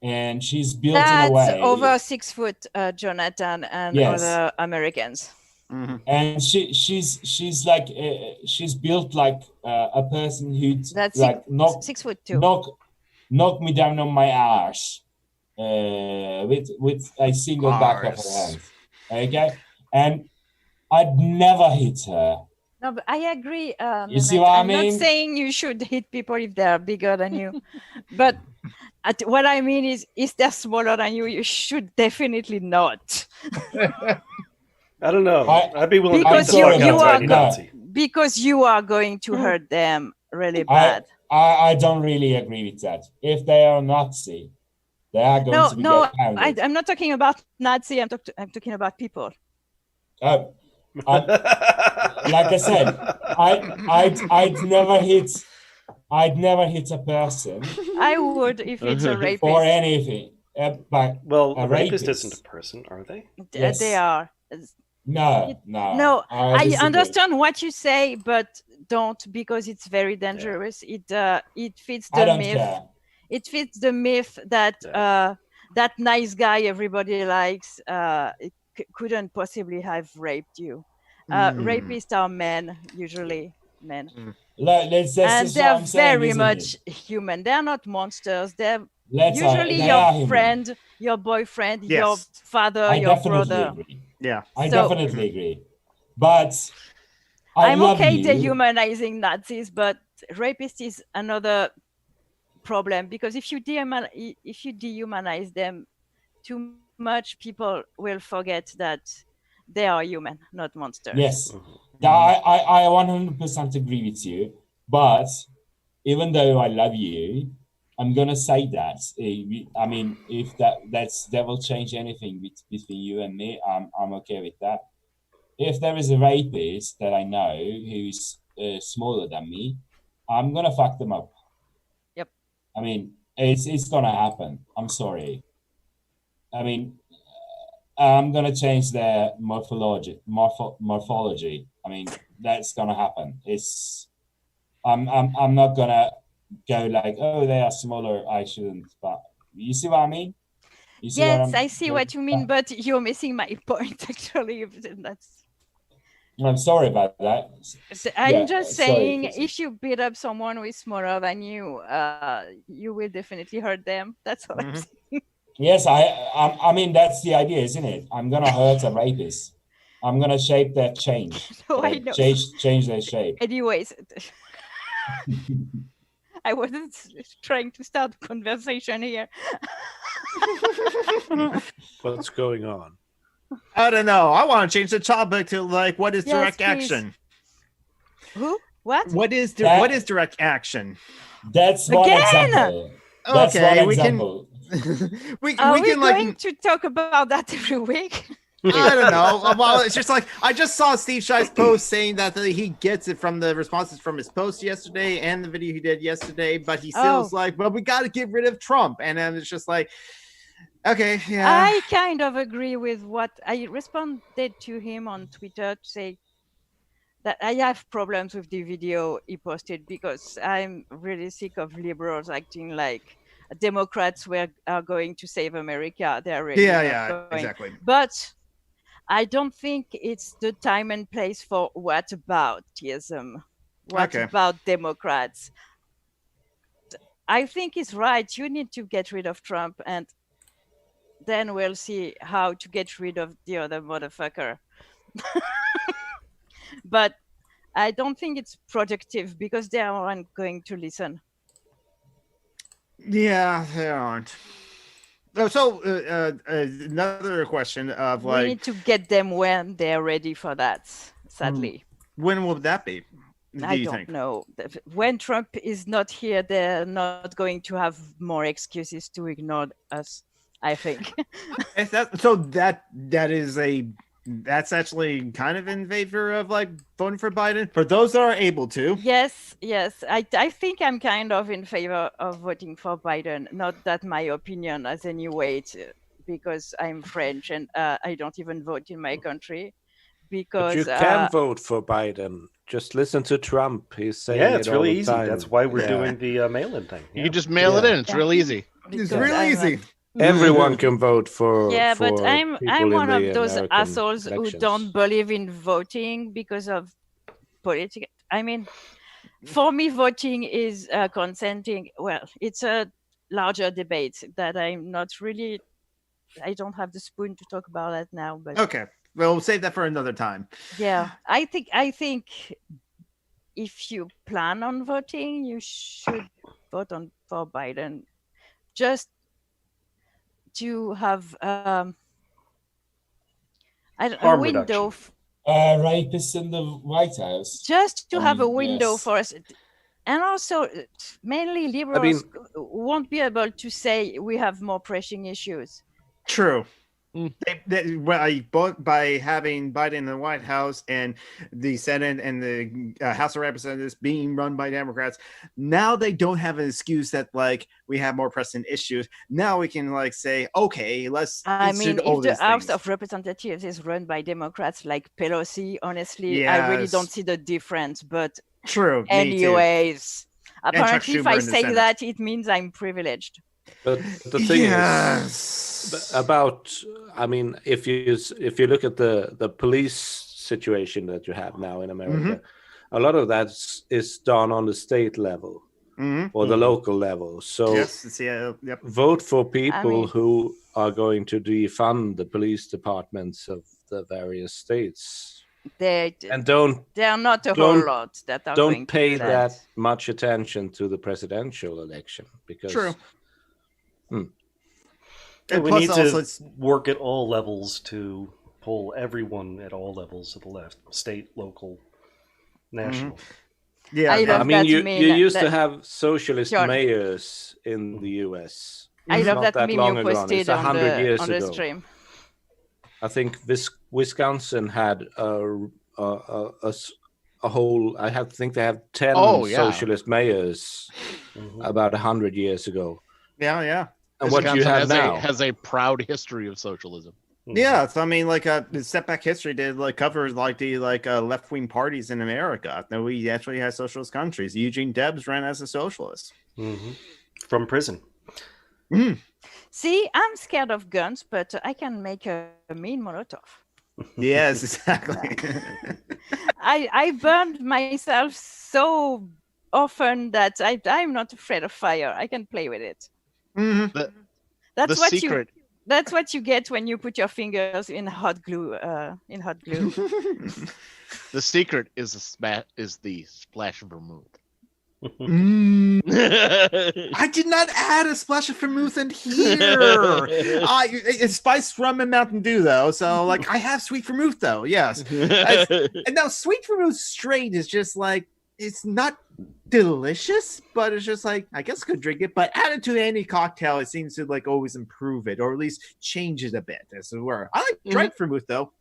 And she's built in a way. That's over 6 foot, Jonathan, and other Americans. And she's like she's built like a person who'd that's like 6'2". knock me down on my arse with a single back of her hand. Okay, and I'd never hit her. No, but I agree. You see what I mean? I'm not saying you should hit people if they're bigger than you, but What I mean is they're smaller than you. You should definitely not. I don't know. I'd be willing to beat because the fuck out tiny Nazi. Because you are going to hurt them really bad. I don't really agree with that. If they are Nazi, they are going to be get pounded. I'm not talking about Nazi. I'm talking about people. Like I said, I'd never hit a person. I would if it's a rapist or anything. But a rapist isn't a person, are they? Yes. They are. No. I understand what you say, but don't, because it's very dangerous. It fits the myth. Care. It fits the myth that that nice guy everybody likes couldn't possibly have raped you. Rapists are men, usually men. And they're very much human. They're not monsters. They're usually your friend, your boyfriend, your father, your brother. Agree. Yeah, I definitely agree. But I'm okay dehumanizing Nazis, but rapist is another problem, because if you dehumanize them too much, people will forget that they are human, not monsters. Yes, I 100% agree with you. But even though I love you, I'm gonna say that. I mean, if that will change anything between you and me, I'm okay with that. If there is a rapist that I know who's smaller than me, I'm gonna fuck them up. Yep. I mean, it's gonna happen. I'm sorry. I mean, I'm gonna change their morphology. I mean, that's gonna happen. I'm not gonna go like, oh, they are smaller, I shouldn't. But you see what I mean? Yes, I see what you mean, but you're missing my point. Actually, I'm sorry about that. I'm just saying, if you beat up someone who is smaller than you, you will definitely hurt them. That's all I'm saying. Yes, I mean, that's the idea, isn't it? I'm gonna hurt a rapist. I'm gonna shape their change. I know. Change their shape. Anyways, I wasn't trying to start a conversation here. What's going on? I don't know. I want to change the topic to like, what is direct please. action? Who? What? What is direct action? That's one example. That's okay, one example. we Are can going to talk about that every week? I don't know. Well, it's just like I just saw Steve Schei's post saying that he gets it from the responses from his post yesterday and the video he did yesterday, but he still is like, well, we got to get rid of Trump. And then it's just like, okay, yeah. I kind of agree with what I responded to him on Twitter to say that I have problems with the video he posted, because I'm really sick of liberals acting like Democrats are going to save America. They're really not going. Exactly. But I don't think it's the time and place for whataboutism. What about Democrats? I think he's right. You need to get rid of Trump, and then we'll see how to get rid of the other motherfucker. But I don't think it's productive, because they aren't going to listen. Yeah, they aren't. So another question of like, we need to get them when they're ready for that. Sadly, when will that be? I don't know. When Trump is not here, they're not going to have more excuses to ignore us, I think. That's actually kind of in favor of like voting for Biden for those that are able to. Yes. I think I'm kind of in favor of voting for Biden. Not that my opinion has any weight, because I'm French and I don't even vote in my country. Because but you can vote for Biden. Just listen to Trump. He's saying it's really easy. Time. That's why we're doing the mail-in thing. You can just mail it in. It's real easy. It's real easy. Everyone can vote for. Yeah, for but I'm one of those American assholes elections. who don't believe in voting because of politics. I mean, for me, voting is consenting. Well, it's a larger debate that I'm not really. I don't have the spoon to talk about that now. But okay, well, we'll save that for another time. Yeah, I think if you plan on voting, you should vote for Biden. just to have a window. Rapists in the White House. Just to have a window yes. for us. And also, mainly liberals won't be able to say we have more pressing issues. True. By having Biden in the White House and the Senate and the House of Representatives being run by Democrats, now they don't have an excuse that like we have more pressing issues. Now we can like say, okay, let's. I mean, if the House of Representatives is run by Democrats like Pelosi, honestly, I really don't see the difference. But true. Anyways, apparently, if I say that, it means I'm privileged. But the thing is about, I mean, if you look at the police situation that you have now in America, a lot of that is done on the state level or the local level. So vote for people who are going to defund the police departments of the various states. They are not a whole lot that are going don't pay to do that. that much attention to the presidential election because. True. And we need to work at all levels to pull everyone at all levels of the left, state, local, national. Yeah, I mean, you used to have socialist mayors in the U.S. I love not that meme long you ago. posted It's 100 years on the ago. stream. I think Wisconsin had a whole. I think they have 10 socialist mayors about 100 years ago. Yeah. And what you have now has a proud history of socialism. Yeah, so I mean, like the Setback History did like covers like the left wing parties in America. Now we actually have socialist countries. Eugene Debs ran as a socialist from prison. See, I'm scared of guns, but I can make a mean Molotov. Yes, exactly. I burned myself so often that I'm not afraid of fire. I can play with it. That's what you get when you put your fingers in hot glue. The secret is the splash of vermouth. I did not add a splash of vermouth in here. It's spiced rum and Mountain Dew though, so like I have sweet vermouth though. Yes, and now sweet vermouth straight is just like it's not delicious, but it's just like I guess I could drink it. But added to any cocktail, it seems to like always improve it or at least change it a bit. As it were. I like dried vermouth though.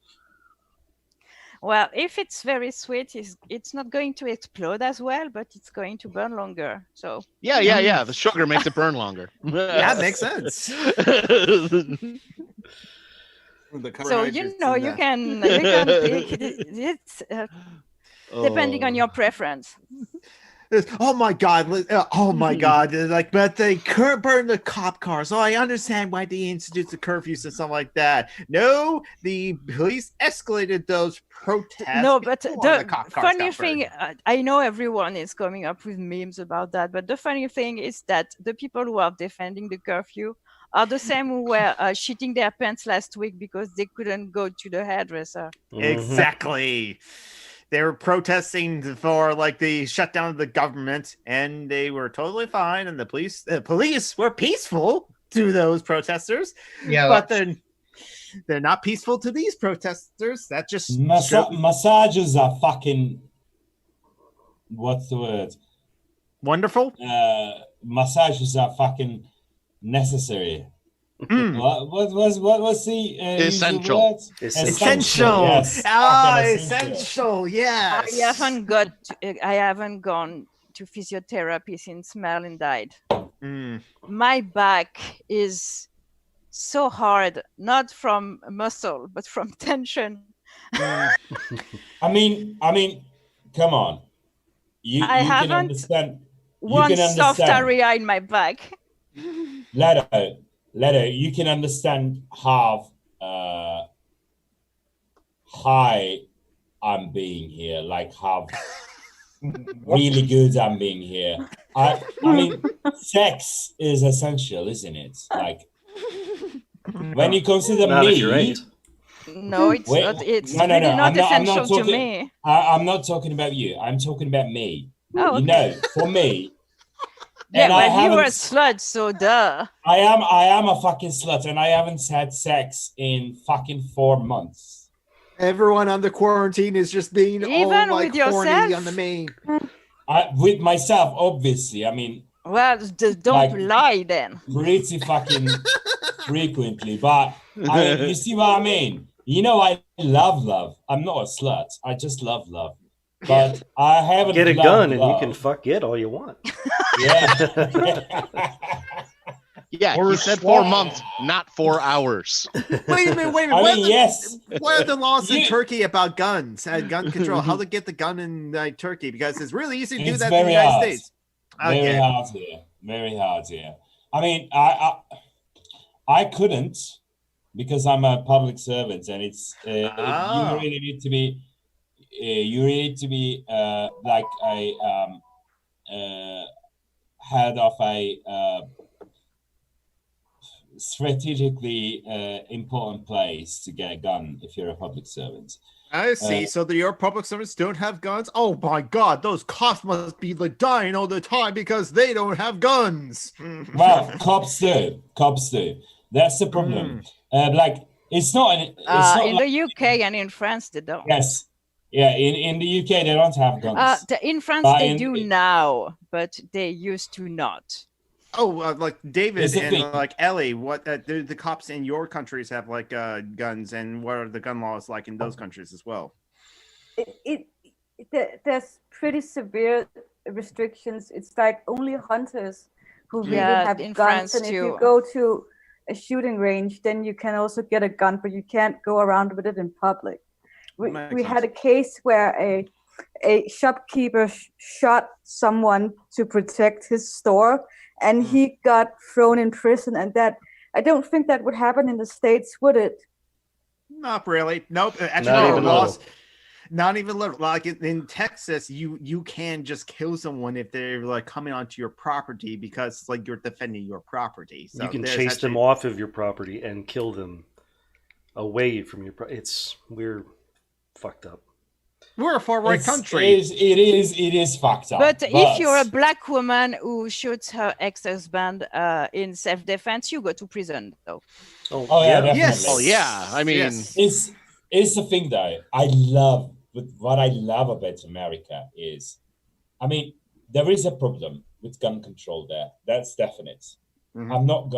Well, if it's very sweet, it's not going to explode as well, but it's going to burn longer. So yeah. The sugar makes it burn longer. That makes sense. So you can pick it's depending on your preference. Oh my god! Like, but they burn the cop cars. So I understand why they instituted the curfews and stuff like that. No, the police escalated those protests. No, but the funny thing, I know everyone is coming up with memes about that, but the funny thing is that the people who are defending the curfew are the same who were shitting their pants last week because they couldn't go to the hairdresser. Exactly. They were protesting for like the shutdown of the government, and they were totally fine. And the police were peaceful to those protesters. Yeah, but they're not peaceful to these protesters. That just massages are fucking. What's the word? Wonderful. Massages are fucking necessary. What was the essential? Essential. Yes. Essential. Yes. I haven't gone to physiotherapy since Merlin died. My back is so hard, not from muscle, but from tension. I mean, come on. I haven't can understand. One soft area in my back. Leto, you can understand how high I'm being here, like how really good I'm being here. I mean, sex is essential, isn't it? Like when you consider me. No, it's not. It's really not essential to me. I'm not talking about you. I'm talking about me. Oh, okay. For me, Yeah, I well, you were a haven't. slut, so duh. I am a fucking slut, and I haven't had sex in fucking 4 months. Everyone under quarantine is just being Even all like with horny yourself? on the main. With myself, obviously. I mean, Well, just don't like, lie then. pretty fucking frequently, but you see what I mean? You know, I love love. I'm not a slut. I just love love. But I haven't Get a loved gun and you love. can fuck it all you want. Yeah. Yeah, Or he a said swat. 4 months, not 4 hours. Wait a minute. I What mean, are the, yes. what are the laws in You- Turkey about guns and gun control? How to get the gun in Turkey? Because it's really easy to do It's that in the very United hard. States. Very Okay. hard here. Very hard here. I mean, I couldn't because I'm a public servant, and it's you really need to be like a head of a strategically important place to get a gun if you're a public servant. I see. So your public servants don't have guns? Oh my god, those cops must be like dying all the time because they don't have guns. Well, cops do. That's the problem. Like, it's not. It's not In like, the UK and in France, they don't. yes, yeah. In the UK, they don't have guns. In France, But they do now, but they used to not. Oh, like David It's a and thing. like Ellie, what do the cops in your countries have like guns, and what are the gun laws like in those countries as well? There's pretty severe restrictions. It's like only hunters who really have in guns, France and if you too. go to a shooting range, then you can also get a gun, but you can't go around with it in public. We had a case where a shopkeeper shot someone to protect his store, and he got thrown in prison. And that, I don't think that would happen in the States, would it? Not really. Nope. Actually, Not no, even laws. little. Not even little. Like in Texas, you can just kill someone if they're like coming onto your property because like you're defending your property. So You can there's chase them actually- off of your property and kill them away from your we're fucked up. We're a far right country. It is fucked up. But if you're a black woman who shoots her ex-husband in self-defense, you go to prison, though. Oh yeah, definitely. Yes. Oh yeah, I mean, It's the thing though. What I love about America is, I mean, there is a problem with gun control there. That's definite. Mm-hmm. I'm not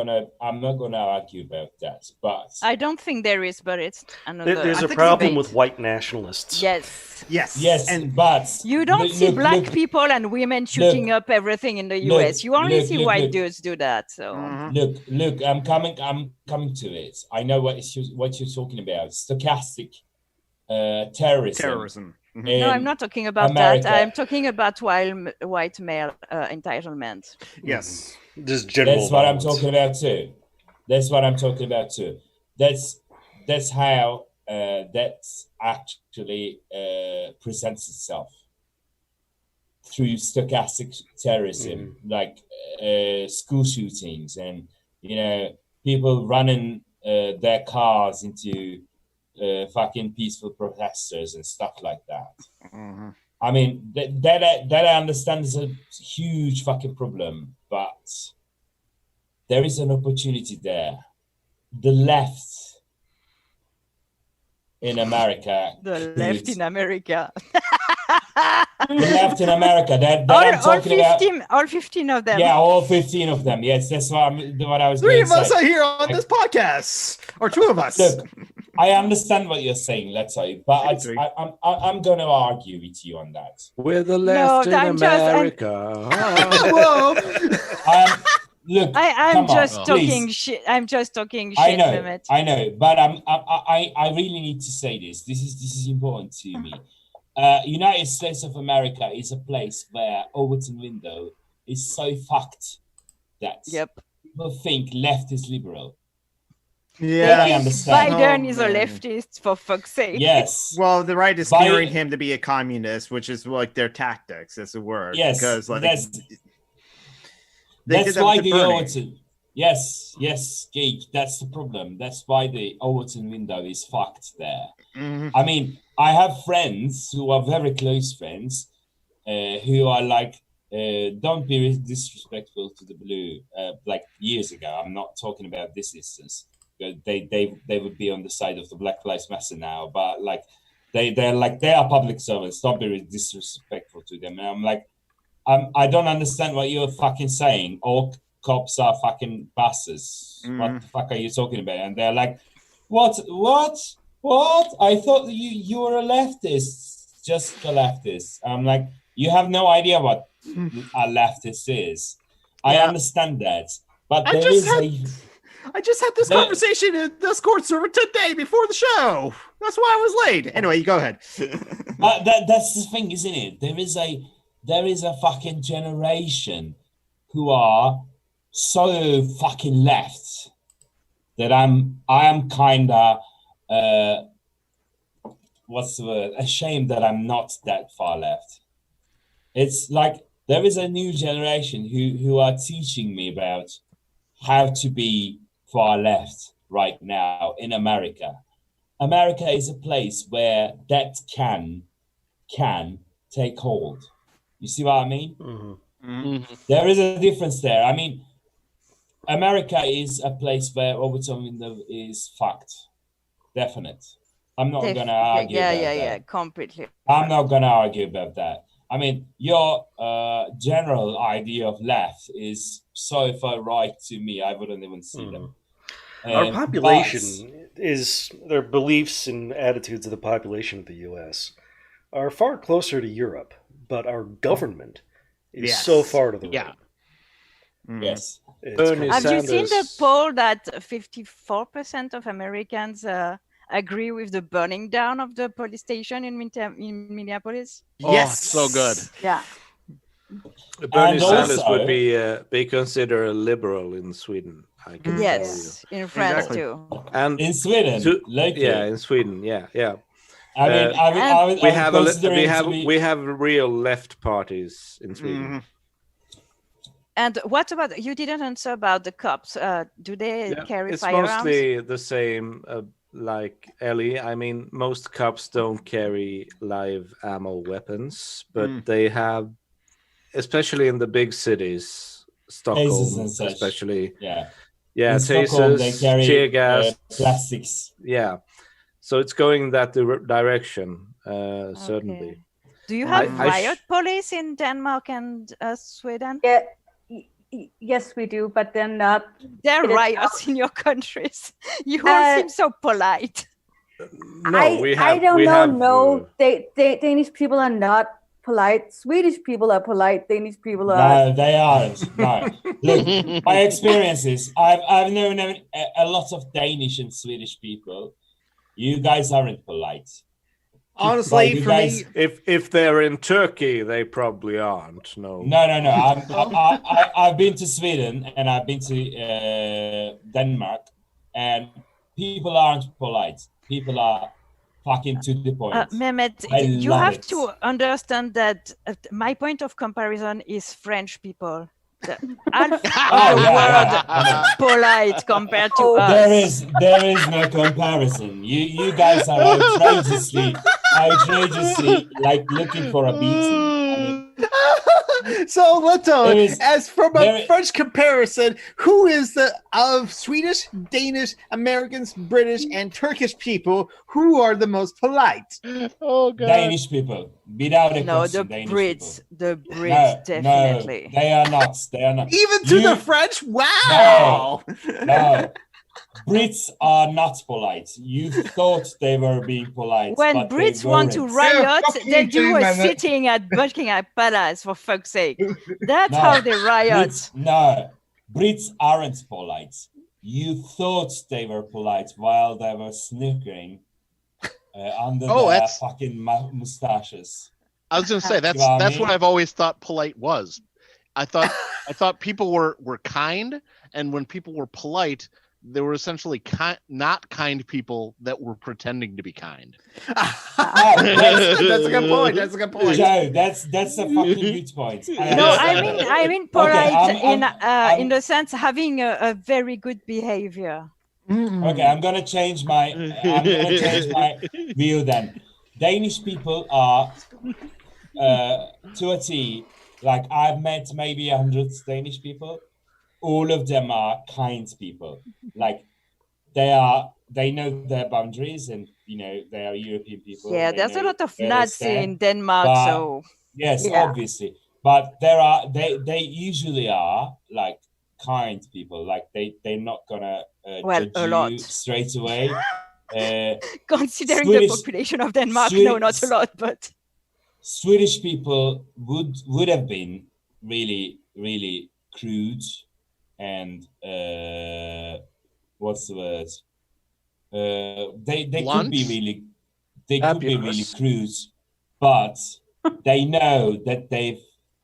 gonna argue about that. But I don't think there is, but it's another. There's a problem with white nationalists. Yes. yes, but You don't see black people and women shooting up everything in the US. You only see white dudes do that. So Look, I'm coming to it. I know what you're talking about. Stochastic terrorism. No, I'm not talking about America. that. I'm talking about white male entitlement. Yes. Just general That's what I'm violence. talking about too. That's how that actually presents itself through stochastic terrorism, like school shootings and people running their cars into fucking peaceful protesters and stuff like that. Mm-hmm. I mean, that I understand is a huge fucking problem, but there is an opportunity there. The left in America. The left in America. The left in America. That I'm talking about. All 15 of them. Yeah, all 15 of them. Yes, that's what I was. Three going of to us say. are here on this podcast, or two of us. Look, I understand what you're saying, let's say, but I'm going to argue with you on that. We're the left in America. Whoa! Look, I'm come just on, talking please. shit. I'm just talking shit. I know, Mehmet. I know, but I really need to say this. This is important to me. United States of America is a place where Overton window is so fucked that people think left is liberal. Yeah, I understand. Biden is a leftist, for fuck's sake. Yes. Well, the right is Biden- steering him to be a communist, which is like their tactics. That's the word. Yes, because like that's they did that why with the Bernie. Overton. Yes, Geek. That's the problem. That's why the Overton window is fucked there. Mhm. I mean, I have friends who are very close friends, who are like don't be disrespectful to the blue. Like years ago, I'm not talking about this instance. They would be on the side of the Black Lives Matter now, but like they are public servants. Don't be disrespectful to them. And I'm like, I don't understand what you're fucking saying. All cops are fucking bastards. What the fuck are you talking about? And they're like, what? I thought you were a leftist, just a leftist. I'm like, you have no idea what a leftist is. I understand that, but I just had this conversation in Discord server today before the show. That's why I was late. Anyway, you go ahead. That's the thing, isn't it? There is a fucking generation who are so fucking left that I am kind of what's the word? Ashamed that I'm not that far left. It's like there is a new generation who are teaching me about how to be far left right now in America. America is a place where that can take hold. You see what I mean? There is a difference there. I mean, America is a place where overtime is fucked. Definite. I'm not going to argue about that. Yeah, completely. I'm not going to argue about that. I mean, your general idea of left is so far right to me, I wouldn't even see them. Our population is, their beliefs and attitudes of the population of the U.S. are far closer to Europe, but our government is so far to the right. Yes. Have you seen the poll that 54% of Americans agree with the burning down of the police station in Minneapolis? Yes, so good. Yeah. Bernie Sanders would be considered a liberal in Sweden. I can tell you. In France too. And in Sweden, in Sweden, yeah. We have real left parties in Sweden. And what about, you didn't answer about the cops? Do they carry it's firearms? It's mostly the same, like Ellie. I mean, most cops don't carry live ammo weapons, but they have, especially in the big cities, Stockholm especially. Yeah, tasers, they carry tear gas, plastics. Yeah, so it's going in that direction, certainly. Do you have riot police in Denmark and Sweden? Yeah. Yes, we do, but they're not. There are riots in your countries. You all seem so polite. I don't know. No, Danish people are not polite. Swedish people are polite. Danish people are. No, they aren't. No. Look, my experiences. I've known a lot of Danish and Swedish people. You guys aren't polite. Honestly, for me, if they're in Turkey, they probably aren't. No. I've been to Sweden and I've been to Denmark, and people aren't polite. People are fucking to the point. Mehmet, you have to understand that my point of comparison is French people. Polite compared to us. There is no comparison. You guys are outrageously like looking for a beating. So Lato, as from a French comparison, who is the of Swedish, Danish, Americans, British, and Turkish people who are the most polite? Oh god, Danish people, without a No, question. the Brits, definitely. No, they are not. They are not. Even to the French? Wow. No. Brits are not polite. You thought they were being polite. When Brits want to riot, they do a sitting at Buckingham Palace, for fuck's sake. That's how they riot. Brits aren't polite. You thought they were polite while they were snickering under their fucking mustaches. I was going to say that's what I've always thought polite was. I thought people were kind, and when people were polite, they were essentially not kind people that were pretending to be kind. That's a good point. That's a good point. Joe, that's a fucking good point. I mean polite in the sense having a very good behavior. Okay, I'm gonna change my view then. Danish people are to a T Like I've met maybe 100 Danish people. All of them are kind people. Like they know their boundaries, and they are European people. Yeah, there's a lot of Nazi in Denmark, but, so yes, yeah. obviously. But they usually are like kind people. Like they're not gonna judge you straight away. Considering the population of Denmark, no, not a lot, but Swedish people would have been really, really crude and what's the word? They could be really crude, but they know that they've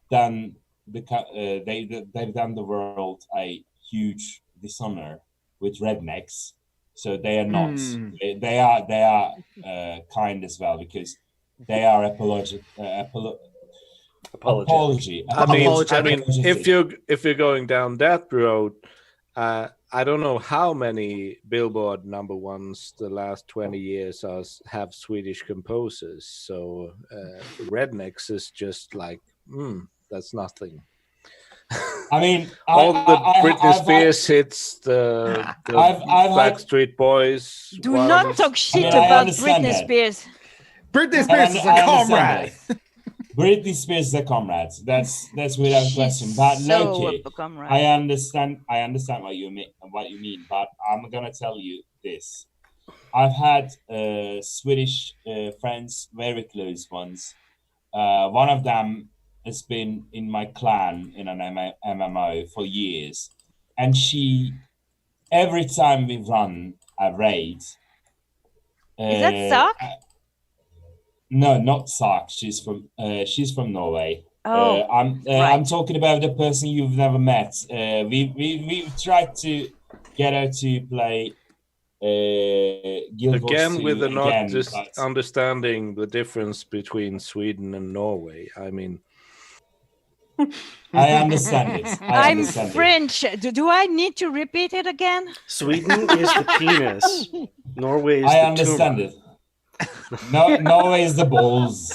done they've done the world a huge dishonor with rednecks, so they are not. They are kind as well, because they are apology. I mean, if you're going down that road, I don't know how many Billboard #1s the last 20 years have Swedish composers. So rednecks is just like, that's nothing. I mean, all the Britney Spears hits, the Backstreet Boys. Do not talk shit about Britney Spears. Britney Spears is a comrade. Britney Spears is a comrade. That's without question. But Loki, I understand what you mean. But I'm gonna tell you this: I've had Swedish friends, very close ones. One of them has been in my clan in an MMO for years, and she, every time we run a raid, is that Sark? No, not Sark. She's from Norway. Oh, I'm talking about the person you've never met. We've tried to get her to play Guild Wars again 2 with the not again, just but understanding the difference between Sweden and Norway. I mean, I understand it. I'm French. Do I need to repeat it again? Sweden is the penis. Norway is I the understand tumor. it. No, Norway is the balls.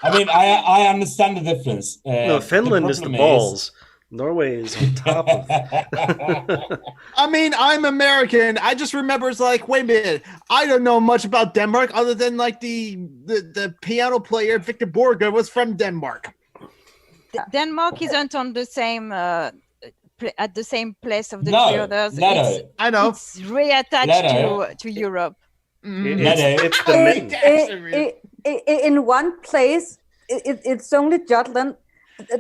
I mean, I understand the difference. No, Finland is the balls. Norway is on top of it. I mean, I'm American. I just remember it's like, wait a minute, I don't know much about Denmark other than like the piano player Victor Borge was from Denmark. Denmark isn't on the same at the same place of the No, three others. no. I know. It's reattached to Europe. It's the in one place, it's only Jutland.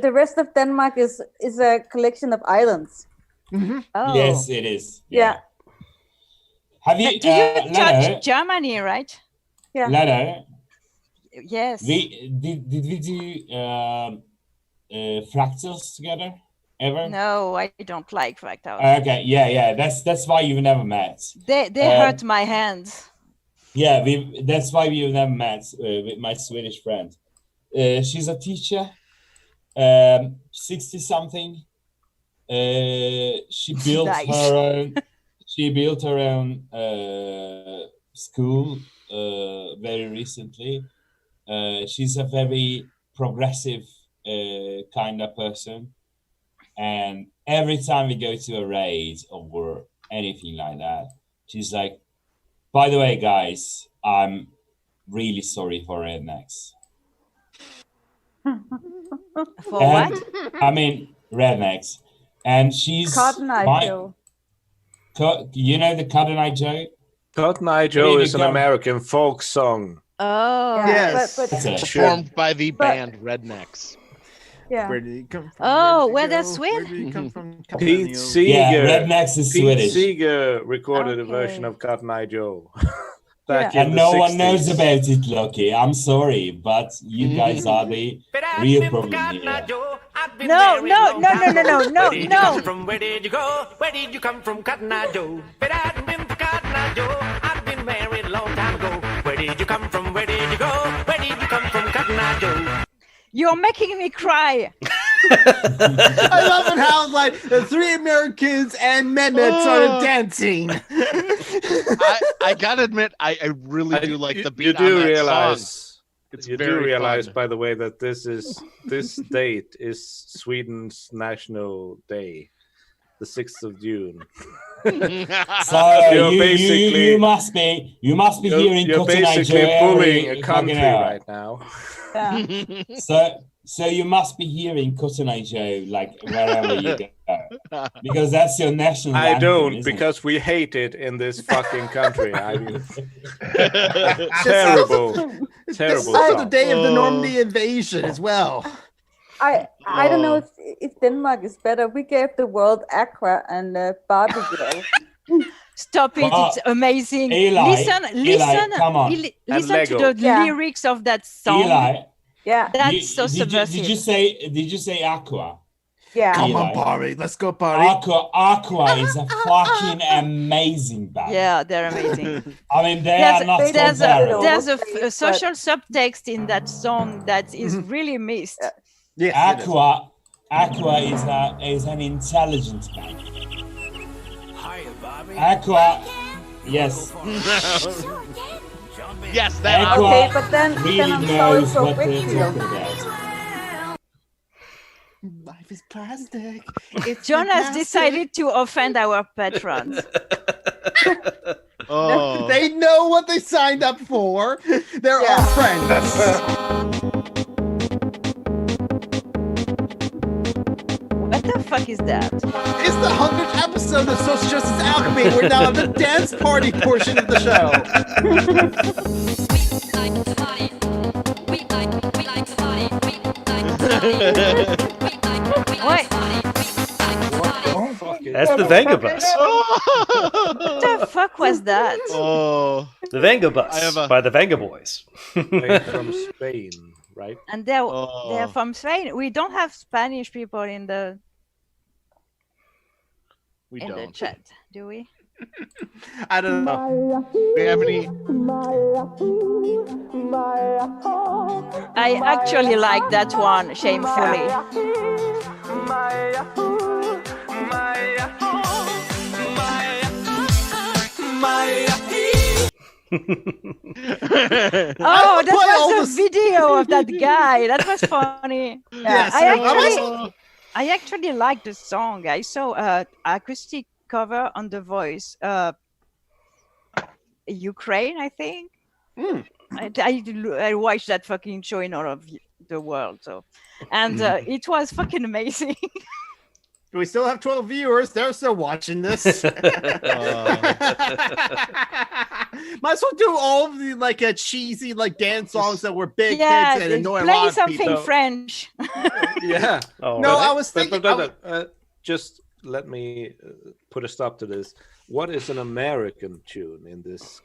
The rest of Denmark is a collection of islands. Mm-hmm. Oh. Yes, it is. Yeah. Have you? Do you touch Germany, right? Yeah. Leno, Yes. did we do fractals together ever? No, I don't like fractals. Okay, yeah. That's why you've never met. They hurt my hands. Yeah, that's why we've never met with my Swedish friend. She's a teacher, 60-something. She built Nice. her own. She built her own school very recently. She's a very progressive kind of person, and every time we go to a raid or anything like that, she's like, by the way, guys, I'm really sorry for rednecks. For what? I mean, rednecks. And she's Cotton Eye Joe. You know the Cotton Eye Joe? Cotton Eye Joe is an American folk song. Oh. Yes. But Performed by the band Rednecks. yeah. Where did he come from? Oh, Where where did they're he go? Sweden? Where did he come from? Pete Seeger. Yeah, Rednecks is Pete Swedish. Seeger recorded a Okay. version of Cotton Eye Joe. Back in And the no 60s. one knows about it, Loki. I'm sorry, but you guys are the real problem here. No. Where did you come from? Where did you go? Where did you come from, Cotton Eye Joe? But I hadn't been for Cotton Eye Joe. I've been married a long time ago. Where did you come from? Where did you go? Where did you come from, Cotton Eye Joe? You're making me cry. I love it how like the three Americans and Mehmet started dancing. I gotta admit, I really do like the beat You on do that realize song. It's you do very realize, fun. by the way, that this date is Sweden's National Day, the 6th of June. So you must be hearing you're basically bullying a country right now. So you must be hearing Kotanajo like wherever you go, because that's your national I anthem, don't, isn't because we hate it in this fucking country. I mean, terrible This is also the day of the Normandy invasion as well. I don't know if Denmark is better. We gave the world Aqua and Barbie Girl. Stop it! It's amazing. Listen come on. Listen to the lyrics of that song. Eli, yeah, that's so subversive. Did you say Aqua? Yeah. Come on, Barbie. Let's go, Barbie. Aqua is a fucking amazing band. Yeah, they're amazing. I mean, are not comparable. There's a social subtext in that song that is really missed. Yes, Aqua is an intelligent band. Aqua, yes. Yes, that Aqua Okay, but then really I'm sorry knows for what they're Whitfield. talking about. Life is plastic. John has decided to offend our patrons. Oh. They know what they signed up for. They're our friends. What the fuck is that? It's the 100th episode of Social Justice Alchemy. We're now at the dance party portion of the show. What? That's the Vengabus. What the fuck was that? Oh, the Vengabus by the Vengaboys. From Spain, right? And they're from Spain. We don't have Spanish people in the the chat, do we? I don't know. We have any? I actually like that one, shamefully. Oh, that was a video of that guy. That was funny. Yes, I actually like the song. I saw acoustic cover on The Voice. Ukraine, I think. I watched that fucking show in all of the world, and it was fucking amazing. Do we still have 12 viewers? They're still watching this. Might as well do all of the cheesy dance songs that were big hits and annoy a lot of people. Play something French. Yeah. No, I was thinking. Just let me put a stop to this. What is an American tune in this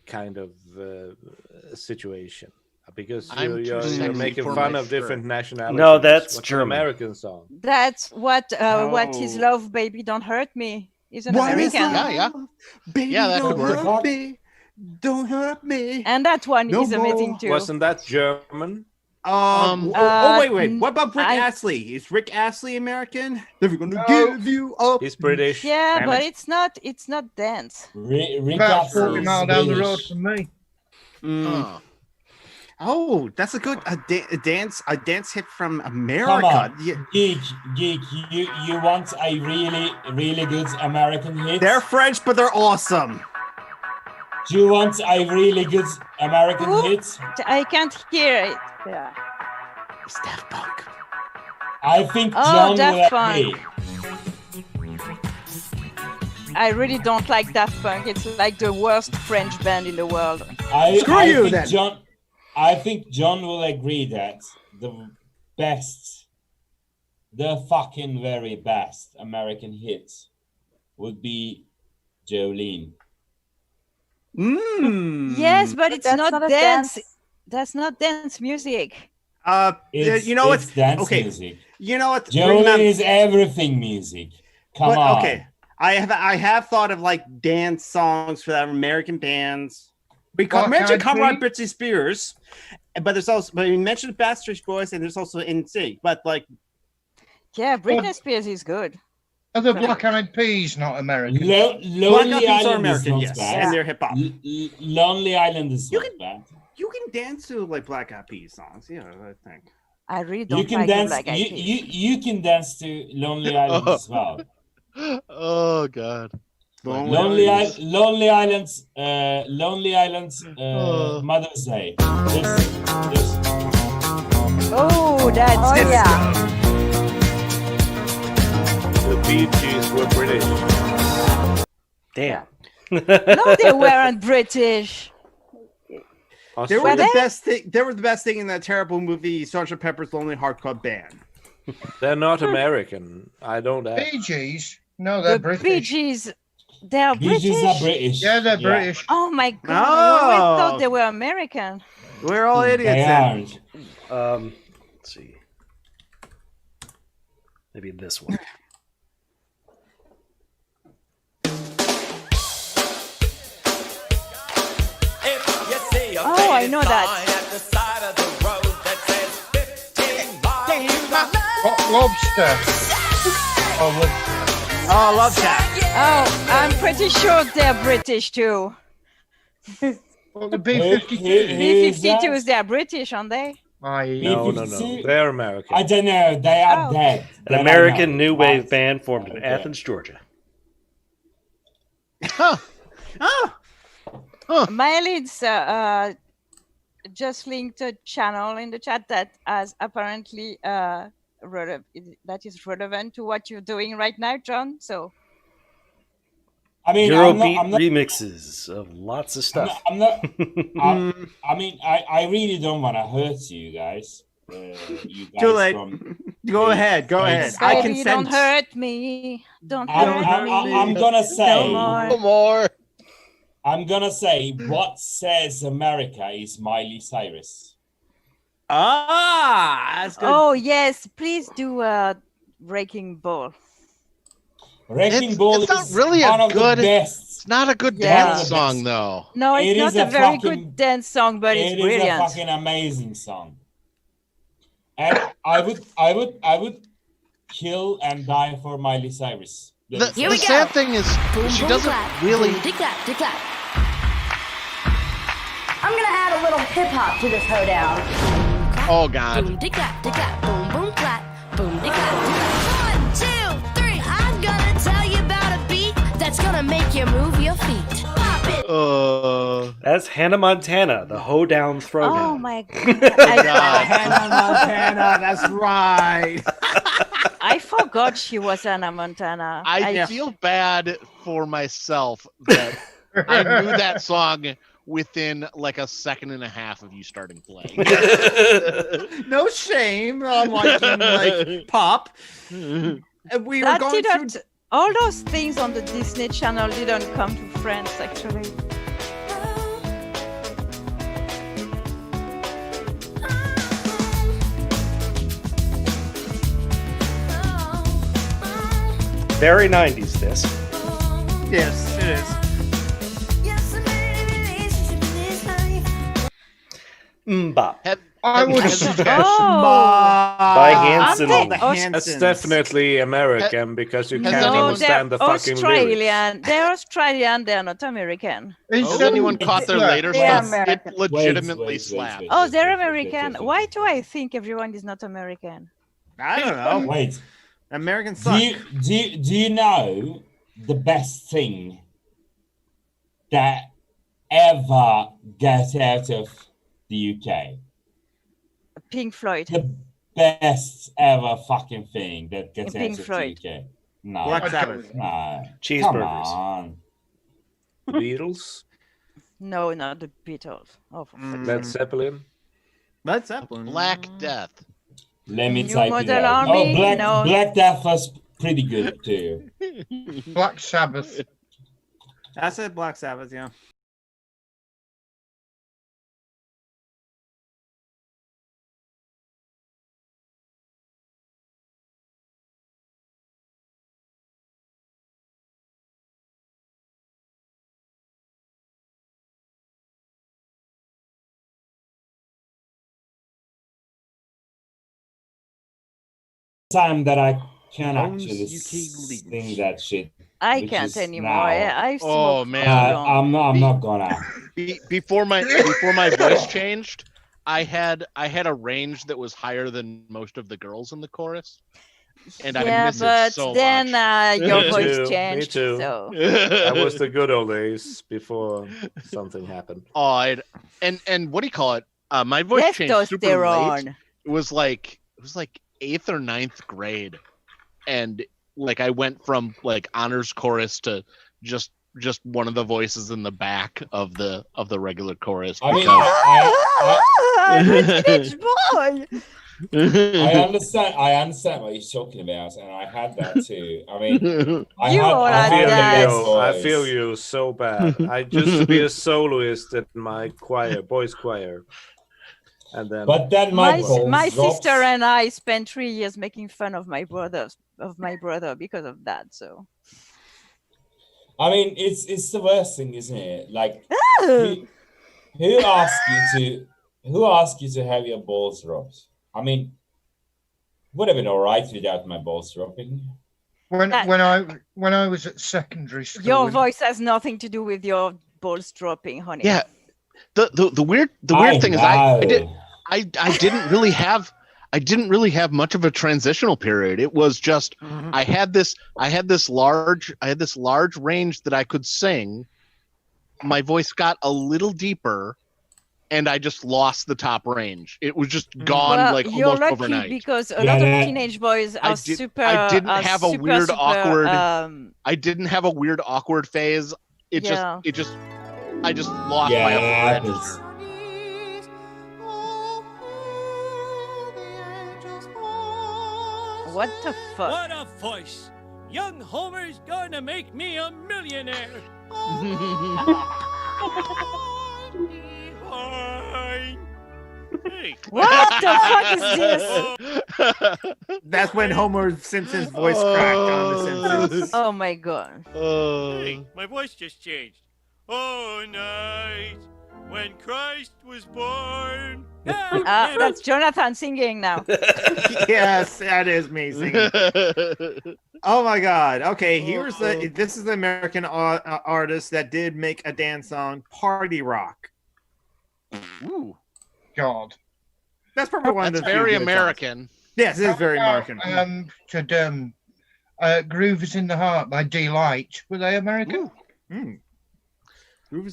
kind of situation? Because you're making fun of different nationalities. No, that's What's German. An American song. That's what is love, baby, don't hurt me. Is an American. Baby, don't hurt me. Don't hurt me. And that one is amazing too. Wasn't that German? Wait. What about Rick Astley? Is Rick Astley American? Never gonna give you up. He's British. Yeah, Damn but it. it's not dance. Rick About Astley 40 is miles down the British. road from me. Oh, that's a good dance hit from America. Come on, Yeah. Geek, you want a really good American hit? They're French, but they're awesome. Do you want a really good American hit? I can't hear it. Yeah. It's Daft Punk. I think Oh, John Daft will Punk. agree. I really don't like Daft Punk. It's like the worst French band in the world. I think John will agree that the fucking very best American hit would be Jolene. Yes, but it's not dance. That's not dance music. You know it's dance okay. music. You know what? Jolene is everything music. Come on. Okay, I have thought of dance songs for that American bands. We mentioned Comrade Britney Spears, but we mentioned Backstreet Boys, and there's also NSYNC. But yeah, Britney Spears is good. Are the Black Eyed Peas not American? Eyed Lonely Peas are Island is American, not yes, bad. and they're hip hop. Lonely Island is not bad. You can dance to like Black Eyed Peas songs, yeah, I think. I really You don't can like dance. Black Eyed You, Peas. you can dance to Lonely Island as well. Oh God. Lonely Island's Mother's Day. This. Oh, that's yeah. The Bee Gees were British. Damn. No, they weren't British. They were the best thing. They were the best thing in that terrible movie, Sgt. Pepper's Lonely Heart Club Band. They're not American. I don't. Bee Gees? No, they're British. Bee Gees, they're Bee British. Gees are British. Yeah, they're British. Oh my god! I always thought they were American. We're all idiots. Let's see. Maybe this one. Oh, I know that. Lobster. Oh, Lobster. Oh, I'm pretty sure they're British too. Well, the B-52. B-52s, they're British, aren't they? No. They're American. I don't know. They are dead. An American new wave band formed in Athens, Georgia. Myleads just linked a channel in the chat that has apparently that is relevant to what you're doing right now, John. So, I mean, Eurobeat remixes of lots of stuff. I mean, I really don't want to hurt you guys. You guys Too late. Go ahead. I consent. Don't hurt me. Don't hurt me. I'm gonna say no more. I'm gonna say what says America is Miley Cyrus. That's good. Oh yes, please do Wrecking Ball. Wrecking Ball it's not is really one a of good. the best. It's not a good dance song though. No, it's not a very good dance song, but it's brilliant. It is a fucking amazing song. And I would kill and die for Miley Cyrus. The sad thing is she doesn't really. Clap. I'm gonna add a little hip hop to this hoedown. Oh God. Boom, clap, boom, boom, clap, boom, clap. 1, 2, 3. I'm gonna tell you about a beat that's gonna make you move your feet. Pop it. That's Hannah Montana, the hoedown throwdown. Oh my god. Hannah Montana, that's right. I forgot she was Hannah Montana. I feel bad for myself that I knew that song within like a second and a half of you starting playing. No shame on liking like pop. And we were going through. All those things on the Disney Channel didn't come to France, actually. Very 90s, this. Yes, it is. Mbop. I would suggest by Hanson. That's definitely American because you can't even stand the fucking lyrics. They're Australian. They're not American. Has anyone caught their later stuff? It legitimately slaps. Oh, they're American. Why do I think everyone is not American? I don't know. Wait. American suck. Do you know the best thing that ever got out of the UK? Pink Floyd. The best ever fucking thing that gets Pink out of Floyd. the UK. No. Black Sabbath. No. Cheeseburgers. Come on. The Beatles. No, not the Beatles. Oh, for fuck's Led sake. Zeppelin. Led Zeppelin. Black Death. Let me New type it Model out. Army, Black no. Death was pretty good too. Black Sabbath. I said Black Sabbath, yeah. Time that I can actually sing that shit. I can't anymore. I've Oh smoked man, too long. I'm not gonna. Before my voice changed, I had a range that was higher than most of the girls in the chorus, and I miss it so then much. your voice Me changed. too. So That was the good old days before something happened. Oh, and what do you call it? My voice changed super late. It was like 8th or 9th grade, and like I went from like honors chorus to just one of the voices in the back of the regular chorus. I mean, I'm a teenage boy. I understand what you're talking about, and I had that too. I mean, I feel you so bad. I used to be a soloist in my choir, boys' choir. And then, my sister and I spent 3 years making fun of my brother because of that. So, I mean, it's the worst thing, isn't it? Like, who asked you to have your balls dropped? I mean, would have been all right without my balls dropping. When I was at secondary school, your voice has nothing to do with your balls dropping, honey. Yeah, the weird thing is I didn't really have much of a transitional period. It was just I had this large range that I could sing. My voice got a little deeper, and I just lost the top range. It was just gone almost you're lucky overnight. Because a lot of teenage boys are super. I didn't have a weird awkward. I didn't have a weird awkward phase. I just lost my upper register. What the fuck? What a voice! Young Homer's gonna make me a millionaire. Hey. What the fuck is this? That's when Homer Simpson's voice cracked on The Simpsons. Oh my god. Hey, my voice just changed. Oh, night when Christ was born. That's Jonathan singing now. Yes, that is me singing. Oh my god. Okay, this is the American artist that did make a dance song, Party Rock. Ooh. God. That's probably one of the very American. Yes, it is very American. Groove is in the Heart by Delight. Were they American?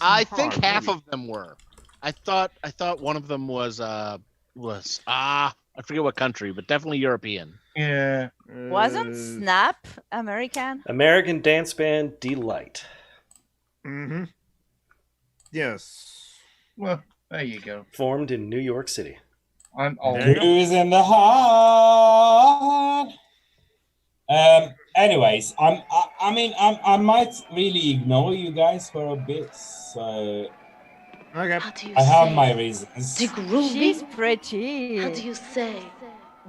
I think half of them were. I thought one of them was I forget what country, but definitely European. Yeah. Wasn't Snap American? American dance band Delight. Mm-hmm. Yes. Well, there you go. Formed in New York City. I'm old. Groove in the Heart. Anyways, I might really ignore you guys for a bit, so okay. I have my reasons. She's pretty. How do you say?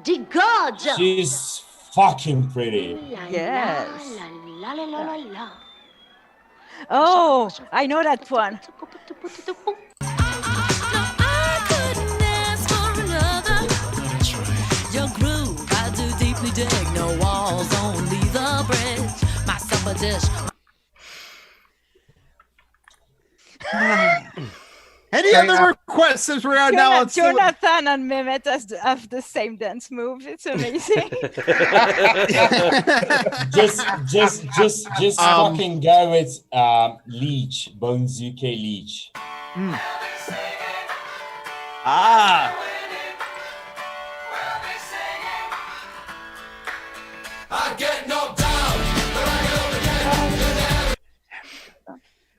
Gorgeous. She's fucking pretty. Yes. La, la, la, la, la. Oh, I know that one. Your groove, I do deeply dig. No walls, only the bridge. My supper dish. Any other requests since we're out now? Jonathan and Mehmet have the same dance move. It's amazing. just fucking go with Leech, Bones UK Leech. I get knocked down.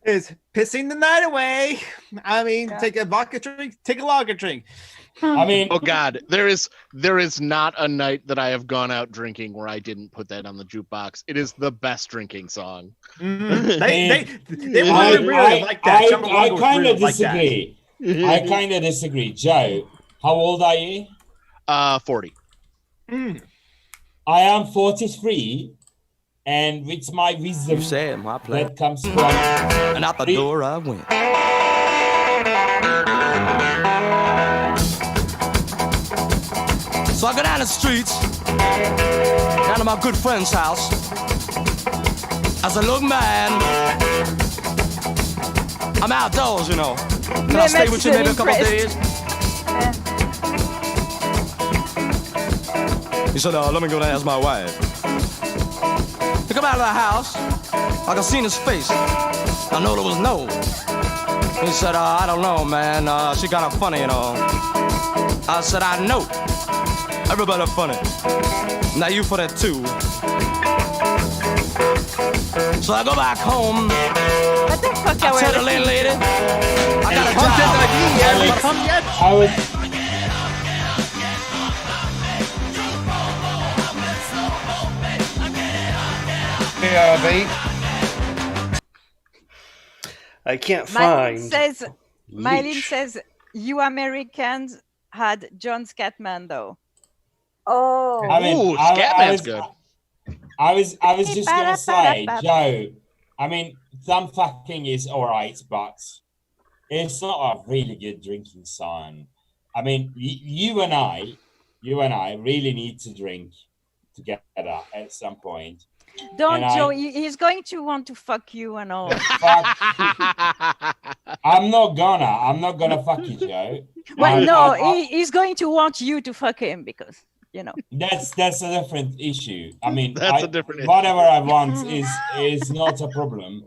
Is pissing the night away. I mean, take a vodka drink, take a lager drink. I mean, oh god, there is not a night that I have gone out drinking where I didn't put that on the jukebox. It is the best drinking song. They really like that. I kind of disagree. I kind of disagree. Joe, how old are you? 40. I am 43. And with my wisdom, you say my play. That comes from and out the door I went. So I go down the streets, down to my good friend's house. As a young man, I'm outdoors, you know. Can I stay with you maybe a couple of days? He said, let me go and ask my wife. He come out of the house. I could see in his face. I know there was no. He said, I don't know, man. She kind of funny, you know. I said, I know. Everybody funny. Now you for that too. So I go back home. What the fuck I tell the landlady, I got a job. I would. I can't find. Mylene says, you Americans had John Scatman though. Oh, Scatman's good. I was just gonna say, Joe. I mean, some fucking is alright, but it's not a really good drinking song. I mean, you and I really need to drink together at some point. Don't, Joe. He's going to want to fuck you and all. I'm not gonna fuck you, Joe. Well, no, he's going to want you to fuck him because, you know. That's a different issue. I mean, That's a different issue. Whatever I want is not a problem,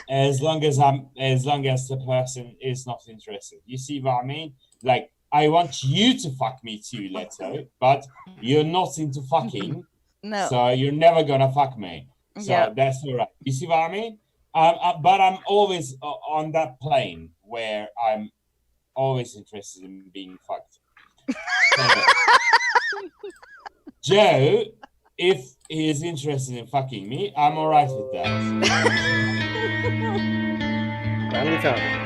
as long as the person is not interested. You see what I mean? Like, I want you to fuck me too, Leto, but you're not into fucking. No. So you're never gonna fuck me. So that's all right. You see what I mean? But I'm always on that plane where I'm always interested in being fucked. Joe, if he is interested in fucking me, I'm all right with that. Finally found it.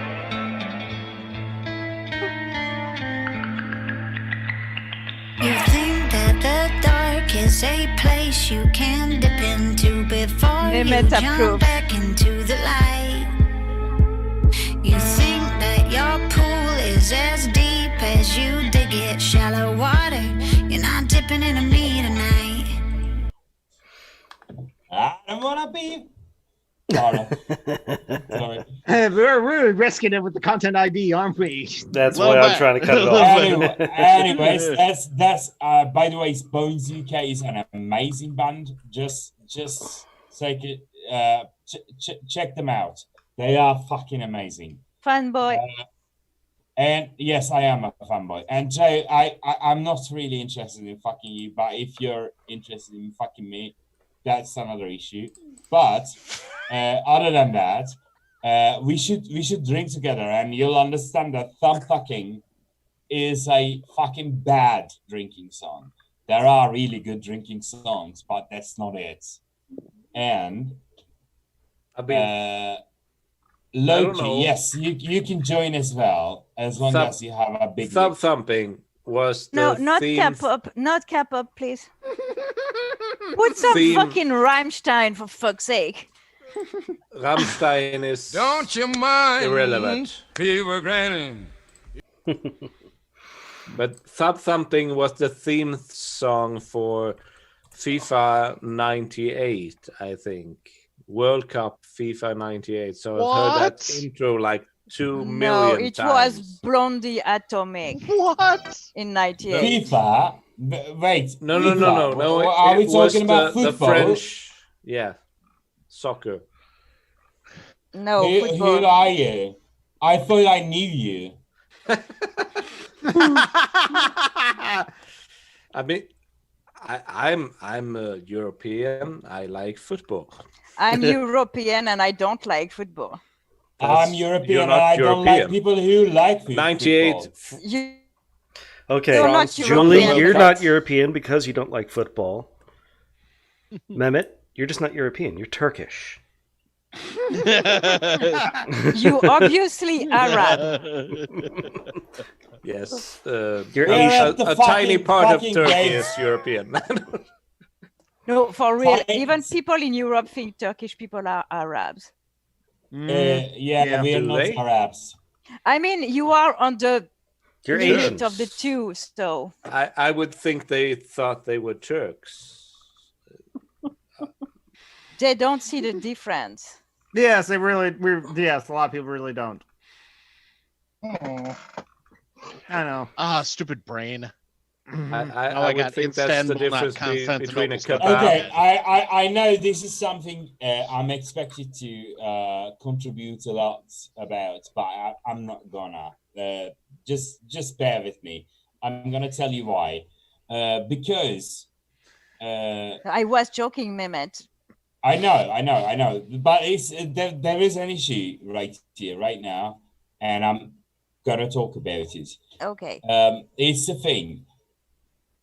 You think that the dark is a place you can dip into before you jump back into the light. You think that your pool is as deep as you dig it, shallow water. You're not dipping into me tonight. I don't wanna be. Sorry. We're really risking it with the content ID, aren't we? That's why I'm trying to cut it off. Anyways, that's by the way, Bones UK is an amazing band. Just take it, check them out. They are fucking amazing. Fanboy. And yes, I am a fanboy. And Joe, I'm not really interested in fucking you, but if you're interested in fucking me, that's another issue. But other than that, we should drink together, and you'll understand that thumb fucking is a fucking bad drinking song. There are really good drinking songs, but that's not it. And Loki, yes, you can join as well, as long as you have a big thumb thumping was the not theme. cap up, please. Put some fucking Rammstein for fuck's sake. Rammstein is Don't you mind irrelevant. People granting. But thumb thumping was the theme song for FIFA 98, I think. World Cup FIFA 98. So I've heard that intro like 2 million it times. was Blondie Atomic. What? In 98. FIFA? Wait. No. Are we It was talking about the football? French, soccer. No, who are you? I thought I knew you. I mean, I'm a European. I like football. I'm European and I don't like football. I'm European and I don't like people who like football. 98. Okay, You're not Julie, European. you're not European because you don't like football. Mehmet, you're just not European. You're Turkish. You obviously Arab. Yes, you're a Asian. tiny part of fucking Turkey gates. is European. No, for real. Even people in Europe think Turkish people are Arabs. Yeah, we are do not they? Arabs. I mean, you are on the You're limit Asian. of the two, so. I would think they thought they were Turks. They don't see the difference. Yes, they really. Yes, a lot of people really don't. Oh. I know. Stupid brain. I would think that's the difference between a couple. Okay, I know this is something I'm expected to contribute a lot about, but I'm not gonna. Just bear with me. I'm gonna tell you why. Because I was joking, Mehmet. I know, but there is an issue right here, right now, and I'm gonna talk about it. Okay. It's a thing.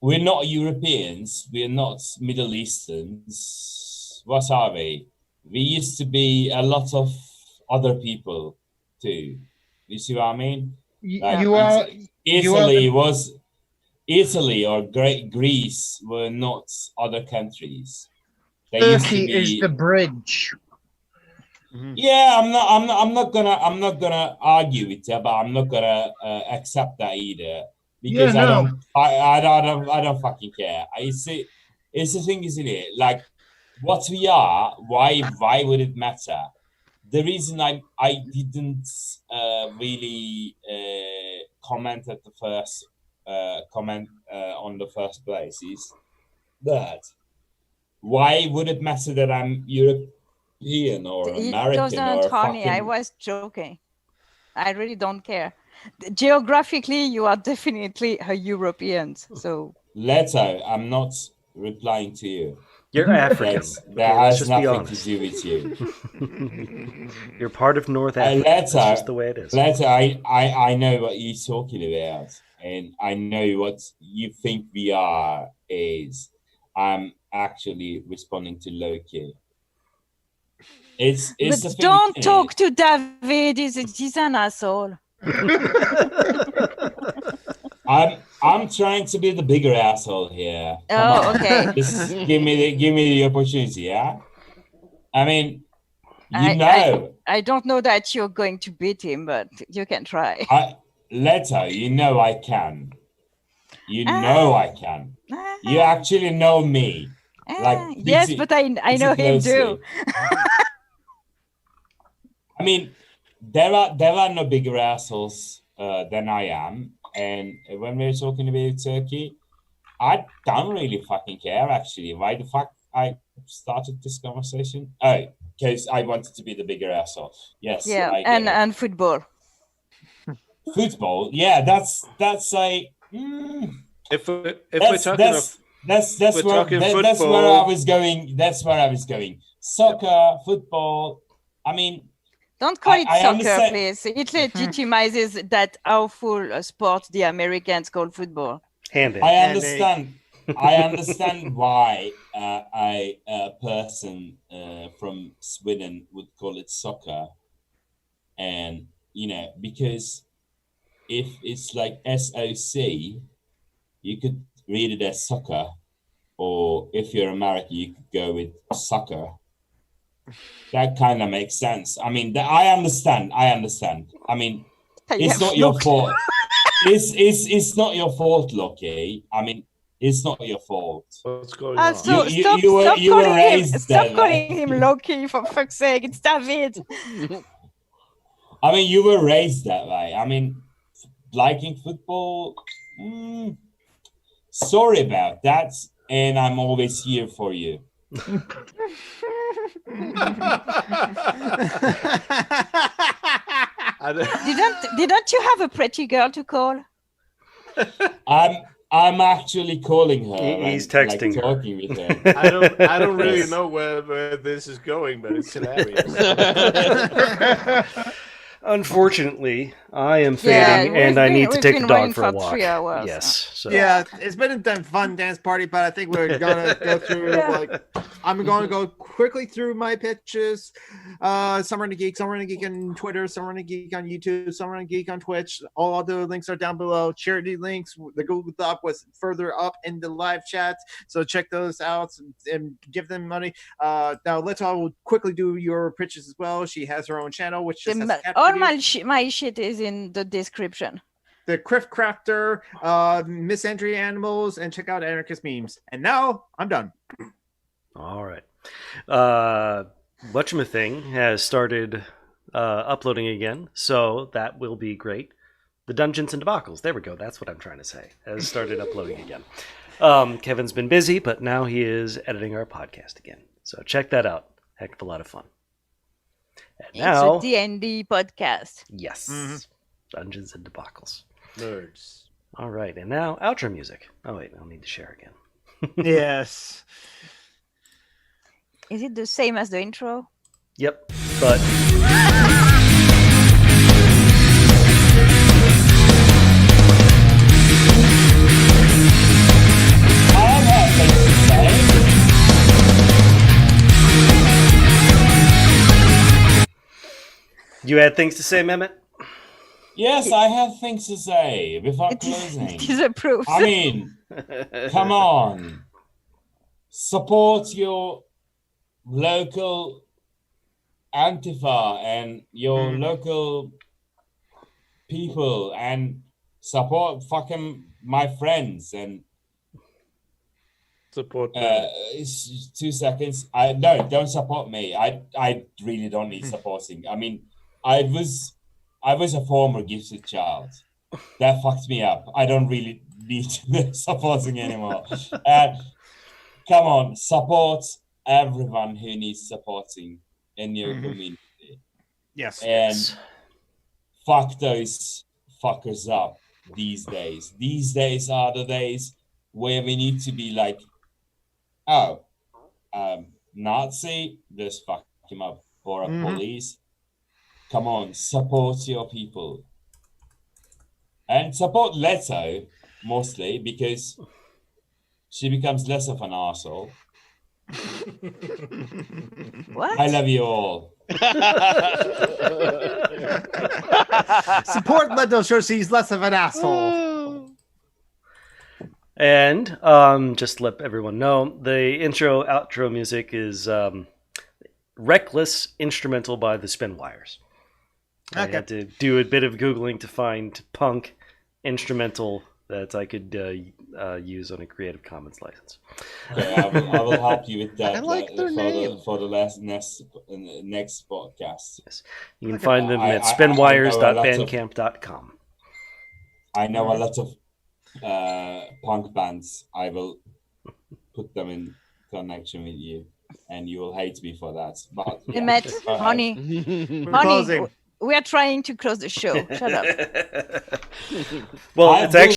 We're not Europeans. We're not Middle Easterns. What are we? We used to be a lot of other people too. You see what I mean? Italy or Greece were not other countries. They used to Turkey be, is the bridge. Yeah, I'm not gonna argue with you, but I'm not gonna accept that either. Because I don't fucking care. It's the thing, isn't it? Like what we are, why would it matter? The reason I didn't really comment at the first on the first place is that why would it matter that I'm European or American or fucking... I was joking. I really don't care. Geographically, you are definitely a European. So Leto, I'm not replying to you. You're African. That has nothing to do with you. You're part of North Africa. That's just the way it is. Leto, I know what you're talking about, and I know what you think we are is. I'm actually responding to Loki. But don't talk to David. He's an asshole. I'm trying to be the bigger asshole here. Oh, okay. Just give me the opportunity, yeah? I mean, I don't know that you're going to beat him, but you can try. Leto, you know I can. You know I can. You actually know me. Yes, but I know him too. I mean, there are no bigger assholes than I am. And when we're talking about Turkey, I don't really fucking care, actually. Why the fuck I started this conversation? Oh, because I wanted to be the bigger asshole. Yes. Yeah, and football. Football, yeah, that's a... If we're talking football, that's where I was going. That's where I was going. Soccer, football. I mean, don't call it soccer, please. It legitimizes that awful sport the Americans call football. I understand. I understand why a person from Sweden would call it soccer, and because if it's like SOC, you could read it as soccer, or if you're American, you could go with soccer. That kind of makes sense. I mean, I understand. I mean, it's not your fault. It's not your fault, Loki. I mean, it's not your fault. What's going on? Stop calling him Loki, for fuck's sake. It's David. I mean, you were raised that way. I mean, liking football. Sorry about that, and I'm always here for you. Didn't you have a pretty girl to call? I'm actually calling her. He's texting her. Talking with her. I don't really know where this is going, but it's hilarious. Unfortunately, I am fading, and I need to take the dog for a walk. 3 hours. Yes. So. Yeah, it's been a fun dance party, but I think we're gonna go through. I'm gonna go quickly through my pitches. Summer in the Geek on Twitter, Summer in the Geek on YouTube, Summer in the Geek on Twitch. All the links are down below. Charity links. The Google Doc was further up in the live chat, so check those out and give them money. Now let's all quickly do your pitches as well. She has her own channel, which just has all my shit is in the description. The Criff Crafter, Miss Andrea Animals, and check out Anarchist Memes. And now I'm done. All right. Whatchamathing has started uploading again, so that will be great. The Dungeons and Debacles, there we go, that's what I'm trying to say, has started uploading again. Kevin's been busy, but now he is editing our podcast again. So check that out. Heck of a lot of fun. And now, it's a D&D podcast. Yes. Dungeons and Debacles. Nerds. All right, and now outro music. Oh wait, I'll need to share again. Yes. Is it the same as the intro? Yep, but... You had things to say, Mehmet? Yes, I have things to say before closing. It is approved. I mean, come on. Support your local Antifa and your local people and support fucking my friends and support 2 seconds. Don't support me. I really don't need supporting. I mean, I was a former gifted child. That fucked me up. I don't really need supporting anymore. Come on, support everyone who needs supporting in your community. Yes. And fuck those fuckers up these days. These days are the days where we need to be like, Nazi, just fuck him up. Or a police. Come on, support your people. And support Leto, mostly, because she becomes less of an arsehole. What? I love you all. Support Leto so she's less of an asshole. And just to let everyone know, the intro outro music is Reckless Instrumental by the Spinwires. I had to do a bit of Googling to find punk instrumental that I could use on a Creative Commons license. Okay, I will help you with that. I like their name. For the next podcast. Yes. You can find them at spinwires.bandcamp.com. I know a lot of punk bands. I will put them in connection with you, and you will hate me for that. But Matt, honey, we are trying to close the show. Shut up. Well, it's actually